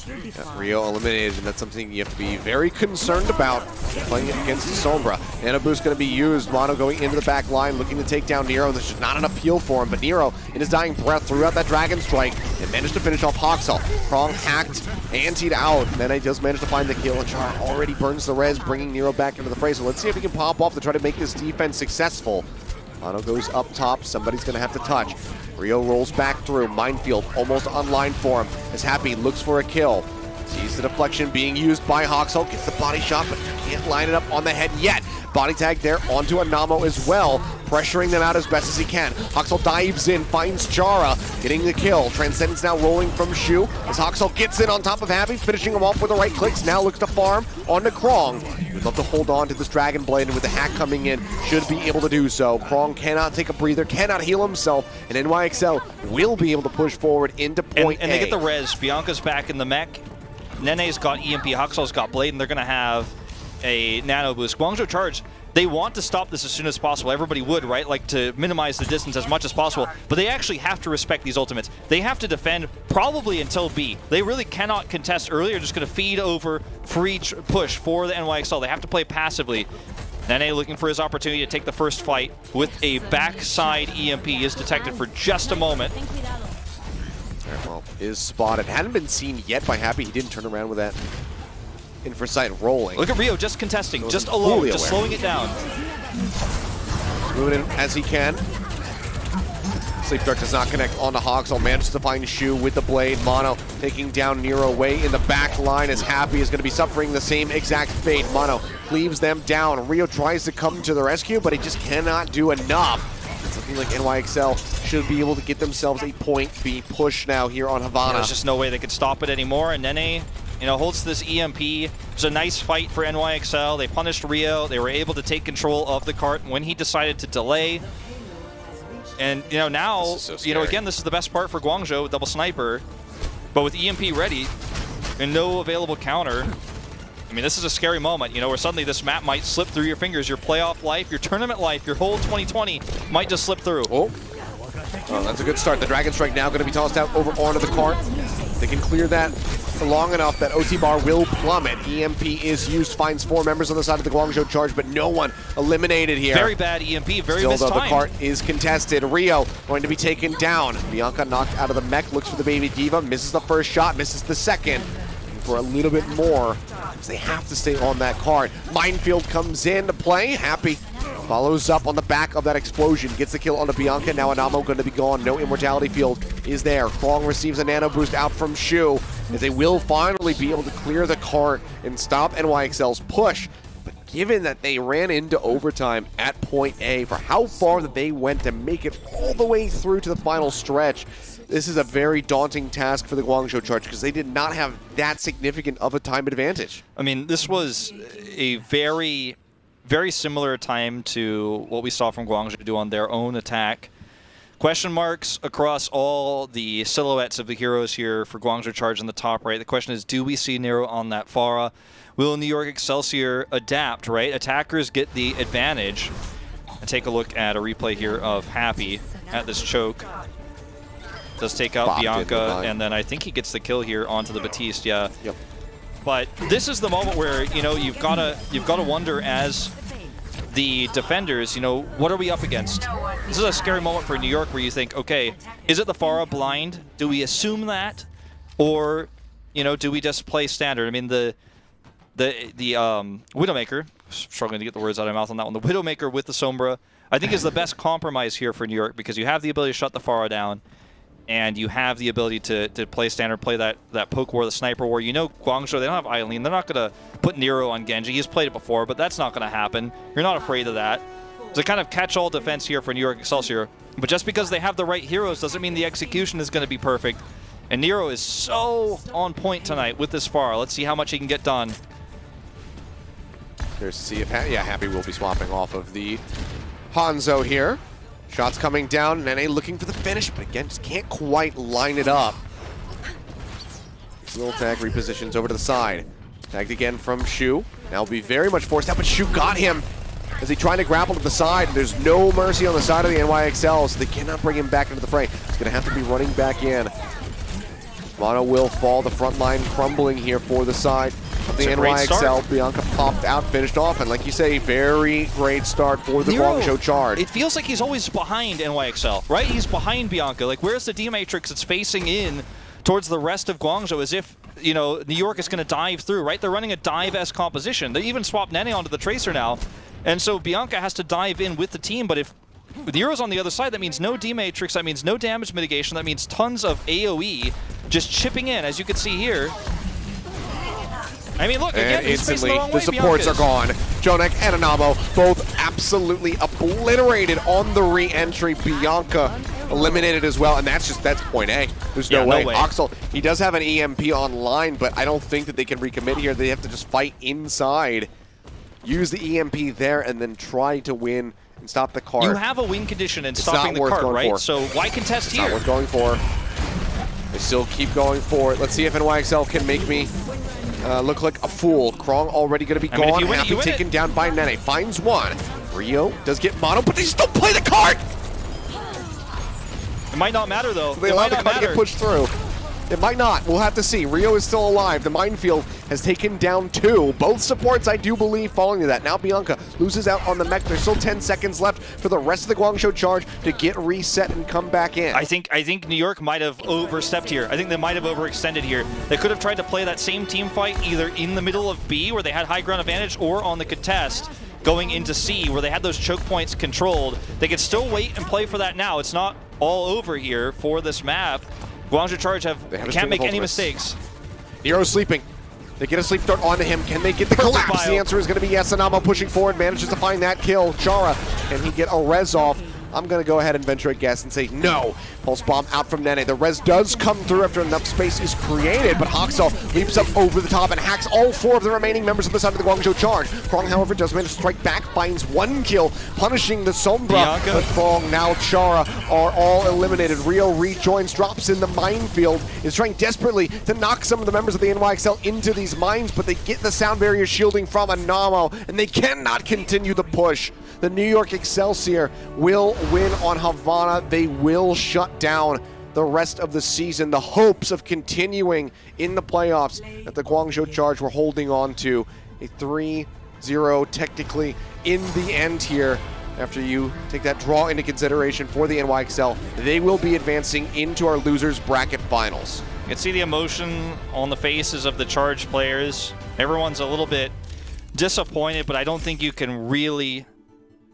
Yeah, Rio eliminated, and that's something you have to be very concerned about playing it against Sombra. Anubis going to be used. Mono going into the back line, looking to take down Nero. There's just not enough heal for him, but Nero, in his dying breath, threw out that Dragon Strike and managed to finish off Hoxall. Krong hacked, antied out, and then he does manage to find the kill, and Char already burns the res, bringing Nero back into the fray. So let's see if he can pop off to try to make this defense successful. Mono goes up top. Somebody's going to have to touch. Rio rolls back through. Minefield almost online for him as Happy looks for a kill. Sees the deflection being used by Hoxall. Gets the body shot, but can't line it up on the head yet. Body tag there onto Anamo as well, pressuring them out as best as he can. Hoxall dives in, finds Chara, getting the kill. Transcendence now rolling from Shu as Hoxall gets in on top of Happy, finishing him off with the right clicks. Now looks to farm onto Krong. We'd love to hold on to this Dragon Blade, and with the hack coming in, should be able to do so. Krong cannot take a breather, cannot heal himself, and NYXL will be able to push forward into point and they get the res. Bianca's back in the mech. Nene's got EMP, Hoxall's got Blade, and they're going to have a nano boost. Guangzhou Charge, they want to stop this as soon as possible. Everybody would, right? Like to minimize the distance as much as possible. But they actually have to respect these ultimates. They have to defend probably until B. They really cannot contest early. They're just going to feed over free push for the NYXL. They have to play passively. Nene looking for his opportunity to take the first fight with a backside EMP is detected for just a moment. Well, is spotted. Hadn't been seen yet by Happy. He didn't turn around with that infrasight rolling. Look at Rio just contesting, just alone, just slowing it down. Moving in as he can. Sleep Dart does not connect onto Hoxel. Manages to find Shu with the blade. Mono taking down Nero way in the back line as Happy is going to be suffering the same exact fate. Mono cleaves them down. Rio tries to come to the rescue, but he just cannot do enough. It's looking like NYXL should be able to get themselves a point B push now here on Havana. There's just no way they could stop it anymore, and Nene, you know, holds this EMP. It was a nice fight for NYXL. They punished Rio. They were able to take control of the cart when he decided to delay. And, you know, now, you know, again, this is the best part for Guangzhou with double sniper. But with EMP ready and no available counter, I mean, this is a scary moment, you know, where suddenly this map might slip through your fingers. Your playoff life, your tournament life, your whole 2020 might just slip through. Oh, that's a good start. The Dragon Strike now going to be tossed out over onto the cart. They can clear that long enough that OT bar will plummet. EMP is used, finds 4 members on the side of the Guangzhou Charge, but no one eliminated here. Very bad EMP, very still, mistimed. though, the cart is contested. Rio going to be taken down. Bianca knocked out of the mech, looks for the Baby Diva, misses the first shot, misses the second. For a little bit more, because they have to stay on that cart. Minefield comes in to play. Happy follows up on the back of that explosion, gets the kill onto Bianca. Now Anamo going to be gone. No immortality field is there. Krong receives a nano boost out from Shu, as they will finally be able to clear the cart and stop NYXL's push. But given that they ran into overtime at point A, for how far that they went to make it all the way through to the final stretch, this is a very daunting task for the Guangzhou Charge because they did not have that significant of a time advantage. I mean, this was a very, very similar time to what we saw from Guangzhou do on their own attack. Question marks across all the silhouettes of the heroes here for Guangzhou Charge in the top right. The question is, do we see Nero on that Pharah? Will New York Excelsior adapt, right? Attackers get the advantage. And take a look at a replay here of Happy at this choke. Does take out Bianca, and then I think he gets the kill here onto the Batiste, yeah. Yep. But this is the moment where, you know, you've got to wonder as the defenders, you know, what are we up against? This is a scary moment for New York where you think, okay, is it the Pharah blind? Do we assume that? Or, you know, do we just play standard? I mean, the Widowmaker, struggling to get the words out of my mouth on that one, the Widowmaker with the Sombra, I think is the best compromise here for New York because you have the ability to shut the Pharah down. And you have the ability to play standard, play that poke war, the sniper war. You know Guangzhou, they don't have Eileen. They're not going to put Nero on Genji. He's played it before, but that's not going to happen. You're not afraid of that. It's a kind of catch-all defense here for New York Excelsior. But just because they have the right heroes doesn't mean the execution is going to be perfect. And Nero is so on point tonight with this Pharah. Let's see how much he can get done. There's to see if Happy will be swapping off of the Hanzo here. Shots coming down, Nene looking for the finish, but again, just can't quite line it up. Little tag repositions over to the side. Tagged again from Shu. Now will be very much forced out, but Shu got him as he tried to grapple to the side. There's no mercy on the side of the NYXL, so they cannot bring him back into the fray. He's going to have to be running back in. Mono will fall, the front line crumbling here for the side of the NYXL. Bianca popped out, finished off, and like you say, very great start for the Guangzhou Charge. It feels like he's always behind NYXL, right? He's behind Bianca. Like, where's the D-Matrix? It's facing in towards the rest of Guangzhou as if, you know, New York is going to dive through, right? They're running a dive-esque composition. They even swapped Nene onto the Tracer now, and so Bianca has to dive in with the team, but if the Hero's on the other side, that means no D-Matrix, that means no damage mitigation, that means tons of AoE just chipping in, as you can see here. I mean, look, again, and instantly the supports are gone. Jonek and Anamo both absolutely obliterated on the re-entry. Bianca eliminated as well, and that's point A. There's no way. Oxel, he does have an EMP online, but I don't think that they can recommit here. They have to just fight inside, use the EMP there, and then try to win and stop the cart. You have a win condition in stopping the cart, right? So why contest here? Not worth going for. They still keep going for it. Let's see if NYXL can make me look like a fool. Krong already going to be gone. Happy taken down by Nene. Finds one. Rio does get mono, but they still play the card! It might not matter, though. They allow the card to get pushed through. It might not. We'll have to see. Rio is still alive. The minefield has taken down 2. Both supports, I do believe, falling to that. Now Bianca loses out on the mech. There's still 10 seconds left for the rest of the Guangzhou Charge to get reset and come back in. I think New York might have overstepped here. I think they might have overextended here. They could have tried to play that same team fight either in the middle of B, where they had high ground advantage, or on the contest going into C, where they had those choke points controlled. They can still wait and play for that now. It's not all over here for this map. Guangzhou Charge can't make any mistakes. Nero's sleeping. They get a sleep dart onto him. Can they get the collapse? The answer is going to be yes. Anamo pushing forward, manages to find that kill. Chara, can he get a res off? I'm going to go ahead and venture a guess and say no. Pulse bomb out from Nene. The res does come through after enough space is created, but Hoxel leaps up over the top and hacks all 4 of the remaining members of the side of the Guangzhou Charge. Krong, however, does manage to strike back, finds 1 kill, punishing the Sombra. But Krong, now Chara are all eliminated. Rio rejoins, drops in the minefield, is trying desperately to knock some of the members of the NYXL into these mines, but they get the sound barrier shielding from Anamo, and they cannot continue the push. The New York Excelsior will win on Havana. They will shut down the rest of the season. The hopes of continuing in the playoffs that the Guangzhou Charge were holding on to. A 3-0 technically in the end here. After you take that draw into consideration for the NYXL, they will be advancing into our losers bracket finals. You can see the emotion on the faces of the Charge players. Everyone's a little bit disappointed, but I don't think you can really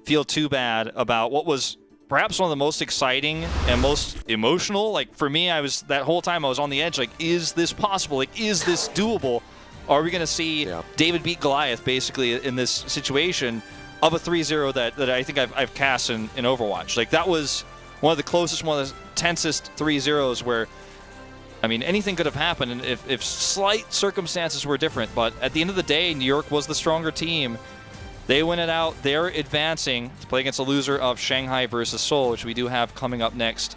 feel too bad about what was perhaps one of the most exciting and most emotional. Like, for me, that whole time I was on the edge, like, is this possible? Like, is this doable? Are we going to see David beat Goliath, basically, in this situation of a 3-0 that I think I've cast in Overwatch? Like, that was one of the closest, one of the tensest 3-0s where, I mean, anything could have happened if slight circumstances were different. But at the end of the day, New York was the stronger team. They win it out. They're advancing to play against the loser of Shanghai versus Seoul, which we do have coming up next.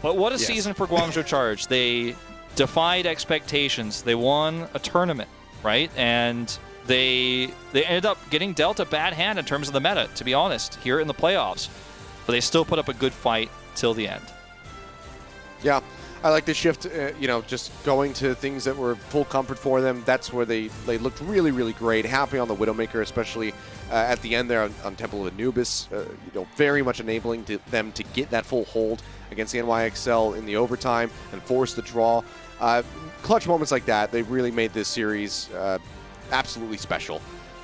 But what a season for Guangzhou Charge. They defied expectations. They won a tournament, right? And they ended up getting dealt a bad hand in terms of the meta, to be honest, here in the playoffs. But they still put up a good fight till the end. Yeah. I like the shift, just going to things that were full comfort for them. That's where they looked really, really great. Happy on the Widowmaker, especially at the end there on Temple of Anubis. Very much enabling them to get that full hold against the NYXL in the overtime and force the draw. Clutch moments like that, they really made this series absolutely special.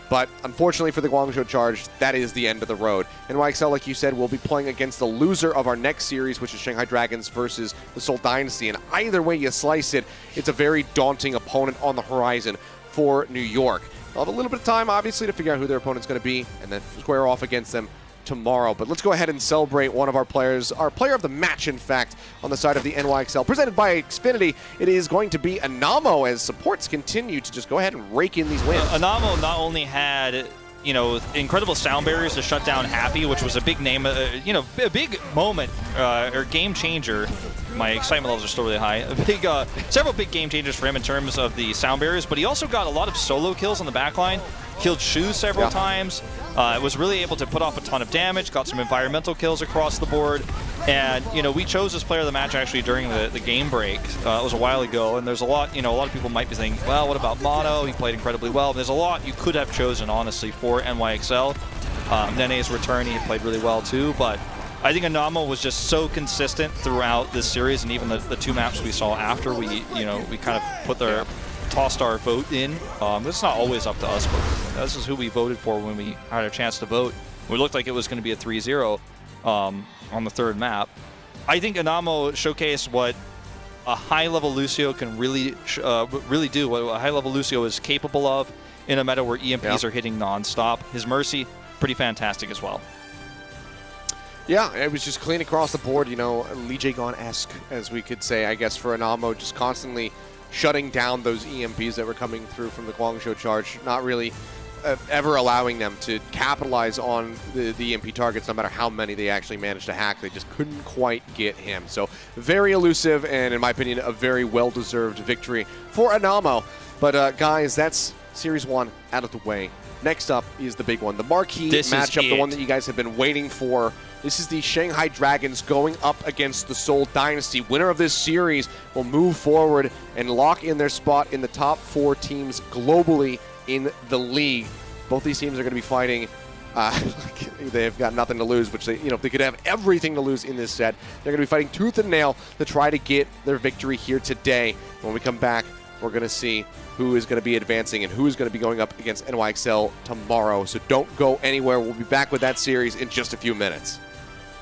But unfortunately for the Guangzhou Charge, that is the end of the road. NYXL, like you said, will be playing against the loser of our next series, which is Shanghai Dragons versus the Seoul Dynasty. And either way you slice it, it's a very daunting opponent on the horizon for New York. They'll have a little bit of time, obviously, to figure out who their opponent's going to be and then square off against them tomorrow. But let's go ahead and celebrate one of our players, our player of the match, in fact, on the side of the NYXL. Presented by Xfinity, it is going to be Anamo, as supports continue to just go ahead and rake in these wins. Anamo not only had, incredible sound barriers to shut down Happy, which was a big name, a big moment, or game changer. My excitement levels are still really high. Several big game changers for him in terms of the sound barriers, but he also got a lot of solo kills on the backline. Killed Shu several times. Was really able to put off a ton of damage. Got some environmental kills across the board. And, we chose this player of the match actually during the game break. It was a while ago. And there's a lot, a lot of people might be thinking, well, what about Mono? He played incredibly well. There's a lot you could have chosen, honestly, for NYXL. Nene's return, he played really well too. But I think Anamo was just so consistent throughout this series, and even the 2 maps we saw after we kind of tossed our vote in. This is not always up to us, but this is who we voted for when we had a chance to vote. We looked like it was going to be a 3-0 on the 3rd map. I think Anamo showcased what a high-level Lucio can really do, what a high-level Lucio is capable of in a meta where EMPs are hitting non-stop. His Mercy, pretty fantastic as well. Yeah, it was just clean across the board, Lijiang-esque, as we could say, I guess, for Anamo, just constantly shutting down those EMPs that were coming through from the Guangzhou Charge. Not really ever allowing them to capitalize on the EMP targets, no matter how many they actually managed to hack. They just couldn't quite get him. So very elusive, and in my opinion, a very well-deserved victory for Anamo. But guys, that's Series 1 out of the way. Next up is the big one, the marquee matchup, the one that you guys have been waiting for. This is the Shanghai Dragons going up against the Seoul Dynasty. Winner of this series will move forward and lock in their spot in the top 4 teams globally in the league. Both these teams are going to be fighting. They've got nothing to lose, which they could have everything to lose in this set. They're going to be fighting tooth and nail to try to get their victory here today. When we come back, we're going to see who is going to be advancing and who is going to be going up against NYXL tomorrow. So don't go anywhere. We'll be back with that series in just a few minutes.